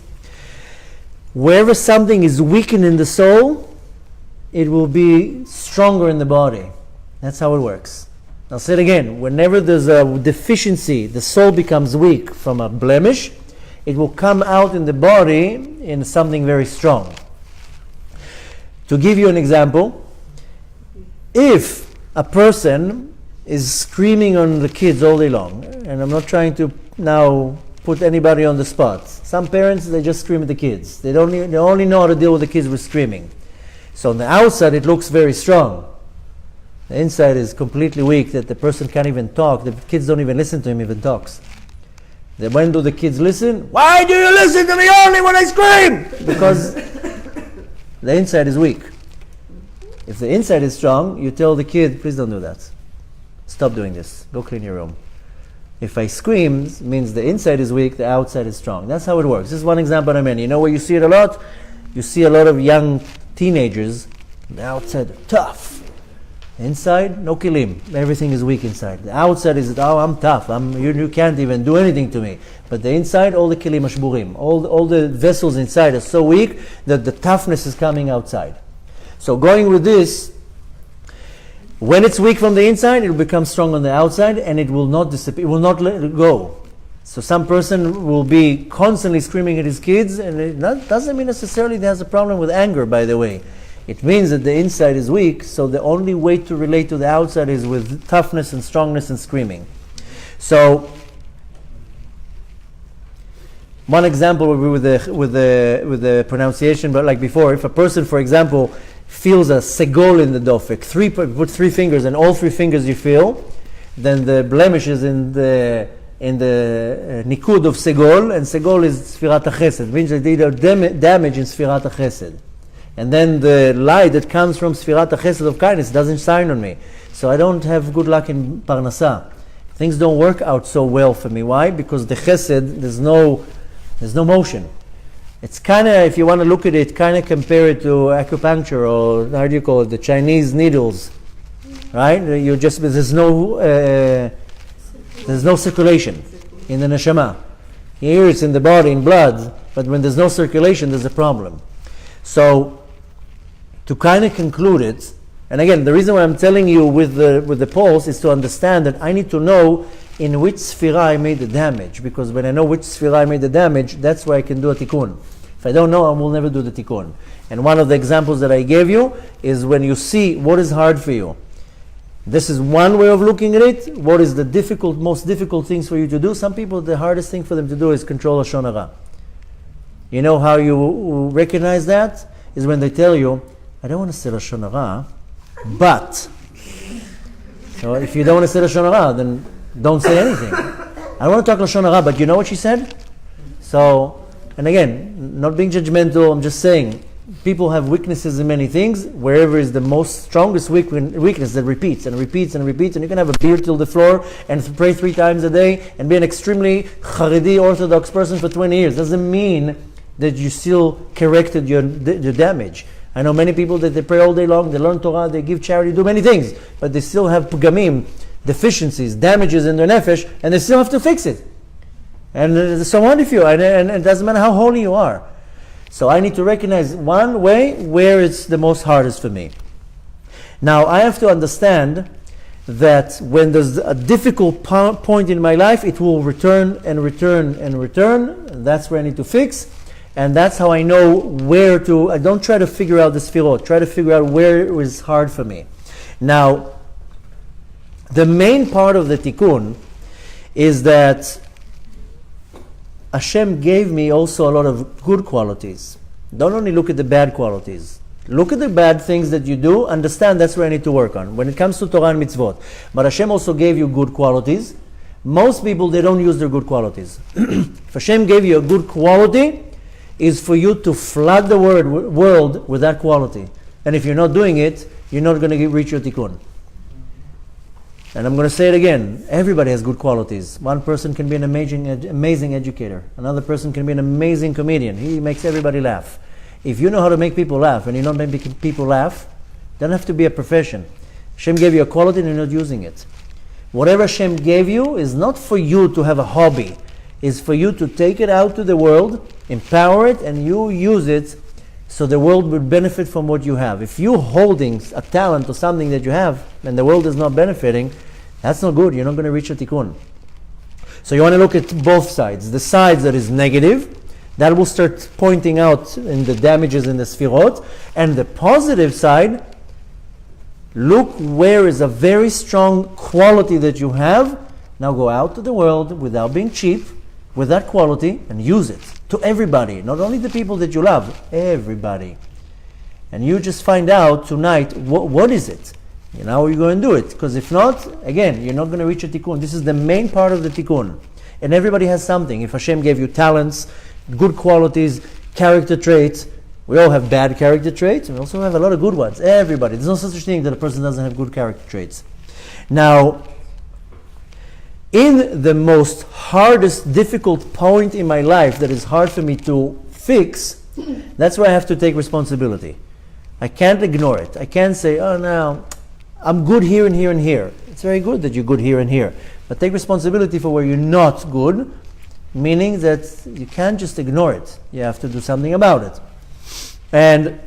wherever something is weakened in the soul, it will be stronger in the body. That's how it works. I'll say it again. Whenever there's a deficiency, the soul becomes weak from a blemish, it will come out in the body in something very strong. To give you an example, if a person is screaming on the kids all day long, and I'm not trying to now put anybody on the spot. Some parents, they just scream at the kids. They only know how to deal with the kids with screaming. So on the outside, it looks very strong. The inside is completely weak, that the person can't even talk. The kids don't even listen to him if he talks. Then when do the kids listen? Why do you listen to me only when I scream? Because the inside is weak. If the inside is strong, you tell the kid, please don't do that. Stop doing this. Go clean your room. If I scream, it means the inside is weak, the outside is strong. That's how it works. This is one example of many. You know where you see it a lot? You see a lot of young teenagers, the outside tough. Inside, no kilim. Everything is weak inside. The outside is, oh, I'm tough. You can't even do anything to me. But the inside, all the kilim ashburim. All the vessels inside are so weak that the toughness is coming outside. So going with this, when it's weak from the inside, it will become strong on the outside, and it will not disappear. It will not let it go. So some person will be constantly screaming at his kids, and that doesn't mean necessarily he has a problem with anger, by the way. It means that the inside is weak, so the only way to relate to the outside is with toughness and strongness and screaming. So one example would be with the pronunciation, but like before, if a person, for example, feels a segol in the dofek, put three fingers, and all three fingers you feel, then the blemish is in the nikud of segol, and segol is sfirat chesed. It means that they did damage in sfirat chesed. And then the light that comes from sfirat chesed of kindness doesn't shine on me. So I don't have good luck in parnasa. Things don't work out so well for me. Why? Because the chesed, there's no motion. It's kind of, if you want to look at it, kind of compare it to acupuncture, or how do you call it, the Chinese needles, right? There's no circulation in the neshama. Here it's in the body, in blood, but when there's no circulation, there's a problem. So to kind of conclude it, and again, the reason why I'm telling you with the pulse is to understand that I need to know in which sphera I made the damage, because when I know which sphera I made the damage, that's where I can do a tikkun. If I don't know, I will never do the tikkun. And one of the examples that I gave you is when you see what is hard for you. This is one way of looking at it. What is the most difficult things for you to do? Some people, the hardest thing for them to do is control Lashon Hara. You know how you recognize that? Is when they tell you, I don't want to say Lashon Hara, but. So if you don't want to say Lashon Hara, then don't say anything. I want to talk Lashon Hara, but you know what she said? So, and again, not being judgmental, I'm just saying, people have weaknesses in many things. Wherever is the most strongest weakness that repeats and repeats and repeats, and you can have a beard till the floor and pray 3 times a day and be an extremely Haredi Orthodox person for 20 years. Doesn't mean that you still corrected your damage. I know many people that they pray all day long, they learn Torah, they give charity, do many things, but they still have pugamim, deficiencies, damages in their nefesh, and they still have to fix it. And it's so hard for you, and it doesn't matter how holy you are. So I need to recognize one way where it's the most hardest for me. Now I have to understand that when there's a difficult point in my life, it will return and return and return. And that's where I need to fix. And that's how I know where to. I don't try to figure out the sfirot. Try to figure out where it was hard for me. Now, the main part of the tikkun is that Hashem gave me also a lot of good qualities. Don't only look at the bad qualities. Look at the bad things that you do. Understand that's where I need to work on. When it comes to Torah and mitzvot. But Hashem also gave you good qualities. Most people, they don't use their good qualities. If Hashem gave you a good quality, is for you to flood the world with that quality. And if you're not doing it, you're not going to reach your tikkun. And I'm going to say it again. Everybody has good qualities. One person can be an amazing educator. Another person can be an amazing comedian. He makes everybody laugh. If you know how to make people laugh and you're not making people laugh, it doesn't have to be a profession. Hashem gave you a quality and you're not using it. Whatever Hashem gave you is not for you to have a hobby. It's for you to take it out to the world, empower it, and you use it so the world will benefit from what you have. If you're holding a talent or something that you have and the world is not benefiting, that's not good. You're not going to reach a tikkun. So you want to look at both sides. The side that is negative, that will start pointing out in the damages in the sfirot, and the positive side, look where is a very strong quality that you have. Now go out to the world without being cheap, with that quality, and use it to everybody, not only the people that you love, everybody. And you just find out tonight, what is it? You know how you're going to do it. Because if not, again, you're not going to reach a tikkun. This is the main part of the tikkun. And everybody has something. If Hashem gave you talents, good qualities, character traits, we all have bad character traits, and we also have a lot of good ones. Everybody. There's no such thing that a person doesn't have good character traits. Now, in the most hardest, difficult point in my life that is hard for me to fix, that's where I have to take responsibility. I can't ignore it. I can't say, oh no, I'm good here and here and here. It's very good that you're good here and here. But take responsibility for where you're not good, meaning that you can't just ignore it. You have to do something about it. And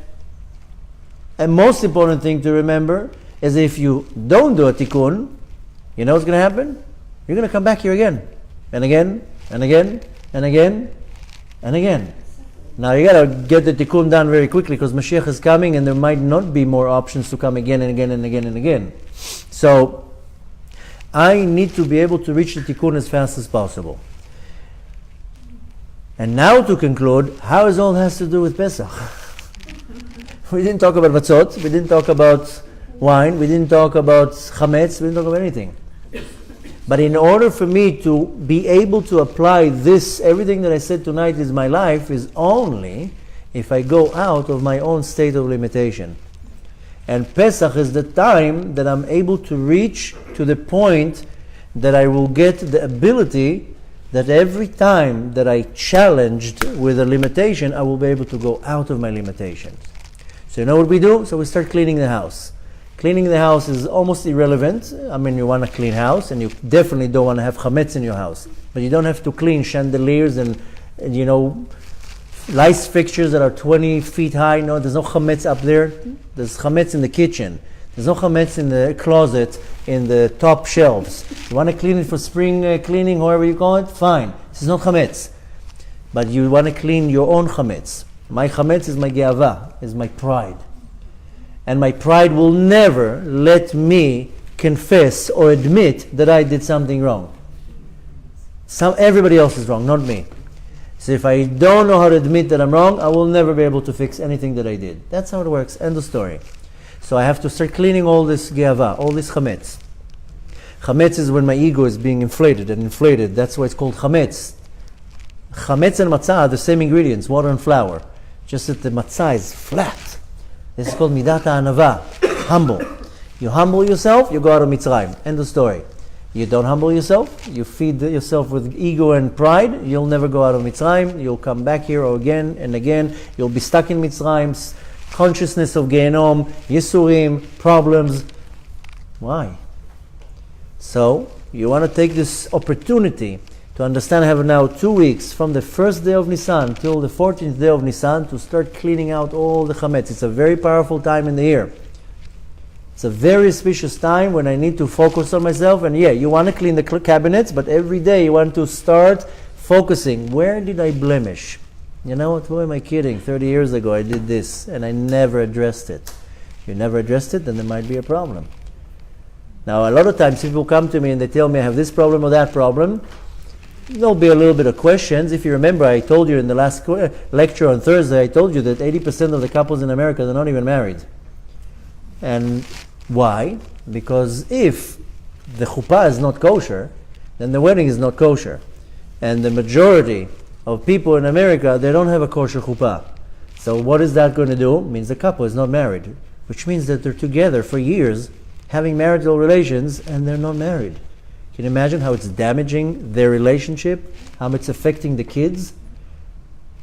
a most important thing to remember is if you don't do a tikkun, you know what's going to happen? You're going to come back here again, and again, and again, and again, and again. Now you got to get the tikkun done very quickly because Mashiach is coming and there might not be more options to come again and again and again and again. So I need to be able to reach the tikkun as fast as possible. And now to conclude, how is all has to do with Pesach? We didn't talk about matzot, we didn't talk about wine, we didn't talk about chametz, we didn't talk about anything. But in order for me to be able to apply this, everything that I said tonight is my life, is only if I go out of my own state of limitation. And Pesach is the time that I'm able to reach to the point that I will get the ability that every time that I challenged with a limitation, I will be able to go out of my limitations. So you know what we do? So we start cleaning the house. Cleaning the house is almost irrelevant. I mean, you want a clean house, and you definitely don't want to have chametz in your house. But you don't have to clean chandeliers and you know, light fixtures that are 20 feet high. No, there's no chametz up there. There's chametz in the kitchen. There's no chametz in the closet, in the top shelves. You want to clean it for spring cleaning, however you call it, fine. This is not chametz. But you want to clean your own chametz. My chametz is my ge'ava, is my pride. And my pride will never let me confess or admit that I did something wrong. Everybody else is wrong, not me. So if I don't know how to admit that I'm wrong, I will never be able to fix anything that I did. That's how it works. End of story. So I have to start cleaning all this ge'ava, all this chametz. Chametz is when my ego is being inflated and inflated. That's why it's called chametz. Chametz and matzah are the same ingredients, water and flour. Just that the matzah is flat. This is called midat Anava, humble. You humble yourself, you go out of Mitzrayim. End of story. You don't humble yourself, you feed yourself with ego and pride, you'll never go out of Mitzrayim, you'll come back here again and again, you'll be stuck in Mitzrayim, consciousness of Gehenom, Yisurim, problems. Why? So, you want to take this opportunity to understand I have now 2 weeks from the first day of Nisan till the 14th day of Nisan to start cleaning out all the chametz. It's a very powerful time in the year. It's a very auspicious time when I need to focus on myself. And yeah, you want to clean the cabinets, but every day you want to start focusing. Where did I blemish? You know what? Who am I kidding? 30 years ago I did this and I never addressed it. If you never addressed it, then there might be a problem. Now, a lot of times people come to me and they tell me I have this problem or that problem. There'll be a little bit of questions. If you remember, I told you in the last lecture on Thursday, I told you that 80% of the couples in America are not even married. And why? Because if the chuppah is not kosher, then the wedding is not kosher. And the majority of people in America, they don't have a kosher chuppah. So what is that going to do? It means the couple is not married, which means that they're together for years, having marital relations, and they're not married. Can you imagine how it's damaging their relationship? How it's affecting the kids?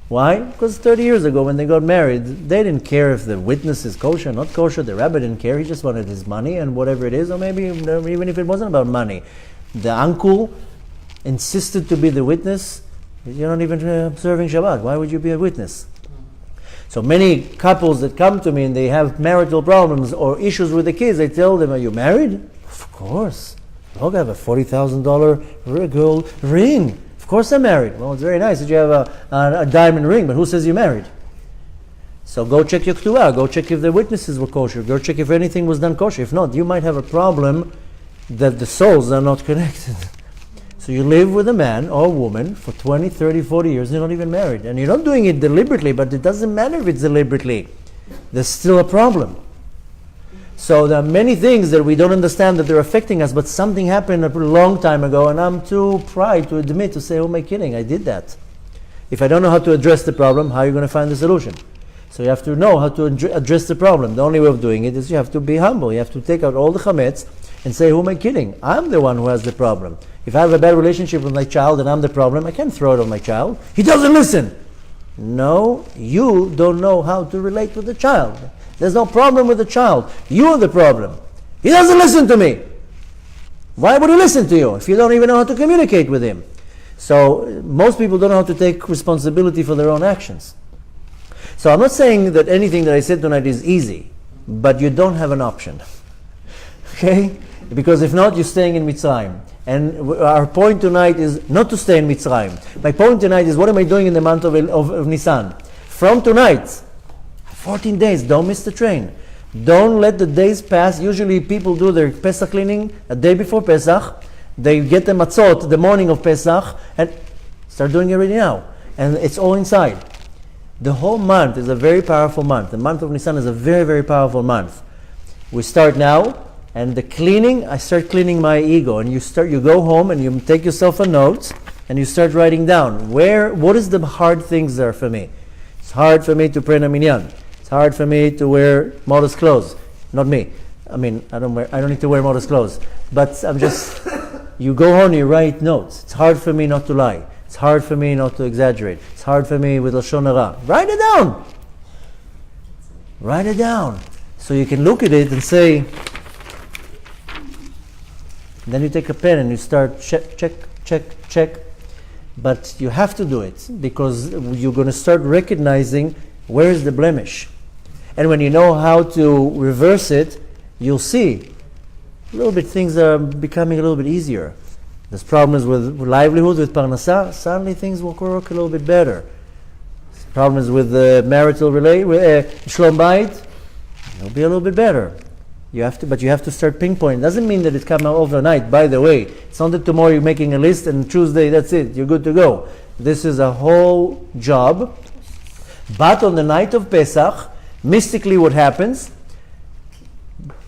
Why? Because 30 years ago when they got married, they didn't care if the witness is kosher or not kosher. The rabbi didn't care. He just wanted his money and whatever it is. Or maybe even if it wasn't about money. The uncle insisted to be the witness. You're not even observing Shabbat. Why would you be a witness? So many couples that come to me and they have marital problems or issues with the kids, I tell them, are you married? Of course. Okay, I have a $40,000 gold ring. Of course I'm married. Well, it's very nice that you have a diamond ring, but who says you're married? So go check your ktubah. Go check if the witnesses were kosher. Go check if anything was done kosher. If not, you might have a problem that the souls are not connected. So you live with a man or a woman for 20, 30, 40 years, you're not even married. And you're not doing it deliberately, but it doesn't matter if it's deliberately. There's still a problem. So there are many things that we don't understand that they're affecting us, but something happened a long time ago, and I'm too proud to admit, to say, oh, am I kidding? I did that. If I don't know how to address the problem, how are you going to find the solution? So you have to know how to address the problem. The only way of doing it is you have to be humble. You have to take out all the chametz and say, who am I kidding? I'm the one who has the problem. If I have a bad relationship with my child and I'm the problem, I can't throw it on my child. He doesn't listen. No, you don't know how to relate with the child. There's no problem with the child. You are the problem. He doesn't listen to me. Why would he listen to you if you don't even know how to communicate with him? So most people don't know how to take responsibility for their own actions. So I'm not saying that anything that I said tonight is easy, but you don't have an option. Okay? Because if not, you're staying in Mitzrayim. And our point tonight is not to stay in Mitzrayim. My point tonight is, what am I doing in the month of Nisan? From tonight, 14 days, don't miss the train. Don't let the days pass. Usually people do their Pesach cleaning a day before Pesach. They get the matzot the morning of Pesach and start doing it already now. And it's all inside. The whole month is a very powerful month. The month of Nisan is a very, very powerful month. We start now, and the cleaning, I start cleaning my ego. And you go home and you take yourself a note and you start writing down what is the hard things there for me. It's hard for me to pray in a minyan. It's hard for me to wear modest clothes. Not me. I mean, I don't need to wear modest clothes. But you go home and you write notes. It's hard for me not to lie. It's hard for me not to exaggerate. It's hard for me with Lashon Hara. Write it down. Write it down. So you can look at it and say, then you take a pen and you start check. But you have to do it because you're going to start recognizing where is the blemish. And when you know how to reverse it, you'll see a little bit things are becoming a little bit easier. There's problems with livelihood, with parnasa, suddenly things will work a little bit better. There's problems with marital shlom bayit, it'll be a little bit better. But you have to start pinpointing. Doesn't mean that it comes out overnight. By the way, it's not that tomorrow you're making a list and Tuesday that's it, you're good to go. This is a whole job. But on the night of Pesach, mystically what happens?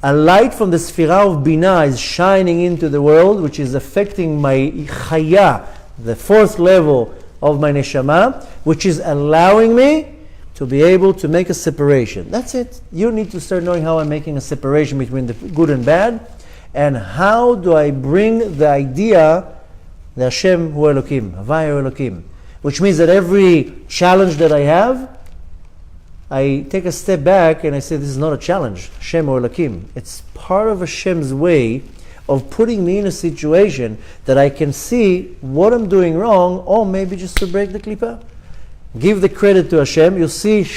A light from the Sphira of Binah is shining into the world, which is affecting my Chaya, the fourth level of my Neshama, which is allowing me to be able to make a separation. That's it. You need to start knowing how I'm making a separation between the good and bad, and how do I bring the idea, the Hashem Hu Elokim, Havaya Elokim, which means that every challenge that I have, I take a step back and I say, this is not a challenge, Hashem or Elokim. It's part of Hashem's way of putting me in a situation that I can see what I'm doing wrong, or maybe just to break the klippah. Give the credit to Hashem, you'll see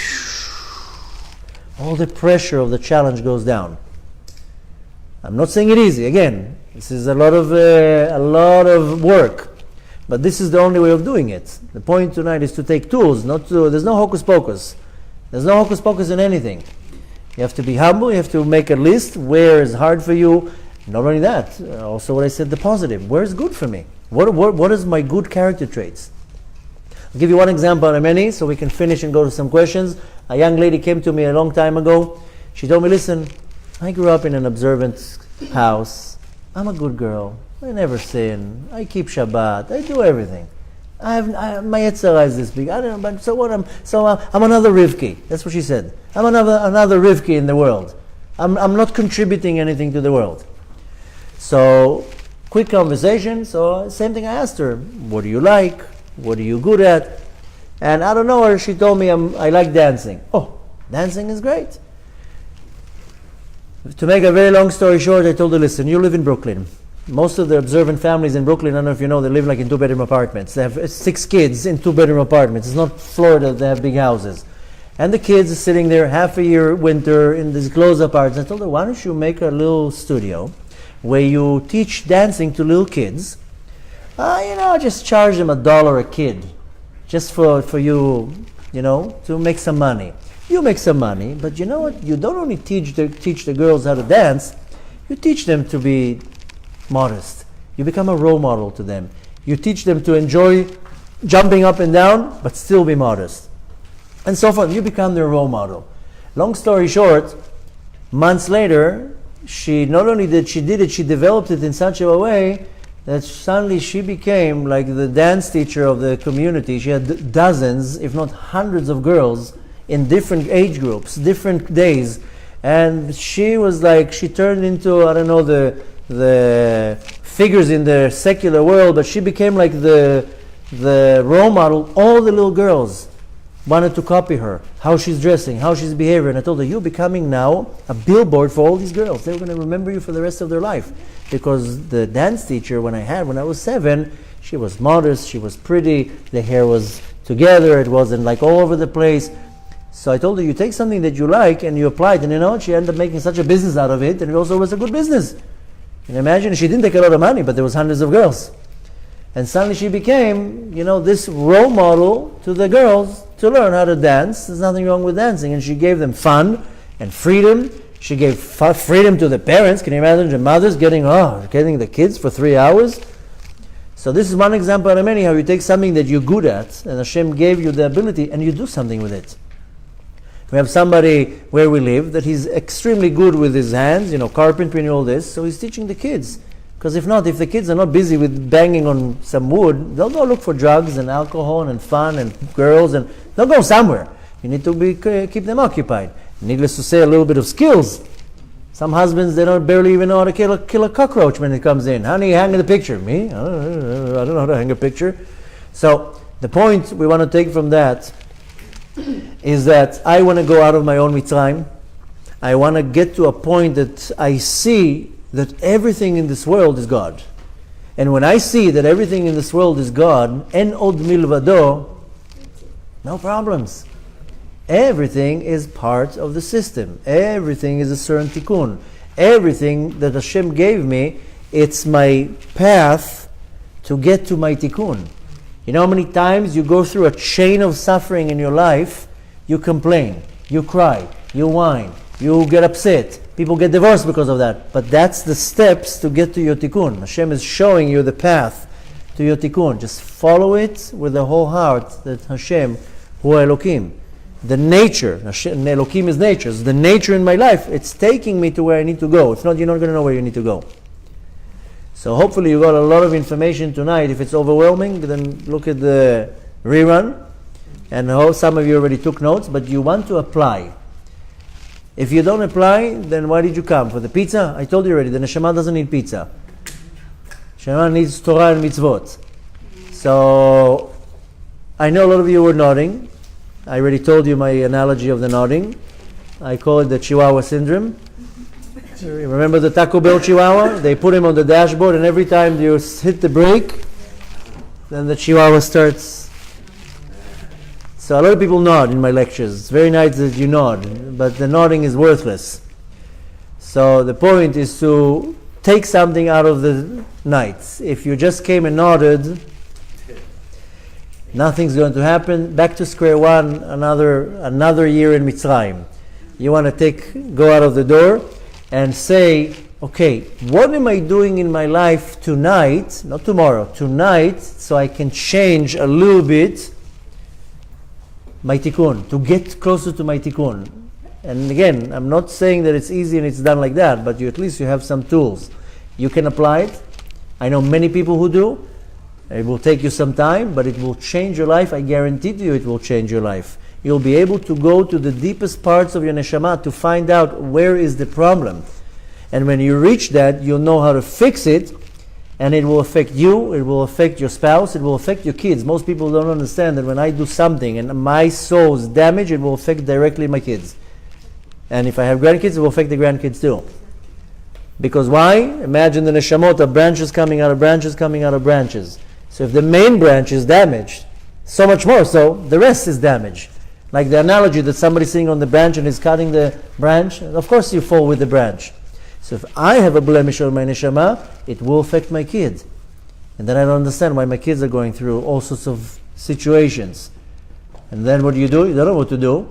all the pressure of the challenge goes down. I'm not saying it easy. Again, this is a lot of work. But this is the only way of doing it. The point tonight is to take tools, there's no hocus pocus. There's no hocus pocus in anything. You have to be humble, you have to make a list where is hard for you. Not only that, also what I said, the positive. Where is good for me? What is my good character traits? I'll give you one example out of many so we can finish and go to some questions. A young lady came to me a long time ago. She told me, listen, I grew up in an observant house. I'm a good girl. I never sin. I keep Shabbat. I do everything. My Yetzer Hara is this big. I don't know, but so what? I'm another Rivki. That's what she said. I'm another Rivki in the world. I'm not contributing anything to the world. So, quick conversation. So, same thing I asked her. What do you like? What are you good at? And I don't know her. She told me I like dancing. Oh, dancing is great. To make a very long story short, I told her, listen, you live in Brooklyn. Most of the observant families in Brooklyn, I don't know if you know, they live like in 2-bedroom apartments. They have 6 kids in 2-bedroom apartments. It's not Florida, they have big houses. And the kids are sitting there half a year winter in these closed apartments. I told her, why don't you make a little studio where you teach dancing to little kids, just charge them $1 a kid, just for you, to make some money. You make some money, but you know what? You don't only teach the girls how to dance, you teach them to be modest. You become a role model to them. You teach them to enjoy jumping up and down, but still be modest. And so forth. You become their role model. Long story short, months later, she not only did she developed it in such a way that suddenly she became like the dance teacher of the community. She had dozens, if not hundreds of girls in different age groups, different days. And she was like, she turned into, I don't know, the figures in the secular world, but she became like the role model. All the little girls wanted to copy her, how she's dressing, how she's behaving. And I told her, you're becoming now a billboard for all these girls. They're going to remember you for the rest of their life. Because the dance teacher when I was 7, she was modest, she was pretty, the hair was together, it wasn't like all over the place. So I told her, you take something that you like and you apply it, and she ended up making such a business out of it, and it also was a good business. And imagine, she didn't take a lot of money, but there was hundreds of girls. And suddenly she became, this role model to the girls to learn how to dance. There's nothing wrong with dancing. And she gave them fun and freedom. She gave freedom to the parents. Can you imagine the mothers getting the kids for 3 hours? So this is one example out of many, how you take something that you're good at, and Hashem gave you the ability, and you do something with it. We have somebody where we live that he's extremely good with his hands, carpentry and all this, so he's teaching the kids. Because if the kids are not busy with banging on some wood, they'll go look for drugs and alcohol and fun and girls, and they'll go somewhere. You need to keep them occupied. Needless to say, a little bit of skills. Some husbands, they don't barely even know how to kill a cockroach when it comes in. Honey, hang the picture. Me? I don't know how to hang a picture. So the point we want to take from that is that I want to go out of my own Mitzrayim. I want to get to a point that I see that everything in this world is God. And when I see that everything in this world is God, en od milvado, no problems. Everything is part of the system. Everything is a certain tikkun. Everything that Hashem gave me, it's my path to get to my tikkun. You know how many times you go through a chain of suffering in your life, you complain, you cry, you whine, you get upset. People get divorced because of that. But that's the steps to get to your tikkun. Hashem is showing you the path to your tikkun. Just follow it with the whole heart that Hashem, Hu Elokim. The nature, Elokim is nature. It's the nature in my life. It's taking me to where I need to go. If not, you're not going to know where you need to go. So hopefully you got a lot of information tonight. If it's overwhelming, then look at the rerun. And I hope some of you already took notes, but you want to apply. If you don't apply, then why did you come? For the pizza? I told you already, the neshama doesn't need pizza. Neshama needs Torah and mitzvot. So, I know a lot of you were nodding. I already told you my analogy of the nodding. I call it the Chihuahua syndrome. Remember the Taco Bell Chihuahua? They put him on the dashboard, and every time you hit the brake, then the Chihuahua starts. So a lot of people nod in my lectures. It's very nice that you nod, but the nodding is worthless. So the point is to take something out of the night. If you just came and nodded, nothing's going to happen. Back to square one, another year in Mitzrayim. You want to go out of the door and say, okay, what am I doing in my life tonight, not tomorrow, tonight, so I can change a little bit my tikkun, to get closer to my tikkun. And again, I'm not saying that it's easy and it's done like that, but at least you have some tools. You can apply it. I know many people who do. It will take you some time, but it will change your life. I guarantee to you it will change your life. You'll be able to go to the deepest parts of your neshama to find out where is the problem. And when you reach that, you'll know how to fix it, and it will affect you, it will affect your spouse, it will affect your kids. Most people don't understand that when I do something and my soul is damaged, it will affect directly my kids. And if I have grandkids, it will affect the grandkids too. Because why? Imagine the neshamot of branches coming out of branches coming out of branches. So if the main branch is damaged, so much more so, the rest is damaged. Like the analogy that somebody's sitting on the branch and is cutting the branch, of course you fall with the branch. So if I have a blemish on my neshama, it will affect my kid. And then I don't understand why my kids are going through all sorts of situations. And then what do? You don't know what to do.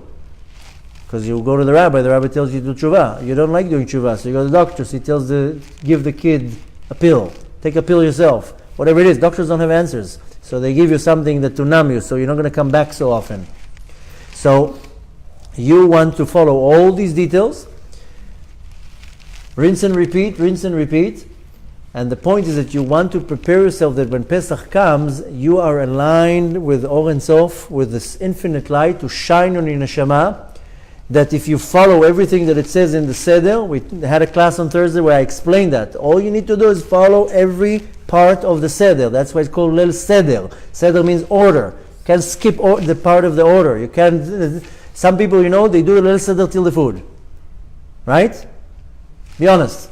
Because you go to the rabbi tells you to do tshuva. You don't like doing tshuva, so you go to the doctor, so he tells give the kid a pill. Take a pill yourself. Whatever it is, doctors don't have answers. So they give you something that to numb you, so you're not going to come back so often. So you want to follow all these details. Rinse and repeat. And the point is that you want to prepare yourself that when Pesach comes, you are aligned with Or Ein Sof, with this infinite light to shine on your neshama. That if you follow everything that it says in the Seder, we had a class on Thursday where I explained that. All you need to do is follow every part of the Seder. That's why it's called Leil Seder. Seder means order. You can't skip the part of the order. You can't. Some people, they do Leil Seder till the food. Right? Be honest.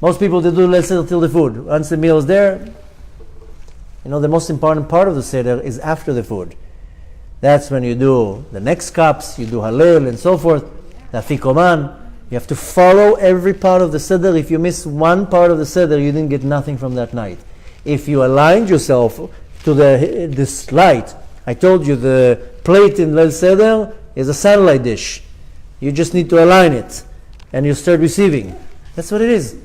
Most people, they do Leil Seder till the food. Once the meal is there, the most important part of the Seder is after the food. That's when you do the next cups, you do Hallel and so forth, the Afikoman. You have to follow every part of the Seder. If you miss one part of the Seder, you didn't get nothing from that night. If you aligned yourself to this light, I told you the plate in Leil Seder is a satellite dish. You just need to align it, and you start receiving. That's what it is.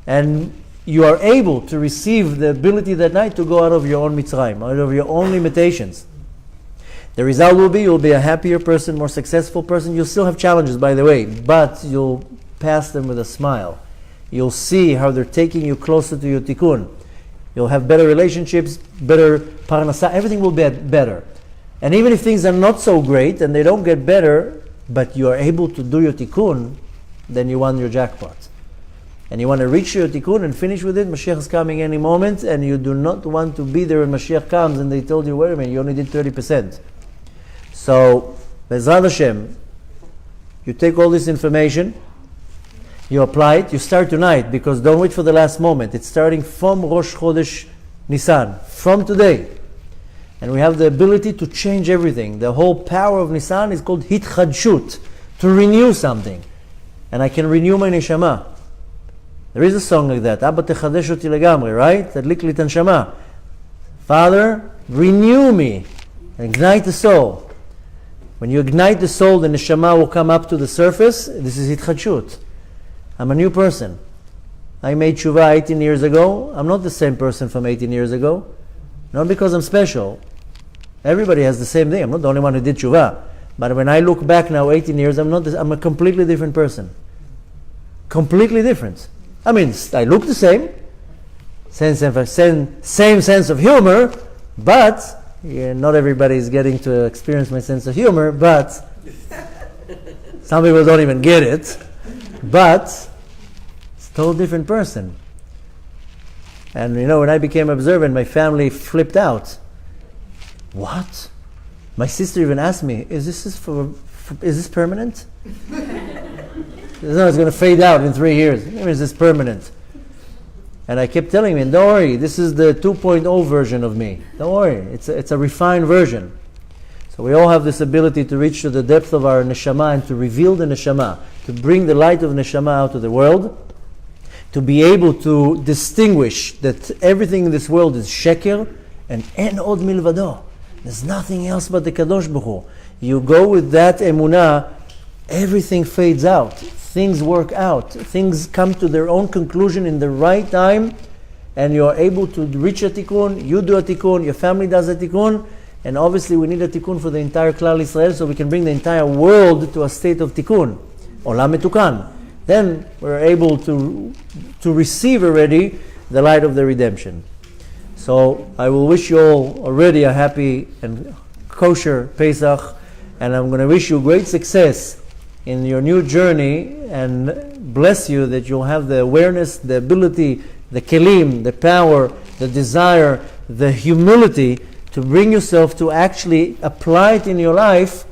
And you are able to receive the ability that night to go out of your own Mitzrayim, out of your own limitations. The result will be you'll be a happier person, more successful person. You'll still have challenges, by the way, but you'll pass them with a smile. You'll see how they're taking you closer to your tikkun. You'll have better relationships, better parnasa. Everything will be better. And even if things are not so great and they don't get better, but you are able to do your tikkun, then you won your jackpot. And you want to reach your tikkun and finish with it. Mashiach is coming any moment, and you do not want to be there when Mashiach comes and they told you, wait a minute, you only did 30%. So, Be'ezrat Hashem, you take all this information, you apply it, you start tonight, because don't wait for the last moment. It's starting from Rosh Chodesh Nisan, from today. And we have the ability to change everything. The whole power of Nisan is called Hitchadshut, to renew something. And I can renew my neshama. There is a song like that, Abba techadesh oti legamri, right? Tadlik li tanshama. Father, renew me, ignite the soul. When you ignite the soul, the neshama will come up to the surface. This is hitchadshut. I'm a new person. I made tshuva 18 years ago. I'm not the same person from 18 years ago. Not because I'm special. Everybody has the same thing. I'm not the only one who did tshuva. But when I look back now, 18 years, I'm a completely different person. Completely different. I mean, I look the same. Same sense of humor, but not everybody is getting to experience my sense of humor, but some people don't even get it. But it's a total different person. And when I became observant, my family flipped out. What? My sister even asked me, is this permanent? No, it's going to fade out in 3 years. Is this permanent? And I kept telling him, don't worry, this is the 2.0 version of me. Don't worry, it's a refined version. So we all have this ability to reach to the depth of our neshama and to reveal the neshama, to bring the light of neshama out to the world, to be able to distinguish that everything in this world is sheker and en od milvado. There's nothing else but the Kadosh Baruch Hu. You go with that emunah, everything fades out. Things work out. Things come to their own conclusion in the right time, and you are able to reach a tikkun. You do a tikkun, your family does a tikkun, and obviously we need a tikkun for the entire Klal Israel, so we can bring the entire world to a state of tikkun, olam metukan. Then we're able to receive already the light of the redemption. So I will wish you all already a happy and kosher Pesach, and I'm going to wish you great success in your new journey, and bless you that you'll have the awareness, the ability, the kelim, the power, the desire, the humility to bring yourself to actually apply it in your life.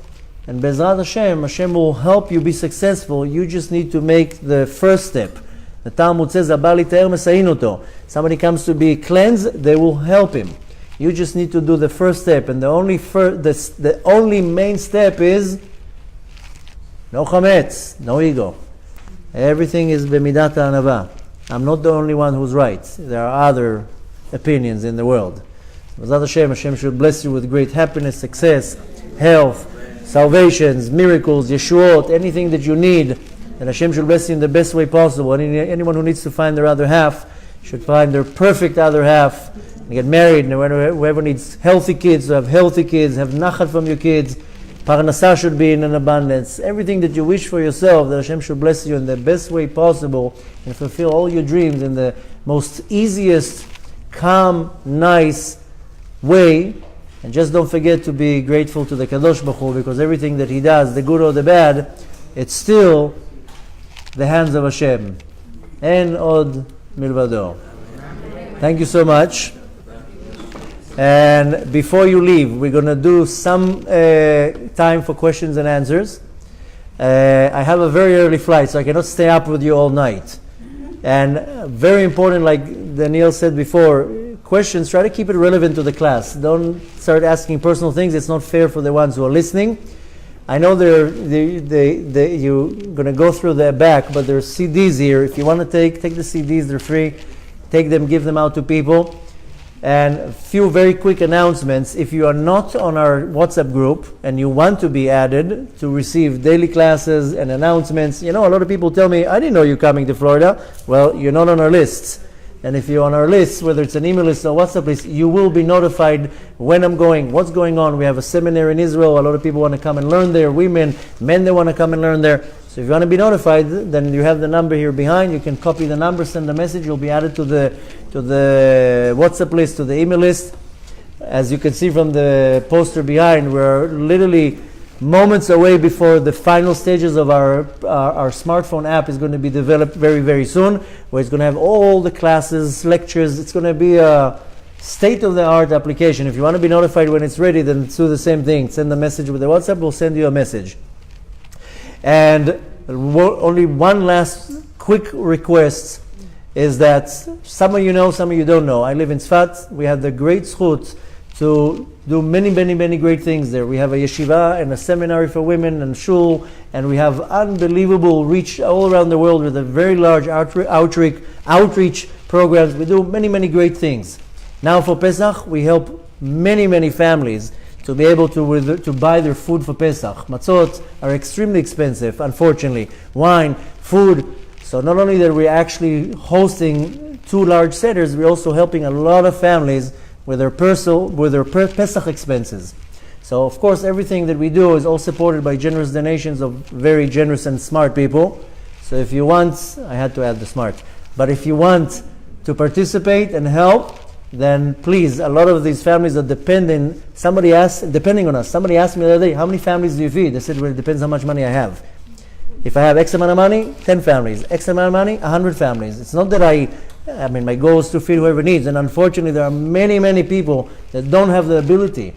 And Be'ezrat Hashem will help you be successful. You just need to make the first step. The Talmud says, "Abali te'er mesayin oto." Somebody comes to be cleansed, they will help him. You just need to do the first step, and the only main step is no chametz, no ego. Everything is b'midat Anava. I'm not the only one who's right. There are other opinions in the world. B'ezrat Hashem should bless you with great happiness, success, health, salvations, miracles, yeshuot, anything that you need. And Hashem should bless you in the best way possible. Anyone who needs to find their other half should find their perfect other half and get married. And whoever needs healthy kids, have healthy kids, have nachat from your kids. Parnasah should be in an abundance. Everything that you wish for yourself, that Hashem should bless you in the best way possible and fulfill all your dreams in the most easiest, calm, nice way. And just don't forget to be grateful to the Kadosh Baruch Hu, because everything that He does, the good or the bad, it's still the hands of Hashem. En od milvado. Thank you so much. And before you leave, we're going to do some time for questions and answers. I have a very early flight, so I cannot stay up with you all night. And very important, like Daniel said before, questions, try to keep it relevant to the class. Don't start asking personal things. It's not fair for the ones who are listening. I know you're going to go through the back, but there's CDs here. If you want to take the CDs, they're free. Take them, give them out to people. And a few very quick announcements. If you are not on our WhatsApp group and you want to be added to receive daily classes and announcements, a lot of people tell me, I didn't know you're coming to Florida. Well, you're not on our lists. And if you're on our list, whether it's an email list or WhatsApp list, you will be notified when I'm going, what's going on. We have a seminar in Israel. A lot of people want to come and learn there. Women, men, they want to come and learn there. So if you want to be notified, then you have the number here behind. You can copy the number, send a message. You'll be added to the WhatsApp list, to the email list. As you can see from the poster behind, we're literally moments away before the final stages of our smartphone app is going to be developed very, very soon, where it's going to have all the classes, lectures. It's going to be a state-of-the-art application. If you want to be notified when it's ready, then do the same thing. Send a message with the WhatsApp. We'll send you a message. And only one last quick request is that some of you know, some of you don't know. I live in Tzfat. We have the great zchut to do many, many, many great things there. We have a yeshiva and a seminary for women and shul, and we have unbelievable reach all around the world with a very large outreach programs. We do many, many great things. Now for Pesach, we help many, many families to be able to buy their food for Pesach. Matzot are extremely expensive, unfortunately. Wine, food. So not only that we're actually hosting 2 large setters, we're also helping a lot of families with their Pesach expenses. So of course everything that we do is all supported by generous donations of very generous and smart people. So if you want, I had to add the smart, but if you want to participate and help, then please, a lot of these families are depending on us. Somebody asked me the other day, how many families do you feed? They said, well, it depends how much money I have. If I have X amount of money, 10 families. X amount of money, 100 families. It's not that my goal is to feed whoever needs. And unfortunately, there are many, many people that don't have the ability.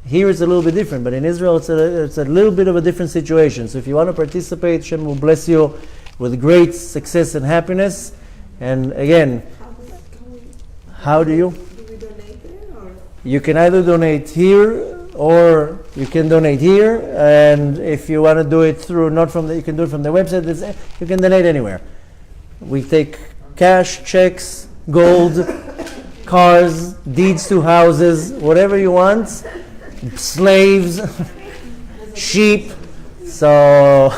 Here it's a little bit different, but in Israel it's a little bit of a different situation. So if you want to participate, Hashem will bless you with great success and happiness. And again, how do you? Do we donate there, or? You can either donate here or you can donate here, and if you want to do it you can do it from the website. You can donate anywhere. We take cash, checks, gold, cars, deeds to houses, whatever you want, slaves, sheep. So,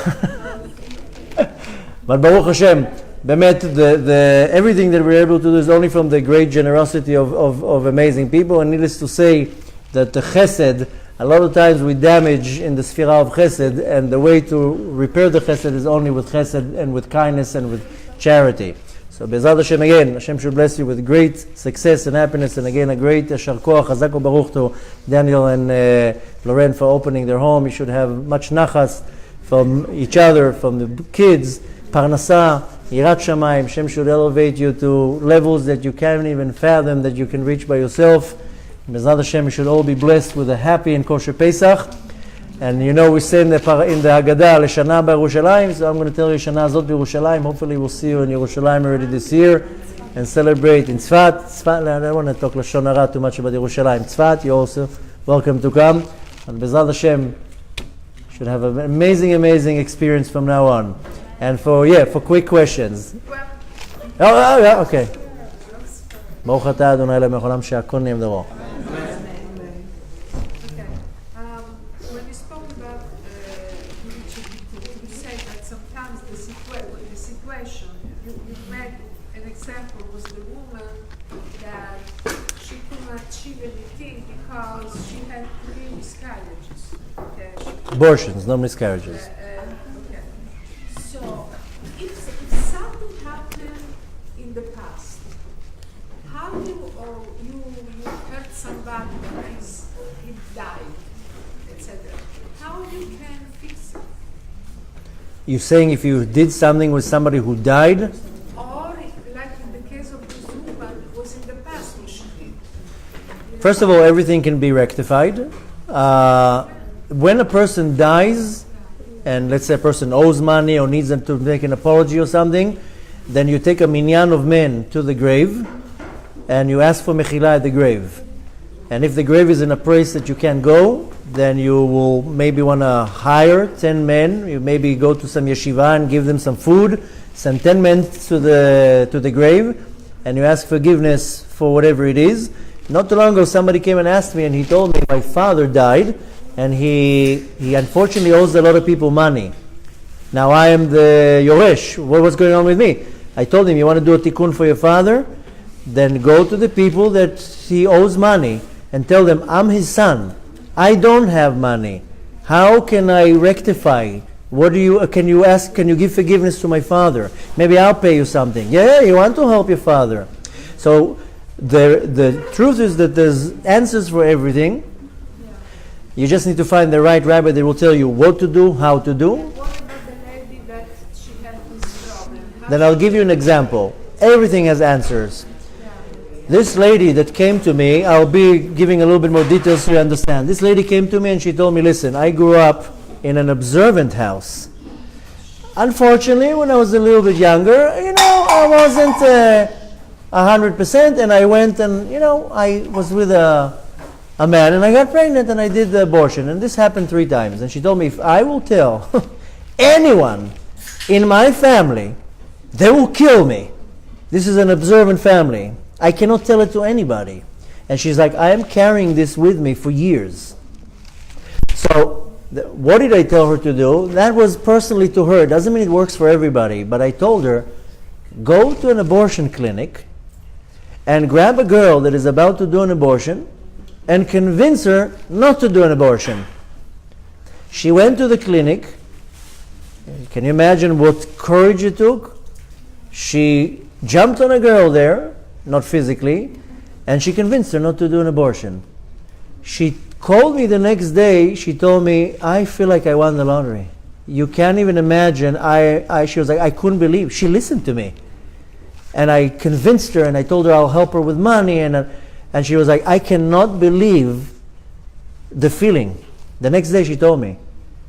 but Baruch Hashem, everything that we're able to do is only from the great generosity of amazing people. And needless to say, that the chesed, a lot of times we damage in the sphere of chesed, and the way to repair the chesed is only with chesed and with kindness and with charity. So Be'ezrat Hashem again, Hashem should bless you with great success and happiness, and again a great Yashar Koach, Chazak u'Baruch to Daniel and Loren for opening their home. You should have much nachas from each other, from the kids, Parnasah, Yirat Shamayim. Hashem should elevate you to levels that you can't even fathom, that you can reach by yourself. Be'ezrat Hashem, you should all be blessed with a happy and kosher Pesach. And we say in the Haggadah, L'Shana B'Yerushalayim, so I'm going to tell you, Shana Zot B'Yerushalayim. Hopefully we'll see you in Yerushalayim already this year and celebrate in Tzfat. I don't want to talk Lashon Hara too much about Yerushalayim. Tzfat, you're also welcome to come. And Be'ezrat Hashem, should have an amazing, amazing experience from now on. and for quick questions. Okay. ברוך אתה אדוני אלוהינו מלך העולם שהכל נהיה בדברו. When you spoke about you said that sometimes the situation you made an example was the woman that she could not achieve anything because she had 3 miscarriages. Okay. Abortions, no miscarriages. Okay. So if something happened in the past, how you hurt somebody that he died, etc. How you can fix it? You're saying if you did something with somebody who died, Or like in the case of this woman, it was in the past what she did. first of all, everything can be rectified. When a person dies, and let's say a person owes money or needs them to make an apology or something, then you take a minyan of men to the grave, and you ask for mechila at the grave. And if the grave is in a place that you can't go, then you will maybe want to hire 10 men. You maybe go to some yeshiva and give them some food, send 10 men to the grave, and you ask forgiveness for whatever it is. Not too long ago, somebody came and asked me, and he told me my father died, and he unfortunately owes a lot of people money. Now I am the Yoresh. What was going on with me? I told him, you want to do a tikkun for your father? Then go to the people that he owes money and tell them, I'm his son. I don't have money. How can I rectify? Can you give forgiveness to my father? Maybe I'll pay you something. Yeah, you want to help your father. So the truth is that there's answers for everything. You just need to find the right rabbi that will tell you what to do, how to do. What about the lady that she had this problem? Then I'll give you an example. Everything has answers. This lady that came to me, I'll be giving a little bit more details so you understand. This lady came to me and she told me, listen, I grew up in an observant house. Unfortunately, when I was a little bit younger, I wasn't 100%, and I went and, I was with a man and I got pregnant and I did the abortion, and this happened 3 times. And she told me, if I will tell anyone in my family, they will kill me. This is an observant family. I cannot tell it to anybody. And she's like, I am carrying this with me for years. So what did I tell her to do? That was personally to her. It doesn't mean it works for everybody, but I told her, go to an abortion clinic and grab a girl that is about to do an abortion and convince her not to do an abortion. She went to the clinic. Can you imagine what courage it took? She jumped on a girl there, not physically, and she convinced her not to do an abortion. She called me the next day. She told me, I feel like I won the lottery. You can't even imagine. She was like, I couldn't believe. She listened to me. And I convinced her, and I told her I'll help her with money, and she was like, I cannot believe the feeling. The next day she told me.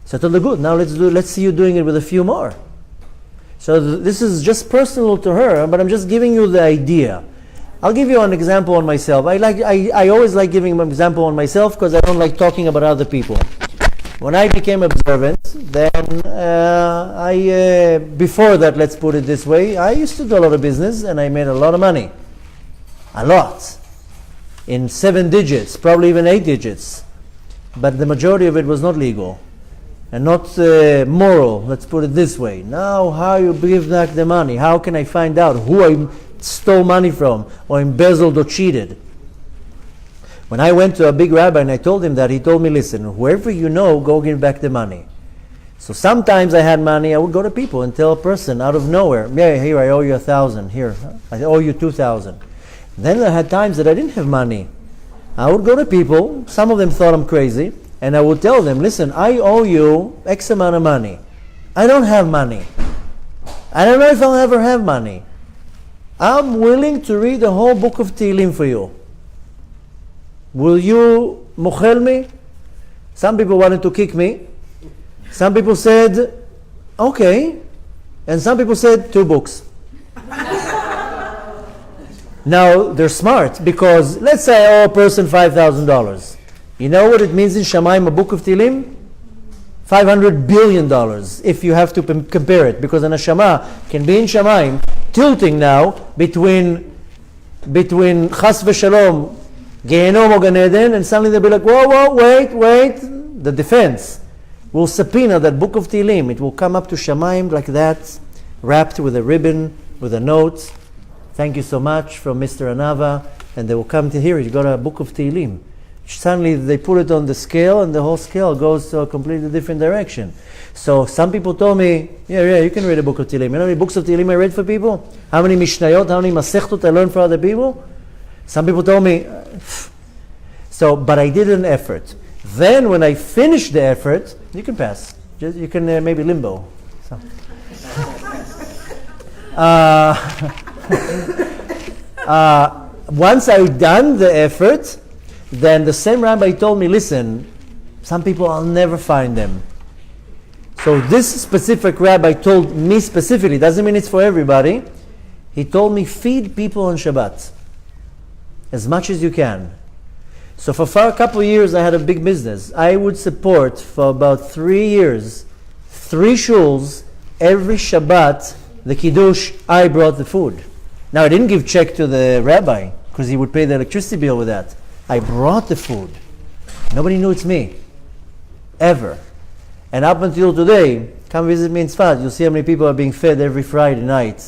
So I told her, good, now let's see you doing it with a few more. So this is just personal to her, but I'm just giving you the idea. I'll give you an example on myself. I always like giving an example on myself because I don't like talking about other people. When I became observant, then before that, let's put it this way, I used to do a lot of business and I made a lot of money. A lot. In 7 digits, probably even 8 digits. But the majority of it was not legal. And not moral, let's put it this way. Now, how you give back the money? How can I find out who I stole money from, or embezzled or cheated? When I went to a big rabbi and I told him that, he told me, listen, whoever you know, go give back the money. So sometimes I had money, I would go to people and tell a person out of nowhere, yeah, here, I owe you 1,000, here, I owe you 2,000. Then I had times that I didn't have money. I would go to people, some of them thought I'm crazy, and I would tell them, listen, I owe you X amount of money. I don't have money. I don't know if I'll ever have money. I'm willing to read the whole book of Tehillim for you. Will you mochel me? Some people wanted to kick me. Some people said, okay. And some people said, 2 books. Now, they're smart because let's say I owe a person $5,000. You know what it means in Shamayim, a book of Tehillim? $500 billion if you have to compare it, because an neshama can be in Shamayim, tilting now between Chas v'Shalom, Gehenom or Gan Eden, and suddenly they'll be like, whoa, wait. The defense will subpoena that book of Tehillim. It will come up to Shamayim like that, wrapped with a ribbon, with a note. Thank you so much from Mr. Anava. And they will come to here, you got a book of Tehillim. Suddenly they put it on the scale, and the whole scale goes to a completely different direction. So some people told me, yeah, you can read a book of Tehillim. You know how many books of Tehillim I read for people? How many Mishnayot, how many Masechtot I learned for other people? Some people told me, but I did an effort. Then when I finished the effort, you can pass. You can maybe limbo. So. Once I've done the effort, then the same rabbi told me, listen, some people I'll never find them. So this specific rabbi told me specifically, doesn't mean it's for everybody. He told me, feed people on Shabbat as much as you can. So for a couple of years I had a big business. I would support for about 3 years 3 shuls. Every Shabbat, the Kiddush, I brought the food. Now I didn't give check to the rabbi because he would pay the electricity bill with that. I brought the food. Nobody knew it's me. Ever. And up until today, come visit me in Tzfat, you'll see how many people are being fed every Friday night.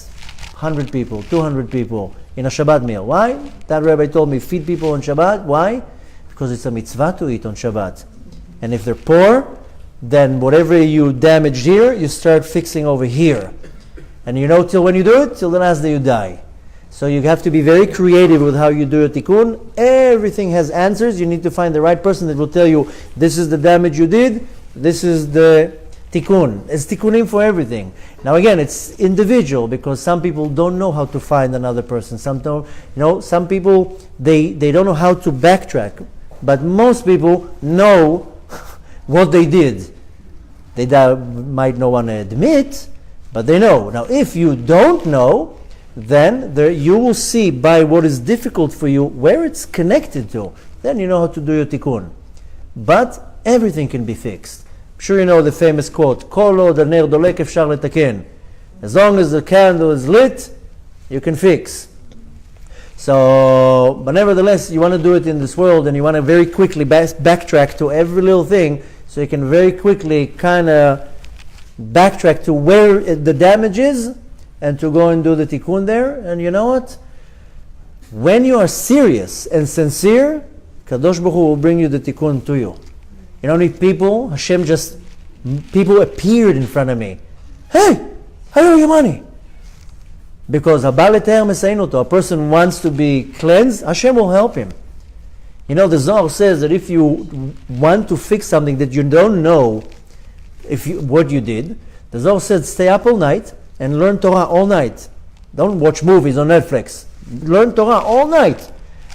100 people, 200 people in a Shabbat meal. Why? That rabbi told me, feed people on Shabbat. Why? Because it's a mitzvah to eat on Shabbat. And if they're poor, then whatever you damaged here, you start fixing over here. And you know till when you do it, till the last day you die. So you have to be very creative with how you do your tikkun. Everything has answers. You need to find the right person that will tell you, this is the damage you did, this is the tikkun. It's tikkunim for everything. Now again, it's individual because some people don't know how to find another person. Some people, they don't know how to backtrack. But most people know what they did. They might not want to admit, but they know. Now if you don't know, then you will see by what is difficult for you where it's connected to. Then you know how to do your tikkun. But everything can be fixed. I'm sure you know the famous quote, Kol od haner dolek efshar letaken. As long as the candle is lit, you can fix. So, but nevertheless, you want to do it in this world and you want to very quickly backtrack to every little thing so you can very quickly kind of backtrack to where the damage is and to go and do the tikkun there. And you know what? When you are serious and sincere, Kadosh Baruch Hu will bring you the tikkun to you. You know how many people, people appeared in front of me. Hey, I owe you money. Because a person wants to be cleansed, Hashem will help him. You know, the Zohar says that if you want to fix something that you don't know what you did, the Zohar says stay up all night and learn Torah all night. Don't watch movies on Netflix. Learn Torah all night.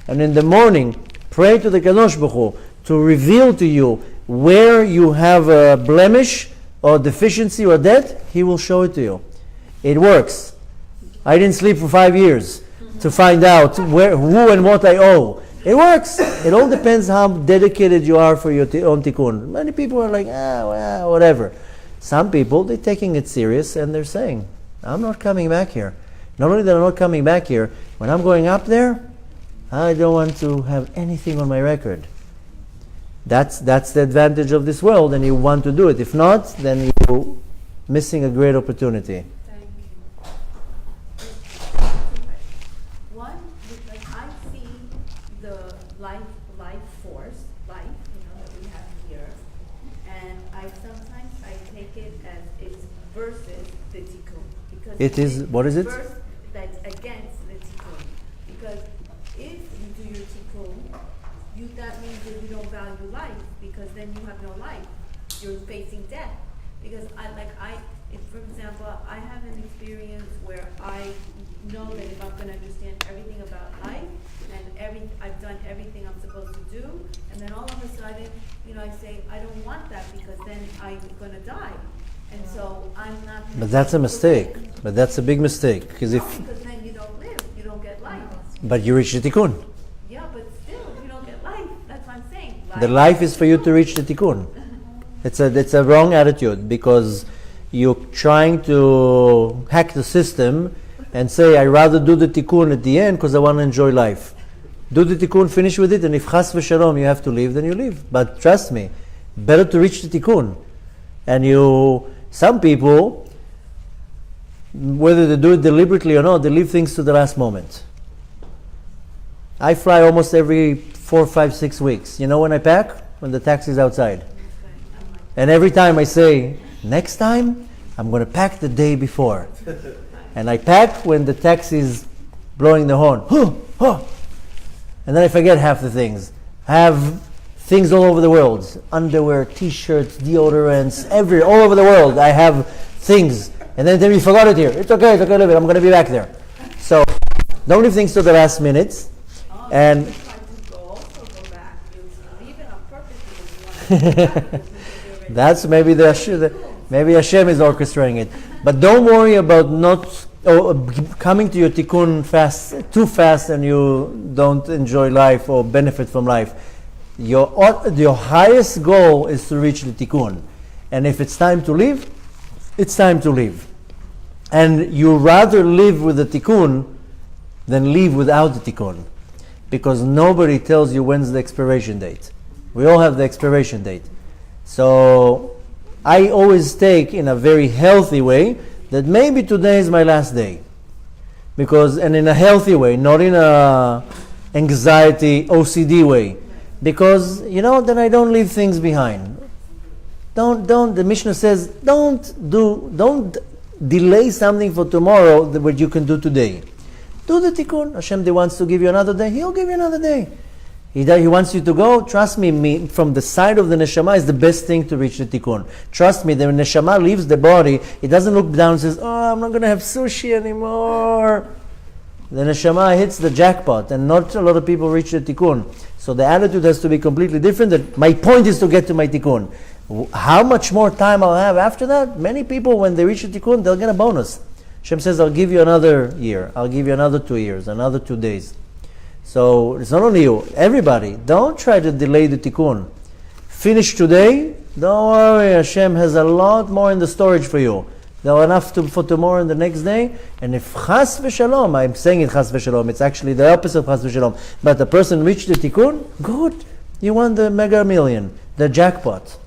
And in the morning, pray to the Kadosh Baruch Hu to reveal to you where you have a blemish or deficiency or debt. He will show it to you. It works. I didn't sleep for 5 years to find out who and what I owe. It works. It all depends how dedicated you are for your own tikkun. Many people are like, well, whatever. Some people, they're taking it serious and they're saying, I'm not coming back here. Not only that I'm not coming back here, when I'm going up there, I don't want to have anything on my record. That's the advantage of this world, and you want to do it. If not, then you're missing a great opportunity. Thank you. One, because I see the life force, that we have here, and sometimes I take it as it's versus the tikkun. Because it is, what is it? That's against the tikkun. Because if you do your tikkun, that means that you don't value life, because then you have no life. You're facing death. Because for example, I have an experience where I know that if I'm going to understand everything about life, and I've done everything I'm supposed to do, and then all of a sudden, I say, I don't want that because then I'm going to die. And so I'm not. But that's a mistake. But that's a big mistake. Because then you don't live, you don't get life. But you reach the tikkun. Yeah, but still, you don't get life. That's what I'm saying. The life is for you to reach the tikkun. It's a wrong attitude, because you're trying to hack the system and say, I rather do the tikkun at the end because I want to enjoy life. Do the tikkun, finish with it, and if chas v'shalom you have to leave, then you leave. But trust me, better to reach the tikkun. And some people, whether they do it deliberately or not, they leave things to the last moment. I fly almost every 4, 5, 6 weeks. You know when I pack? When the taxi's outside. And every time I say, next time, I'm going to pack the day before. And I pack when the taxi's blowing the horn. And then I forget half the things. I have things all over the world. Underwear, t-shirts, deodorants, all over the world. I have things. And then we forgot it here. It's okay, leave it. I'm going to be back there. So, don't leave things to the last minute. And that's maybe maybe Hashem is orchestrating it. But don't worry about not coming to your tikkun too fast, and you don't enjoy life or benefit from life. Your highest goal is to reach the tikkun. And if it's time to leave, it's time to leave. And you rather live with the tikkun than leave without the tikkun. Because nobody tells you when's the expiration date. We all have the expiration date. So I always take in a very healthy way that maybe today is my last day. And in a healthy way, not in a anxiety, OCD way. Because, then I don't leave things behind. The Mishnah says, don't delay something for tomorrow that you can do today. Do the tikkun. Hashem wants to give you another day, He'll give you another day. He wants you to go. Trust me, from the side of the neshama is the best thing to reach the tikkun. Trust me, the neshama leaves the body, it doesn't look down and says, I'm not going to have sushi anymore. The neshama hits the jackpot, and not a lot of people reach the tikkun. So the attitude has to be completely different. That my point is to get to my tikkun. How much more time I'll have after that? Many people, when they reach the tikkun, they'll get a bonus. Hashem says, I'll give you another year. I'll give you another 2 years, another 2 days. So it's not only you, everybody. Don't try to delay the tikkun. Finish today. Don't worry, Hashem has a lot more in the storage for you. There are enough for tomorrow and the next day. And if chas v'shalom, I'm saying it chas v'shalom, it's actually the opposite of chas v'shalom. But the person reached the tikkun, good. You won the mega million, the jackpot.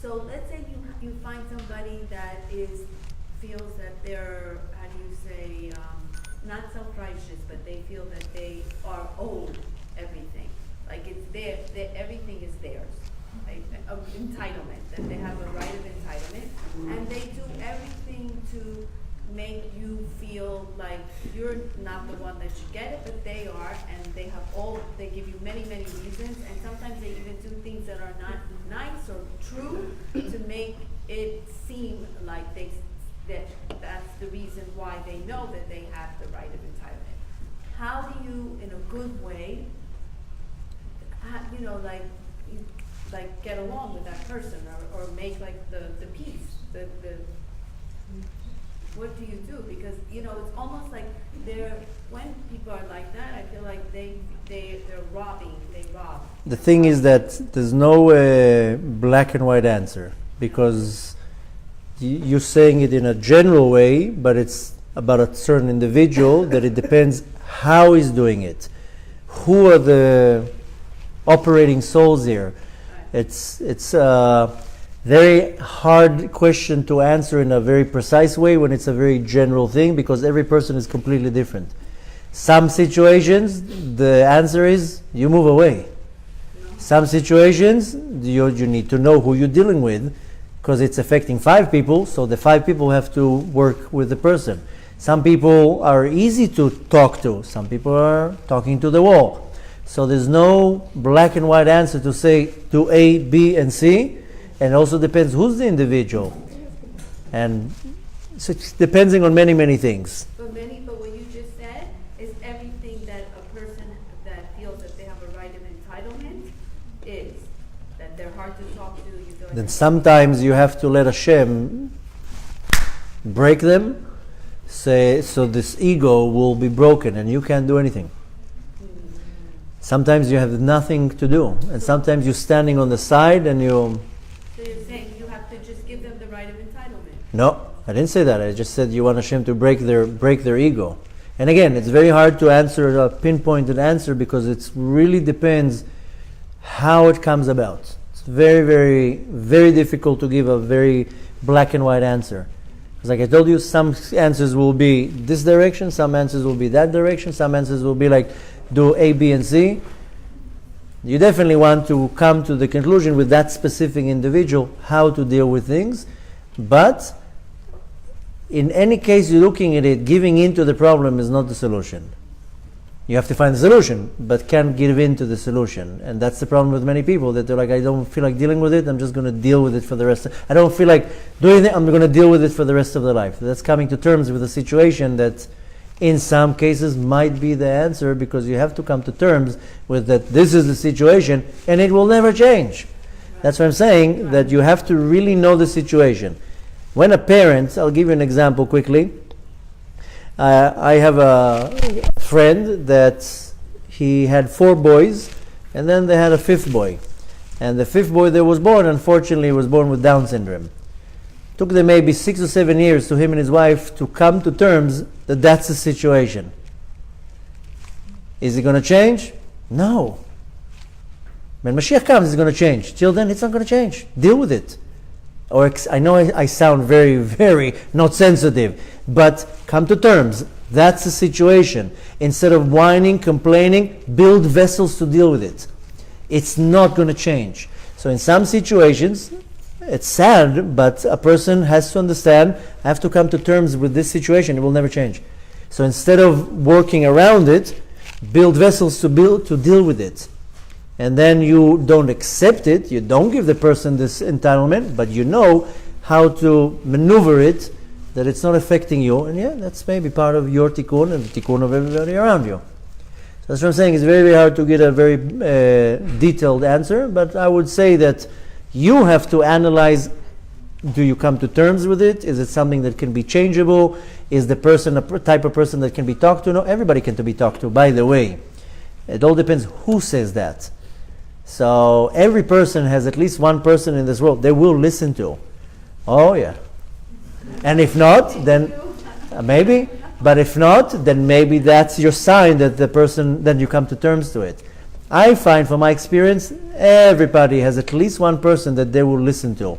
So let's say you find somebody that feels that they're, how do you say, not self-righteous, but they feel that they are owed everything. Like it's everything is theirs. Like, entitlement, that they have a right of entitlement. And they do everything to make you feel like you're not the one that should get it, but they are, and they give you many, many reasons, and sometimes they even do things that are not nice or true to make it seem like that's the reason why they know that they have the right of entitlement. How do you, in a good way, get along with that person, or make like the peace, what do you do? Because it's almost like when people are like that, I feel like they're robbing. They rob. The thing is that there's no black and white answer, because you're saying it in a general way, but it's about a certain individual that it depends how he's doing it. Who are the operating souls here? It's a very hard question to answer in a very precise way when it's a very general thing, because every person is completely different. Some situations, the answer is you move away. Some situations, you need to know who you're dealing with, because it's affecting 5 people, so the 5 people have to work with the person. Some people are easy to talk to, some people are talking to the wall. So there's no black and white answer to say do A, B, and C. And it also depends who's the individual. And so it's depending on many, many things. But what you just said is everything that a person that then sometimes you have to let Hashem break them, so this ego will be broken and you can't do anything. Sometimes you have nothing to do, and sometimes you're standing on the side and you... So you're saying you have to just give them the right of entitlement? No, I didn't say that. I just said you want Hashem to break their ego. And again, it's very hard to answer a pinpointed answer because it really depends how it comes about. It's very, very, very difficult to give a very black and white answer. Because like I told you, some answers will be this direction, some answers will be that direction, some answers will be like do A, B, and C. You definitely want to come to the conclusion with that specific individual how to deal with things. But in any case you're looking at it, giving into the problem is not the solution. You have to find the solution, but can't give in to the solution. And that's the problem with many people, that they're like, I don't feel like dealing with it, I'm just going to deal with it for the rest I don't feel like doing it, I'm going to deal with it for the rest of their life. That's coming to terms with a situation that in some cases might be the answer, because you have to come to terms with that this is the situation and it will never change. That's what I'm saying, that you have to really know the situation. When a parent, I'll give you an example quickly. I have a friend that he had 4 boys, and then they had a 5th boy. And the 5th boy that was born, unfortunately, was born with Down syndrome. Took them maybe 6 or 7 years to him and his wife to come to terms that that's the situation. Is it going to change? No. When Mashiach comes, it's going to change. Till then, it's not going to change. Deal with it. Or I know I sound very, very not sensitive, but come to terms. That's the situation. Instead of whining, complaining, build vessels to deal with it. It's not going to change. So in some situations, it's sad, but a person has to understand, I have to come to terms with this situation. It will never change. So instead of working around it, build vessels to deal with it. And then you don't accept it, you don't give the person this entitlement, but you know how to maneuver it, that it's not affecting you. And yeah, that's maybe part of your tikkun and the tikkun of everybody around you. So that's what I'm saying. It's very, very hard to get a very detailed answer, but I would say that you have to analyze, do you come to terms with it? Is it something that can be changeable? Is the person a type of person that can be talked to? No, everybody can be talked to, by the way. It all depends who says that. So every person has at least one person in this world they will listen to. Oh yeah. And if not, then maybe. But if not, then maybe that's your sign that the person, then you come to terms to it. I find from my experience, everybody has at least one person that they will listen to.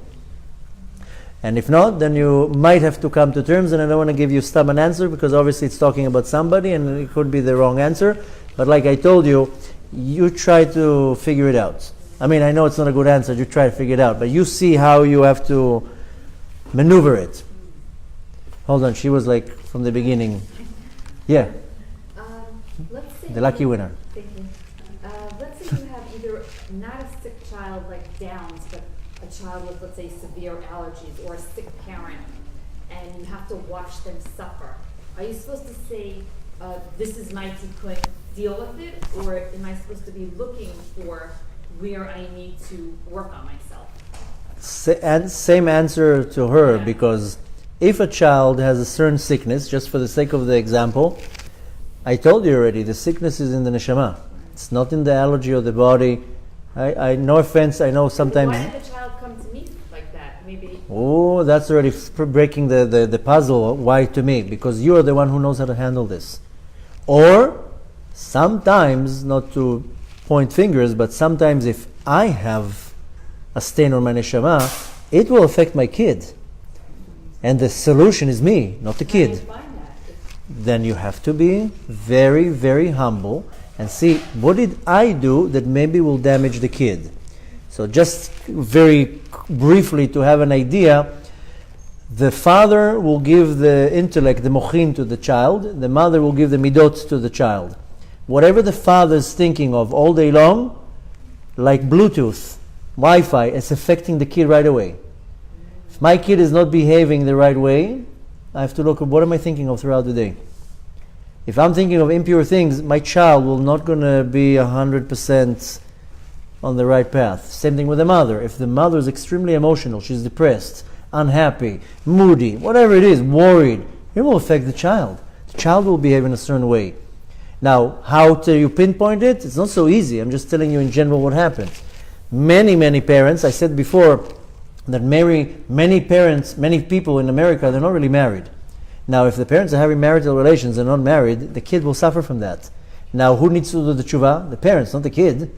And if not, then you might have to come to terms, and I don't want to give you a stubborn answer, because obviously it's talking about somebody and it could be the wrong answer. But like I told you, you try to figure it out. I mean, I know it's not a good answer, you try to figure it out, but you see how you have to maneuver it. Hold on, she was like from the beginning. Yeah. Let's say The lucky winner. Thank you. Let's say you have either not a sick child like Downs, but a child with, let's say, severe allergies, or a sick parent, and you have to watch them suffer. Are you supposed to say, this is my tikkun, deal with it, or am I supposed to be looking for where I need to work on myself? And same answer to her, because if a child has a certain sickness, just for the sake of the example, I told you already, the sickness is in the neshama. It's not in the allergy of the body. I no offense, I know sometimes... Why did the child come to me like that? Maybe... Oh, that's already breaking the puzzle. Why to me? Because you are the one who knows how to handle this. Or, sometimes, not to point fingers, but sometimes if I have a stain on my neshama, it will affect my kid. And the solution is me, not the kid. Then you have to be very, very humble and see, what did I do that maybe will damage the kid? So just very briefly to have an idea, the father will give the intellect, the mochin, to the child. The mother will give the midot to the child. Whatever the father is thinking of all day long, like Bluetooth, Wi-Fi, it's affecting the kid right away. If my kid is not behaving the right way, I have to look at what am I thinking of throughout the day. If I'm thinking of impure things, my child will not going to be 100% on the right path. Same thing with the mother. If the mother is extremely emotional, she's depressed, unhappy, moody, whatever it is, worried, it will affect the child. The child will behave in a certain way. Now, how do you pinpoint it? It's not so easy. I'm just telling you in general what happens. Many parents, I said before, that many people in America, they're not really married. Now, if the parents are having marital relations and not married, the kid will suffer from that. Now, who needs to do the tshuva? The parents, not the kid.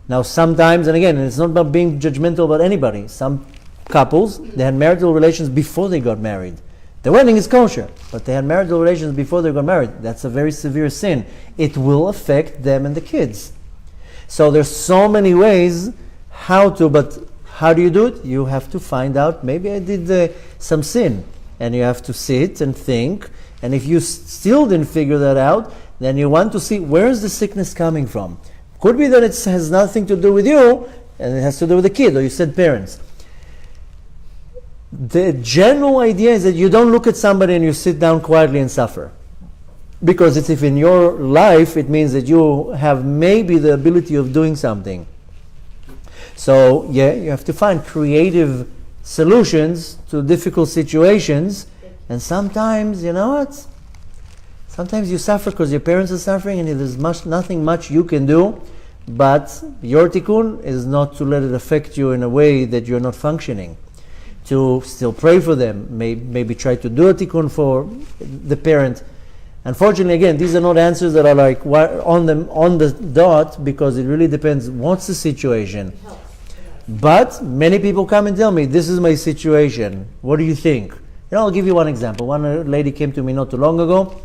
Now, sometimes, and again, it's not about being judgmental about anybody. Some couples, they had marital relations before they got married. The wedding is kosher, but they had marital relations before they got married. That's a very severe sin. It will affect them and the kids. So there's so many ways but how do you do it? You have to find out, maybe I did some sin. And you have to sit and think. And if you still didn't figure that out, then you want to see, where is the sickness coming from? Could be that it has nothing to do with you, and it has to do with the kid, or you said parents. The general idea is that you don't look at somebody and you sit down quietly and suffer. Because if in your life, it means that you have maybe the ability of doing something. So, you have to find creative solutions to difficult situations. And sometimes, you know what? Sometimes you suffer because your parents are suffering and there's nothing much you can do. But your tikkun is not to let it affect you in a way that you're not functioning. To still pray for them, maybe try to do a tikkun for the parent. Unfortunately, again, these are not answers that are like on the dot, because it really depends what's the situation. But many people come and tell me, this is my situation. What do you think? I'll give you one example. One lady came to me not too long ago,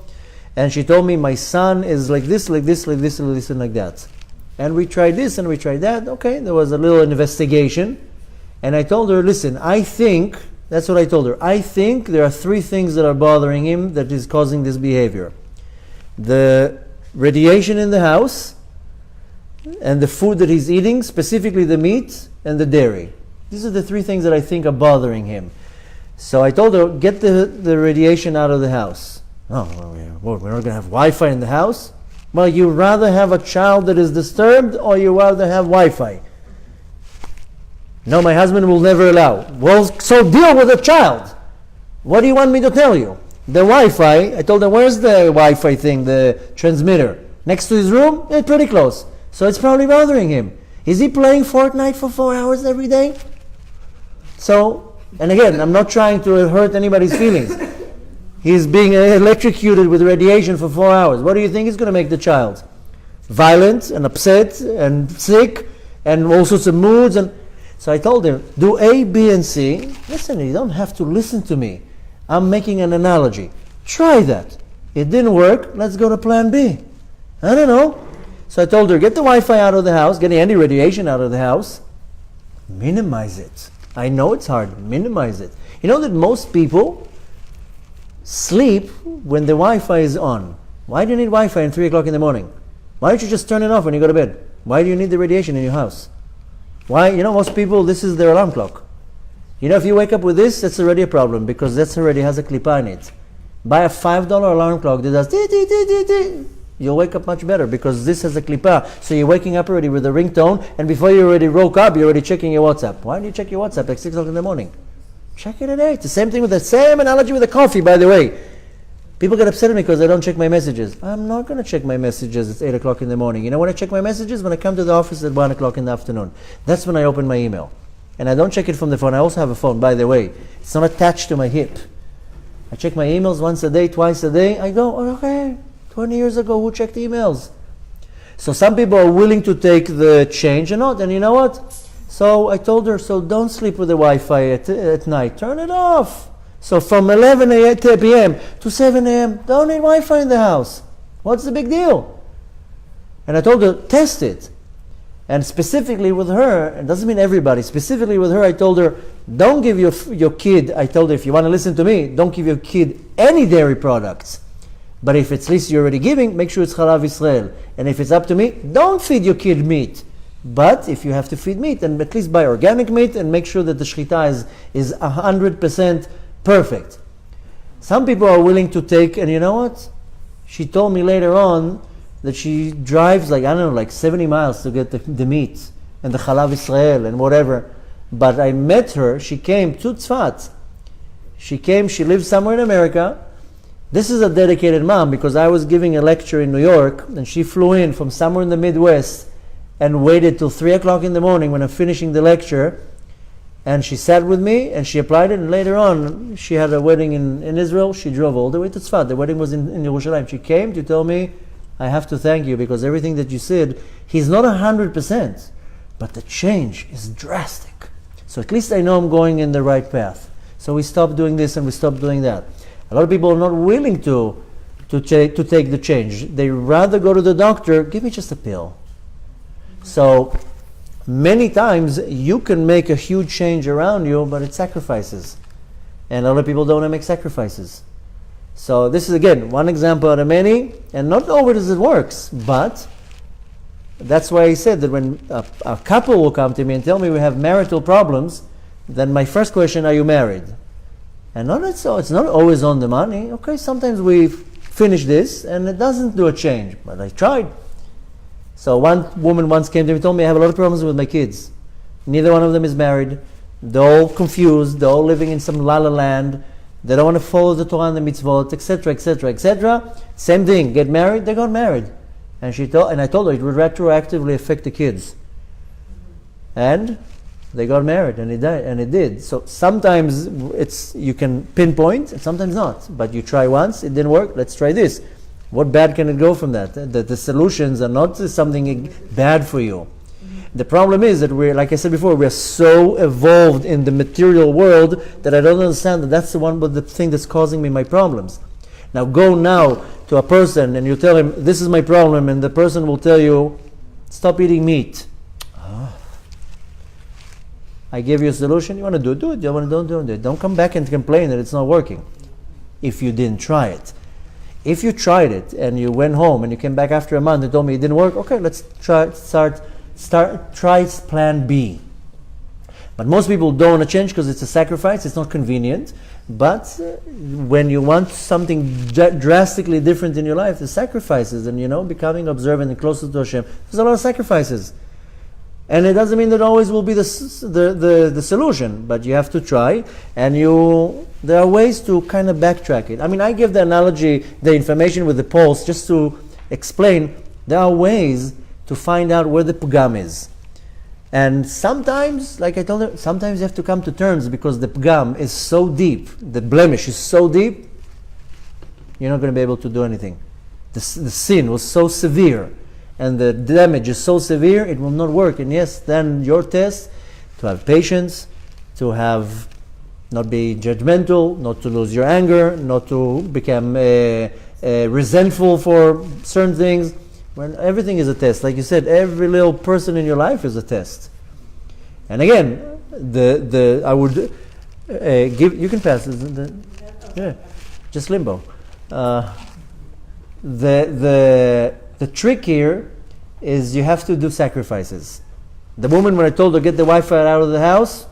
and she told me, my son is like this, like this, like this, like this, and like that. And we tried this and we tried that. Okay, there was a little investigation. And I told her, listen, that's what I told her. I think there are 3 things that are bothering him that is causing this behavior. The radiation in the house, and the food that he's eating, specifically the meat and the dairy. These are the 3 things that I think are bothering him. So I told her, get the radiation out of the house. Oh, well, we're not going to have Wi-Fi in the house? Well, you rather have a child that is disturbed, or you rather have Wi-Fi? No, my husband will never allow. Well, so deal with the child. What do you want me to tell you? The Wi-Fi, I told her, where's the Wi-Fi thing, the transmitter? Next to his room? Yeah, pretty close. So it's probably bothering him. Is he playing Fortnite for 4 hours every day? So, and again, I'm not trying to hurt anybody's feelings. He's being electrocuted with radiation for 4 hours. What do you think is going to make the child? Violent and upset and sick and all sorts of moods. And so I told him, do A, B, and C. Listen, you don't have to listen to me. I'm making an analogy. Try that. It didn't work. Let's go to plan B. I don't know. So I told her, get the Wi-Fi out of the house, get any radiation out of the house. Minimize it. I know it's hard. Minimize it. You know that most people sleep when the Wi-Fi is on. Why do you need Wi-Fi at 3 o'clock in the morning? Why don't you just turn it off when you go to bed? Why do you need the radiation in your house? Why? Most people, this is their alarm clock. If you wake up with this, that's already a problem, because that already has a clipa in it. Buy a $5 alarm clock that does dee-dee-dee-dee-dee. You'll wake up much better, because this has a clipa. So you're waking up already with a ringtone, and before you already woke up, you're already checking your WhatsApp. Why don't you check your WhatsApp at 6 o'clock in the morning? Check it at 8. The same thing with the same analogy with the coffee, by the way. People get upset at me because I don't check my messages. I'm not going to check my messages at 8 o'clock in the morning. You know when I check my messages? When I come to the office at 1 o'clock in the afternoon. That's when I open my email. And I don't check it from the phone. I also have a phone, by the way. It's not attached to my hip. I check my emails once a day, twice a day. I go, okay, 20 years ago, who checked emails? So some people are willing to take the change and not. And you know what? So I told her, so don't sleep with the Wi-Fi at night. Turn it off. So from 11 p.m. to 7 a.m., don't need Wi-Fi in the house. What's the big deal? And I told her, test it. And specifically with her, it doesn't mean everybody, specifically with her, I told her, don't give your kid, I told her, if you want to listen to me, don't give your kid any dairy products. But if it's at least you're already giving, make sure it's Chalav Israel. And if it's up to me, don't feed your kid meat. But if you have to feed meat, then at least buy organic meat and make sure that the shechita is 100% perfect. Some people are willing to take, and you know what? She told me later on that she drives like 70 miles to get the meat. and the Chalav Israel and whatever. But I met her, she came to Tzfat. She came, she lived somewhere in America. This is a dedicated mom because I was giving a lecture in New York and she flew in from somewhere in the Midwest and waited till 3 o'clock in the morning when I'm finishing the lecture. And she sat with me and she applied it, and later on she had a wedding in Israel. She drove all the way to Tzfat. The wedding was in Yerushalayim. She came to tell me, I have to thank you because everything that you said, he's not 100%, but the change is drastic. So at least I know I'm going in the right path. So we stopped doing this and we stopped doing that. A lot of people are not willing to take the change. They rather go to the doctor, give me just a pill. So many times you can make a huge change around you, but it's sacrifices. And a lot of people don't want to make sacrifices. So this is again one example out of many, and not always it works, but that's why I said that when a couple will come to me and tell me we have marital problems, then my first question, are you married? And it's not always on the money. Okay, sometimes we finish this and it doesn't do a change, but I tried. So one woman once came to me and told me I have a lot of problems with my kids. Neither one of them is married. They're all confused. They're all living in some la-la land. They don't want to follow the Torah and the mitzvot, etc., etc., etc. Same thing. Get married. They got married. And I told her it would retroactively affect the kids. And they got married, and it did. So sometimes you can pinpoint, and sometimes not. But you try once, it didn't work. Let's try this. What bad can it go from that? The solutions are not something bad for you. The problem is that like I said before, we're so evolved in the material world that I don't understand that that's the thing that's causing me my problems. Now go now to a person and you tell him, this is my problem, and the person will tell you, stop eating meat. I gave you a solution, you want to do it, do it. You want to don't do it. Don't come back and complain that it's not working if you didn't try it. If you tried it and you went home and you came back after a month and told me it didn't work, okay, let's try plan B. But most people don't want to change because it's a sacrifice, it's not convenient. But when you want something drastically different in your life, the sacrifices and becoming observant and closer to Hashem, there's a lot of sacrifices. And it doesn't mean that always will be the solution, but you have to try, and there are ways to kind of backtrack it. I mean, I give the analogy, the information with the pulse, just to explain, there are ways to find out where the pgam is. And sometimes, like I told her, sometimes you have to come to terms because the pgam is so deep, the blemish is so deep, you're not going to be able to do anything. The sin was so severe, and the damage is so severe, it will not work. And yes, then your test, to have patience, to not be judgmental, not to lose your anger, not to become resentful for certain things. When everything is a test, like you said, every little person in your life is a test. And again, I would give. You can pass it. Yeah, just limbo. The trick here is you have to do sacrifices. The woman, when I told her get the Wi-Fi out of the house,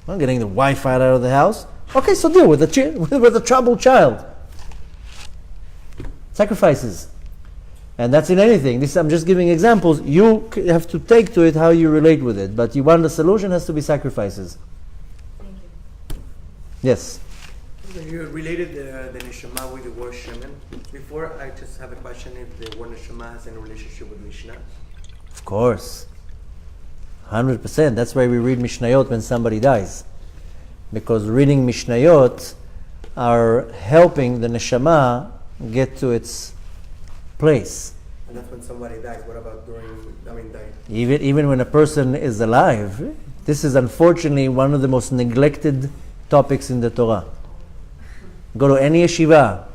I'm getting the Wi-Fi out of the house. Okay, so deal with the troubled child. Sacrifices. And that's in anything. I'm just giving examples. You have to take to it how you relate with it. But you want the solution has to be sacrifices. Thank you. Yes. You related the neshama with the word shaman. Before, I just have a question if the word neshama has any relationship with Mishnah. Of course. 100%. That's why we read Mishnayot when somebody dies. Because reading Mishnayot are helping the neshama get to its place. And that's when somebody dies. What about dying? Even when a person is alive, this is unfortunately one of the most neglected topics in the Torah. Go to any yeshiva,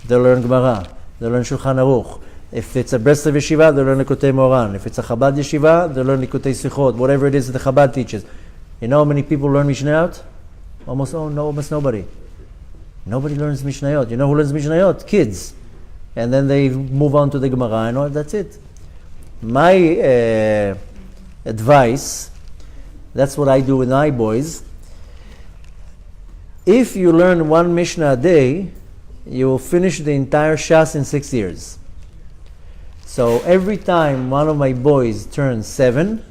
they learn Gemara, they learn Shulchan Aruch. If it's a Breslov yeshiva, they learn Likutei Moran. If it's a Chabad yeshiva, they learn Likutei Sichot, whatever it is that the Chabad teaches. You know how many people learn Mishnayot? Almost nobody. Nobody learns Mishnayot. You know who learns Mishnayot? Kids. And then they move on to the Gemara and all, that's it. My advice, that's what I do with my boys. If you learn one Mishnah a day, you will finish the entire Shas in 6 years. So every time one of my boys turns 7,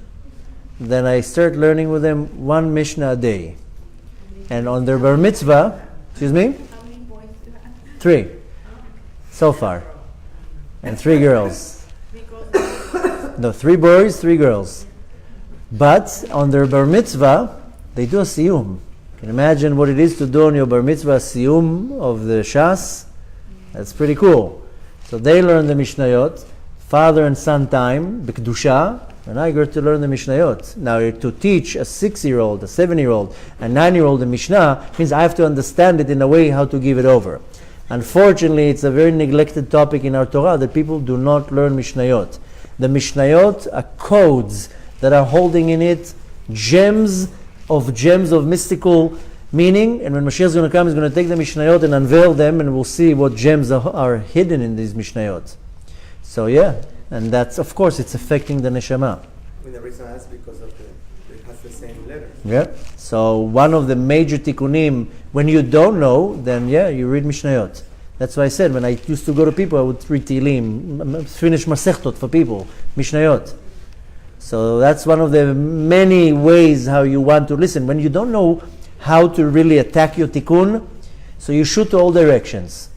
then I start learning with them one Mishnah a day. And on their bar mitzvah, excuse me? How many boys do you have? 3 so far. And 3 girls. 3 girls. No, 3 boys, 3 girls. But on their bar mitzvah, they do a siyum. You can imagine what it is to do on your bar mitzvah siyum of the Shas. That's pretty cool. So they learn the Mishnayot, father and son time, b'kedusha, and I get to learn the Mishnayot. Now to teach a 6-year-old, a 7-year-old, a 9-year-old the Mishnah means I have to understand it in a way how to give it over. Unfortunately, it's a very neglected topic in our Torah that people do not learn Mishnayot. The Mishnayot are codes that are holding in it gems of mystical meaning, and when Mashiach is going to come, he's going to take the Mishnayot and unveil them, and we'll see what gems are hidden in these Mishnayot. So yeah, and that's, of course, it's affecting the neshama. And the reason I ask because of it has the same letters. Yeah. So one of the major tikkunim, when you don't know, then yeah, you read Mishnayot. That's why I said when I used to go to people, I would read Tehillim, finish Masechtot for people, Mishnayot. So that's one of the many ways how you want to listen. When you don't know how to really attack your tikkun, so you shoot to all directions.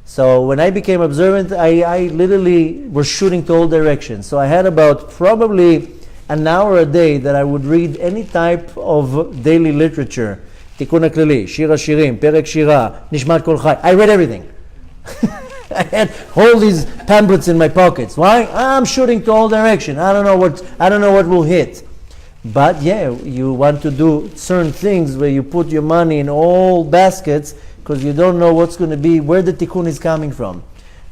So when I became observant, I literally was shooting to all directions. So I had about probably an hour a day that I would read any type of daily literature. Tikkun HaKlali, Shir HaShirim, Perek Shira, Nishmat Kol Chai. I read everything. I had all these pamphlets in my pockets. Why? I'm shooting to all directions. I don't know what will hit. But yeah, you want to do certain things where you put your money in all baskets because you don't know what's going to be, where the tikkun is coming from.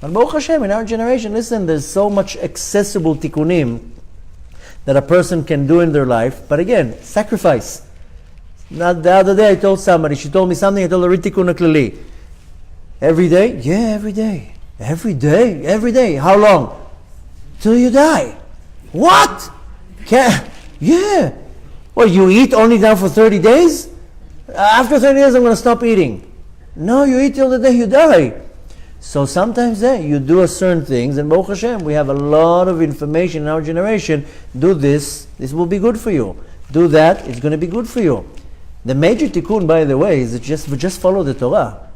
And Baruch Hashem, in our generation, listen, there's so much accessible tikkunim that a person can do in their life. But again, sacrifice. Not the other day I told somebody, she told me something, I told her, read Tikkun HaKlali. Every day? Yeah, every day. Every day? Every day. How long? Till you die. What? Yeah. Well, you eat only now for 30 days? After 30 days I'm going to stop eating. No, you eat till the day you die. So sometimes you do a certain things, and Baruch Hashem, we have a lot of information in our generation. Do this will be good for you. Do that, it's going to be good for you. The major tikkun, by the way, is just follow the Torah.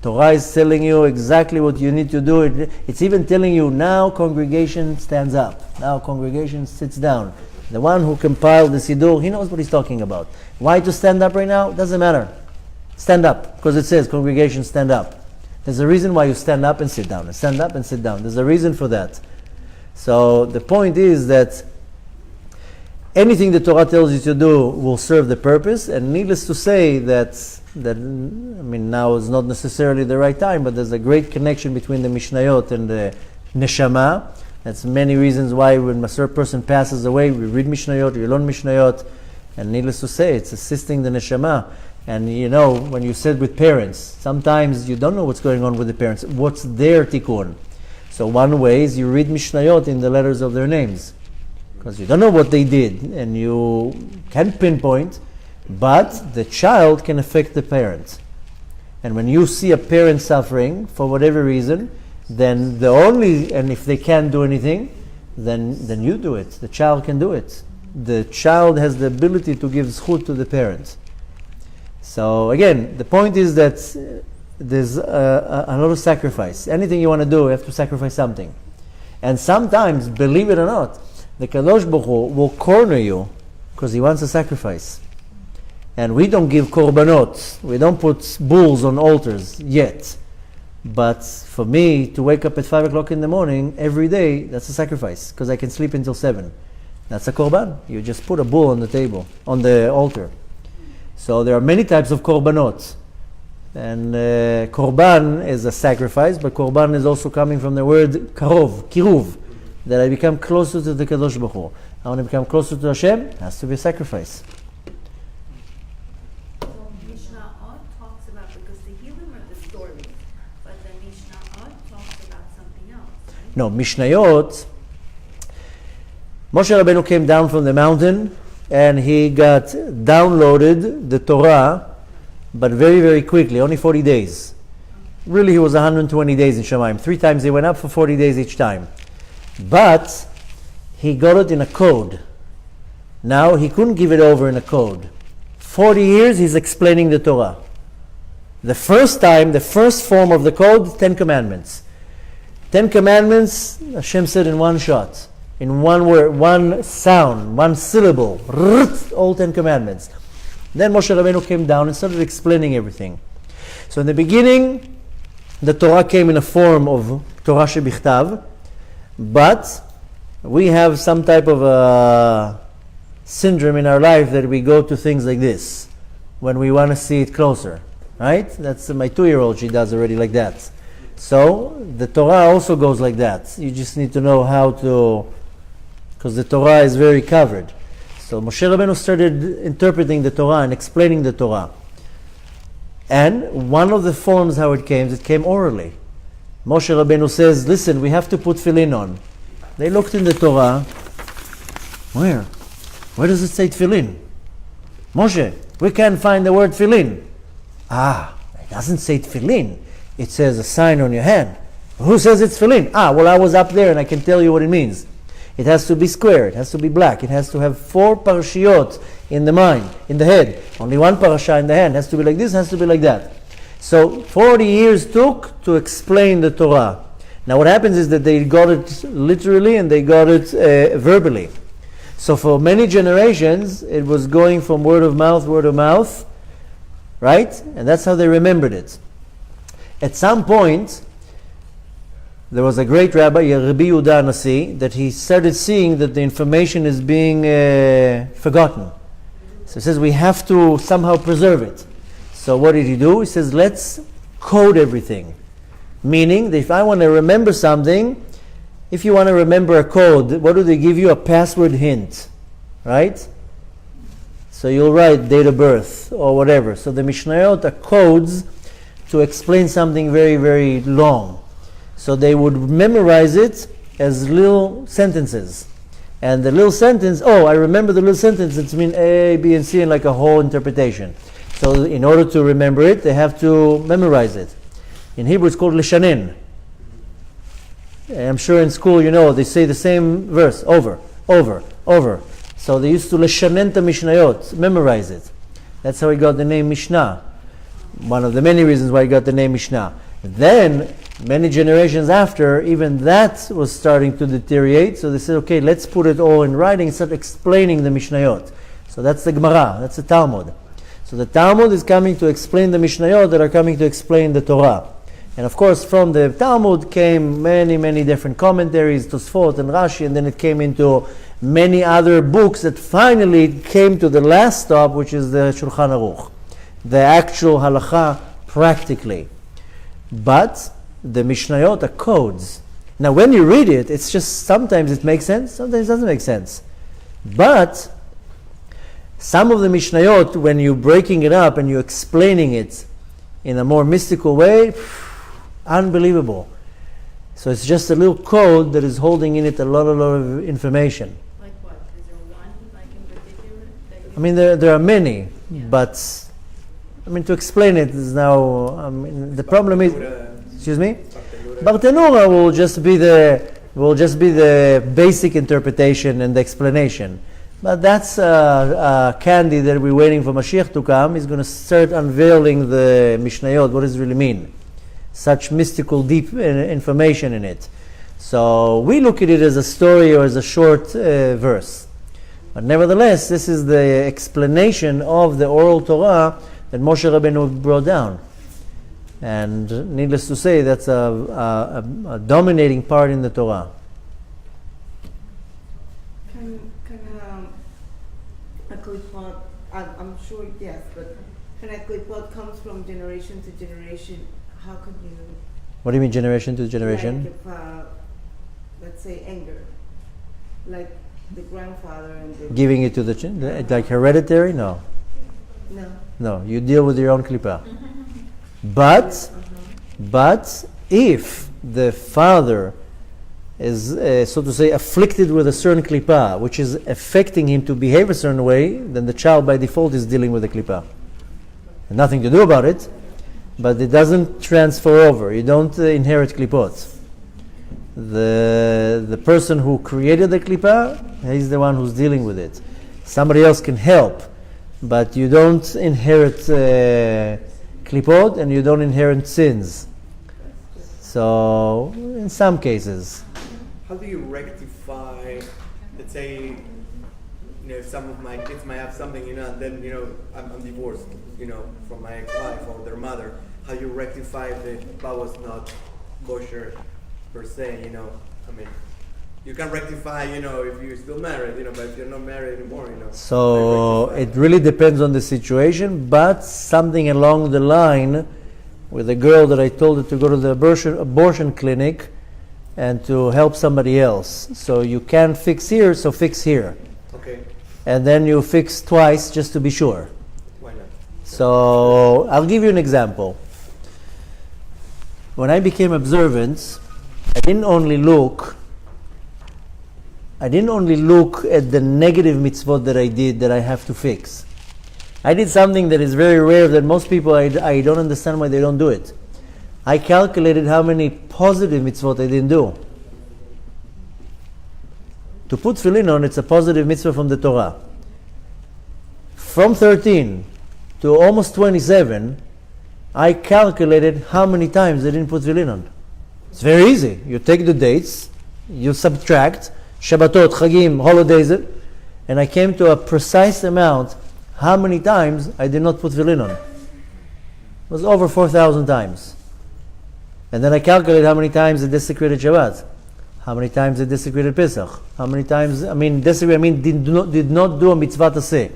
Torah is telling you exactly what you need to do. It's even telling you, now congregation stands up. Now congregation sits down. The one who compiled the Siddur, he knows what he's talking about. Why to stand up right now? Doesn't matter. Stand up, because it says congregation stand up. There's a reason why you stand up and sit down, and stand up and sit down. There's a reason for that. So the point is that anything the Torah tells you to do will serve the purpose, and needless to say that now is not necessarily the right time, but there's a great connection between the Mishnayot and the Neshama. That's many reasons why when a certain person passes away, we read Mishnayot, we learn Mishnayot, and needless to say, it's assisting the Neshama. And when you sit with parents, sometimes you don't know what's going on with the parents. What's their tikkun? So one way is you read Mishnayot in the letters of their names, because you don't know what they did, and you can't pinpoint, but the child can affect the parent. And when you see a parent suffering for whatever reason, then and if they can't do anything, then you do it. The child can do it. The child has the ability to give zchut to the parent. So again, the point is that there's a lot of sacrifice. Anything you want to do, you have to sacrifice something. And sometimes, believe it or not, the Kadosh Baruch Hu will corner you because he wants a sacrifice. And we don't give korbanot. We don't put bulls on altars yet. But for me, to wake up at 5 o'clock in the morning every day, that's a sacrifice because I can sleep until 7. That's a korban. You just put a bull on the table, on the altar. So there are many types of korbanot. And korban is a sacrifice, but korban is also coming from the word karov, kiruv, that I become closer to the Kadosh Baruch Hu. I want to become closer to Hashem, it has to be a sacrifice. So Mishnah talks about, because the Hillel are the stories, but the Mishnah talks about something else, right? No, Mishnayot, Moshe Rabbeinu came down from the mountain and he got downloaded the Torah, but very, very quickly, only 40 days. Really, he was 120 days in Shemaim. 3 times he went up for 40 days each time. But he got it in a code. Now he couldn't give it over in a code. 40 years he's explaining the Torah. The first time, the first form of the code, 10 Commandments. 10 Commandments, Hashem said in one shot, in one word, one sound, one syllable, all 10 Commandments. Then Moshe Rabbeinu came down and started explaining everything. So in the beginning, the Torah came in a form of Torah shebichtav, but we have some type of a syndrome in our life that we go to things like this when we want to see it closer, right? That's my 2-year-old, she does already like that. So the Torah also goes like that. You just need to know how to, because the Torah is very covered. So Moshe Rabbeinu started interpreting the Torah and explaining the Torah. And one of the forms how it came orally. Moshe Rabbeinu says, listen, we have to put tefillin on. They looked in the Torah. Where? Where does it say tefillin? Moshe, we can't find the word tefillin. It doesn't say tefillin. It says a sign on your hand. Who says it's tefillin? Well, I was up there and I can tell you what it means. It has to be square, it has to be black, it has to have 4 parashiyot in the mind, in the head. Only 1 parasha in the hand. It has to be like this, it has to be like that. So 40 years took to explain the Torah. Now what happens is that they got it literally and they got it verbally. So for many generations, it was going from word of mouth, right? And that's how they remembered it. At some point, there was a great rabbi, Rabbi Yehuda Nasi, that he started seeing that the information is being forgotten. So he says we have to somehow preserve it. So what did he do? He says let's code everything. Meaning that if I want to remember something, if you want to remember a code, what do they give you? A password hint, right? So you'll write date of birth or whatever. So the Mishnayot are codes to explain something very, very long. So they would memorize it as little sentences. And the little sentence, I remember the little sentence, it's mean A, B, and C, and like a whole interpretation. So in order to remember it, they have to memorize it. In Hebrew it's called lishanen. I'm sure in school, they say the same verse over. So they used to lishanen the Mishnayot, memorize it. That's how he got the name Mishnah. One of the many reasons why he got the name Mishnah. Then, many generations after, even that was starting to deteriorate. So they said, okay, let's put it all in writing and start explaining the Mishnayot. So that's the Gemara, that's the Talmud. So the Talmud is coming to explain the Mishnayot that are coming to explain the Torah. And of course, from the Talmud came many, many different commentaries, Tosfot and Rashi, and then it came into many other books that finally came to the last stop, which is the Shulchan Aruch, the actual halacha practically. But the Mishnayot are codes. Now when you read it, it's just sometimes it makes sense, sometimes it doesn't make sense. But some of the Mishnayot, when you're breaking it up and you're explaining it in a more mystical way, unbelievable. So it's just a little code that is holding in it a lot of information. Like what? Is there one, like in particular? That I mean, there are many, but to explain it is now. The problem is, excuse me, Bartenura will just be the basic interpretation and the explanation. But that's candy that we're waiting for Mashiach to come. He's going to start unveiling the Mishnayot. What does it really mean? Such mystical, deep information in it. So we look at it as a story or as a short verse. But nevertheless, this is the explanation of the oral Torah that Moshe Rabbeinu brought down. And needless to say, that's a dominating part in the Torah. Can a klipot, I'm sure yes, but can a klipot comes from generation to generation? How could you? What do you mean generation to generation? Like if, let's say anger, like the grandfather and the... Giving it to the like hereditary? No. No, you deal with your own klipa. But if the father is, so to say, afflicted with a certain klipa, which is affecting him to behave a certain way, then the child by default is dealing with the klipa. Nothing to do about it, but it doesn't transfer over. You don't inherit klipot. The person who created the klipa, he's the one who's dealing with it. Somebody else can help, but you don't inherit klipot and you don't inherit sins. So, in some cases. How do you rectify, let's say, some of my kids might have something, and then, I'm divorced, from my ex-wife or their mother. How you rectify if the papa was not kosher per se, you can rectify, if you're still married, but if you're not married anymore, So it really depends on the situation, but something along the line with a girl that I told her to go to the abortion clinic and to help somebody else. So you can't fix here, so fix here. Okay. And then you fix twice just to be sure. Why not? So I'll give you an example. When I became observant, I didn't only look at the negative mitzvot that I did that I have to fix. I did something that is very rare that most people, I don't understand why they don't do it. I calculated how many positive mitzvot I didn't do. To put tefillin on, it's a positive mitzvah from the Torah. From 13 to almost 27, I calculated how many times I didn't put tefillin on. It's very easy. You take the dates, you subtract, Shabbatot, Chagim, holidays, and I came to a precise amount how many times I did not put tefillin on. It was over 4,000 times. And then I calculated how many times I desecrated Shabbat, how many times I desecrated Pesach, how many times, did not do a mitzvah taseh.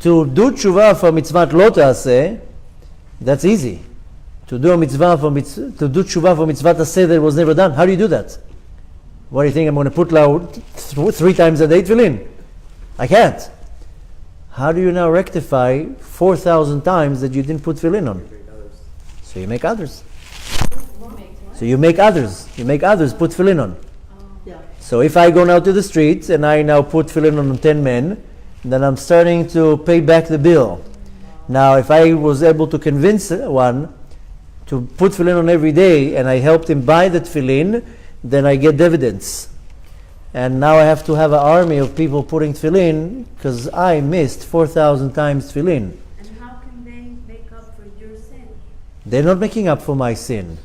To do tshuva for mitzvah lo taseh, that's easy. To do tshuva for mitzvah taseh that was never done, how do you do that? What do you think, I'm going to put 3 times a day tefillin? I can't. How do you now rectify 4,000 times that you didn't put tefillin on? So you make others. You make others put tefillin on. Yeah. So if I go now to the streets and I now put tefillin on 10 men, then I'm starting to pay back the bill. Now if I was able to convince one to put tefillin on every day and I helped him buy the tefillin, then I get dividends. And now I have to have an army of people putting tefillin because I missed 4,000 times tefillin. And how can they make up for your sin? They're not making up for my sin.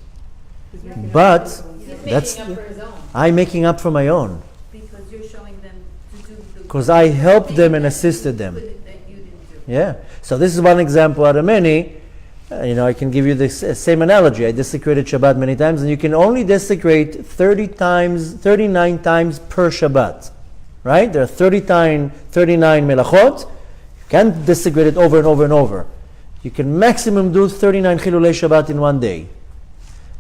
But that's Making up for his own. I'm making up for my own. Because you're showing them to do the Because I helped them and assisted them. that you didn't do. Yeah. So this is one example out of many. I can give you the same analogy. I desecrated Shabbat many times, and you can only desecrate 39 times per Shabbat. Right? There are 39 melachot. You can't desecrate it over and over and over. You can maximum do 39 chilulei Shabbat in one day.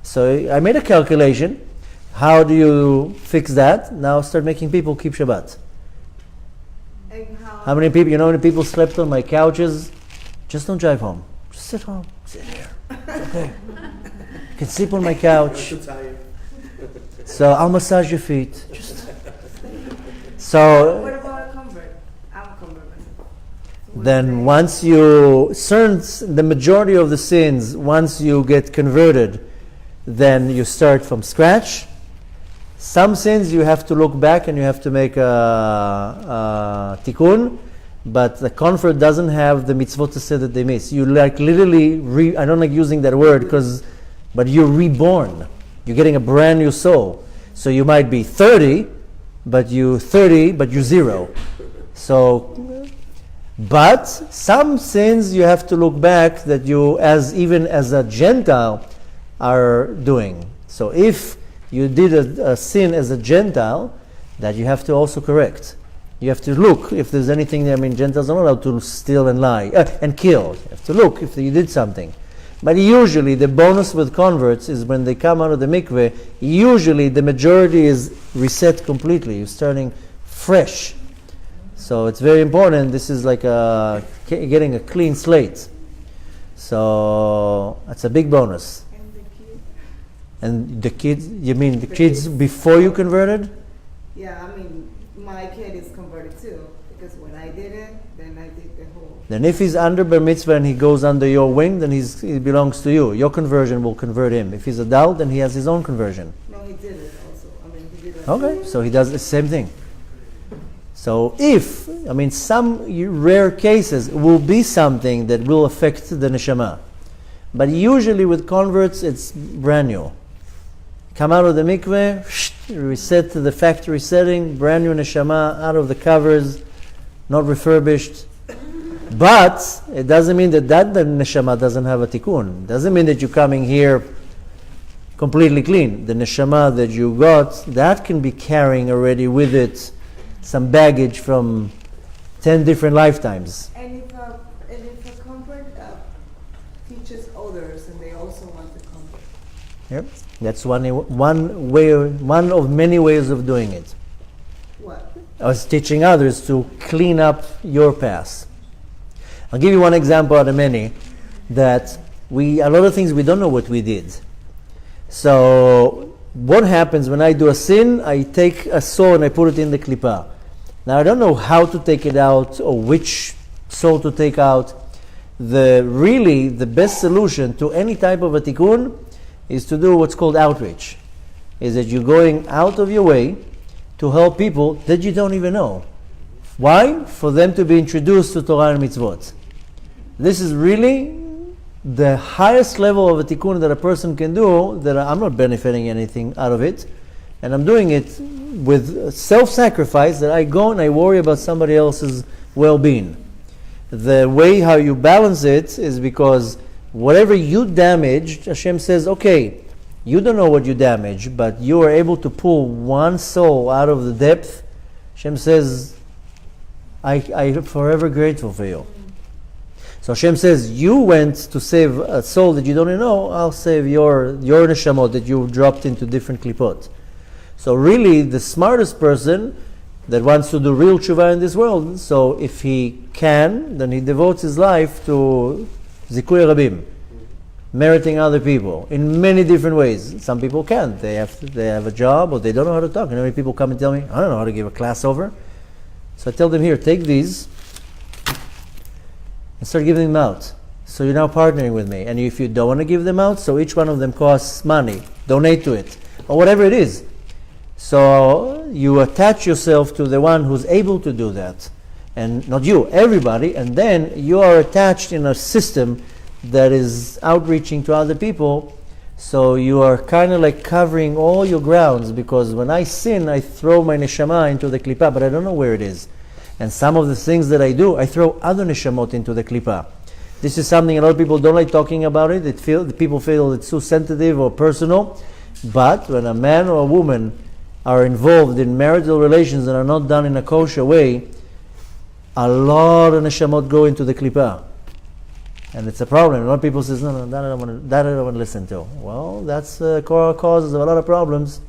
So I made a calculation. How do you fix that? Now start making people keep Shabbat. And How many people, how many people slept on my couches? Just don't drive home. Just sit home. Sit here. It's okay. You can sleep on my couch. So I'll massage your feet. So what about a convert? I'm a convert myself. then once you, the majority of the sins, once you get converted, then you start from scratch. Some sins you have to look back and you have to make a tikkun, but the convert doesn't have the mitzvot to say that they miss. You literally, I don't like using that word, but you're reborn. You're getting a brand new soul. So you might be 30, but you're 0. So, but some sins you have to look back that you, even as a Gentile, are doing. So if you did a sin as a Gentile, that you have to also correct. You have to look if there's anything. Gentiles are not allowed to steal and lie and kill. You have to look if you did something. But usually the bonus with converts is when they come out of the mikveh, usually the majority is reset completely. You're starting fresh. So it's very important. This is like getting a clean slate. So that's a big bonus. And the kids, you mean the kids before you converted? Yeah, my kid is converted too, because when I did it, then I did the whole. Then if he's under bar mitzvah and he goes under your wing, then he belongs to you. Your conversion will convert him. If he's adult, then he has his own conversion. No, he did it also. He did it. Okay, so he does the same thing. So some rare cases will be something that will affect the neshama. But usually with converts, it's brand new. Come out of the mikveh, reset to the factory setting, brand new neshama, out of the covers, not refurbished. But it doesn't mean that the neshama doesn't have a tikkun. It doesn't mean that you're coming here completely clean. The neshama that you got, that can be carrying already with it some baggage from 10 different lifetimes. And if a convert teaches others and they also want to convert. Yep. That's one of many ways of doing it. What? I was teaching others to clean up your past. I'll give you one example out of many, that a lot of things we don't know what we did. So what happens when I do a sin? I take a soul and I put it in the klippah. Now I don't know how to take it out or which soul to take out. The best solution to any type of a tikkun is to do what's called outreach. Is that you're going out of your way to help people that you don't even know. Why? For them to be introduced to Torah and mitzvot. This is really the highest level of a tikkun that a person can do, that I'm not benefiting anything out of it, and I'm doing it with self-sacrifice, that I go and I worry about somebody else's well-being. The way how you balance it is because whatever you damaged, Hashem says, okay, you don't know what you damaged, but you are able to pull one soul out of the depth. Hashem says, I'm forever grateful for you. So Hashem says, you went to save a soul that you don't even know, I'll save your neshamot that you dropped into different klipot. So really, the smartest person that wants to do real tshuva in this world, so if he can, then he devotes his life to zikui rabim, meriting other people in many different ways. Some people can't. They have a job, or they don't know how to talk. You know, many people come and tell me, I don't know how to give a class over. So I tell them, here, take these and start giving them out. So you're now partnering with me. And if you don't want to give them out, so each one of them costs money. Donate to it. Or whatever it is. So you attach yourself to the one who's able to do that. And not you, everybody. And then you are attached in a system that is outreaching to other people. So you are kind of like covering all your grounds. Because when I sin, I throw my neshama into the klippah, but I don't know where it is. And some of the things that I do, I throw other neshamot into the klippah. This is something a lot of people don't like talking about it. People feel it's too sensitive or personal. But when a man or a woman are involved in marital relations that are not done in a kosher way, a lot of neshamot go into the klippah. And it's a problem. A lot of people say, no, that I don't want to listen to. Well, that's causes of a lot of problems.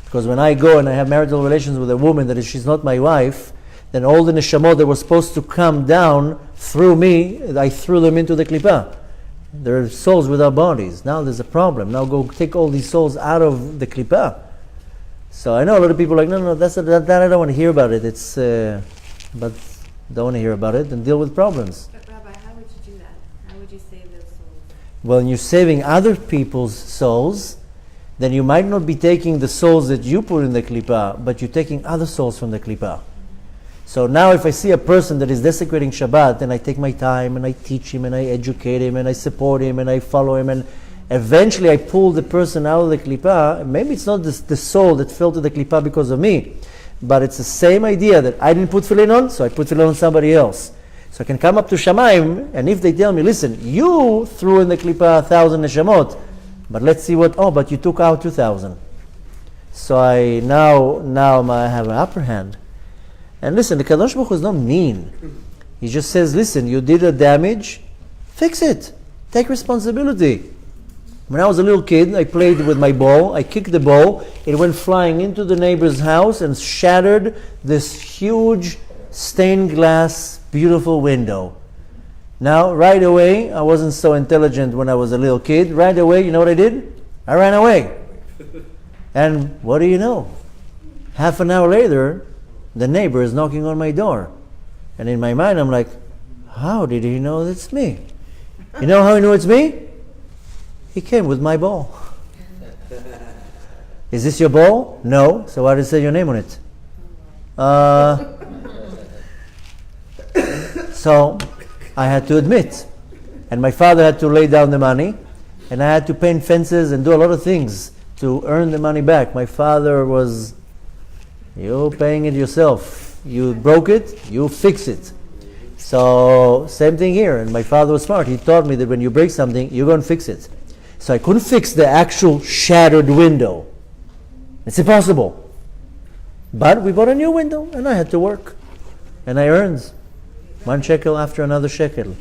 Because when I go and I have marital relations with a woman that she's not my wife, then all the neshamot that were supposed to come down through me, I threw them into the klippah. They're souls without bodies. Now there's a problem. Now go take all these souls out of the klippah. So I know a lot of people are like, no, that I don't want to hear about it. It's, but don't want to hear about it and deal with problems. But Rabbi, how would you do that? How would you save those souls? Well, when you're saving other people's souls, then you might not be taking the souls that you put in the klippah, but you're taking other souls from the klippah. So now if I see a person that is desecrating Shabbat, then I take my time and I teach him and I educate him and I support him and I follow him, and eventually I pull the person out of the klippah. Maybe it's not the soul that fell to the klippah because of me, but it's the same idea that I didn't put tefillin on, so I put tefillin on somebody else. So I can come up to Shamayim, and if they tell me, listen, you threw in the klippah 1,000 neshamot, but let's see but you took out 2,000. So I have an upper hand. And listen, the Kadosh Baruch Hu is not mean. He just says, listen, you did a damage, fix it. Take responsibility. When I was a little kid, I played with my ball. I kicked the ball. It went flying into the neighbor's house and shattered this huge stained glass, beautiful window. Now, right away, I wasn't so intelligent when I was a little kid. Right away, you know what I did? I ran away. And what do you know? Half an hour later, the neighbor is knocking on my door. And in my mind, I'm like, how did he know it's me? You know how he knew it's me? He came with my ball. Is this your ball? No. So why did it say your name on it? So I had to admit. And my father had to lay down the money, and I had to paint fences and do a lot of things to earn the money back. My father was, you're paying it yourself. You broke it, you fix it. So same thing here. And my father was smart. He taught me that when you break something, you're going to fix it. So I couldn't fix the actual shattered window. It's impossible. But we bought a new window, and I had to work. And I earned 1 shekel after another shekel.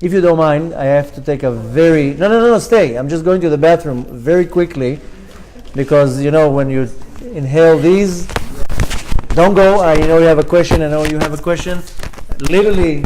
If you don't mind, I have to take a very... No, stay. I'm just going to the bathroom very quickly, because, when you inhale these, don't go. I know you have a question. I know you have a question. Literally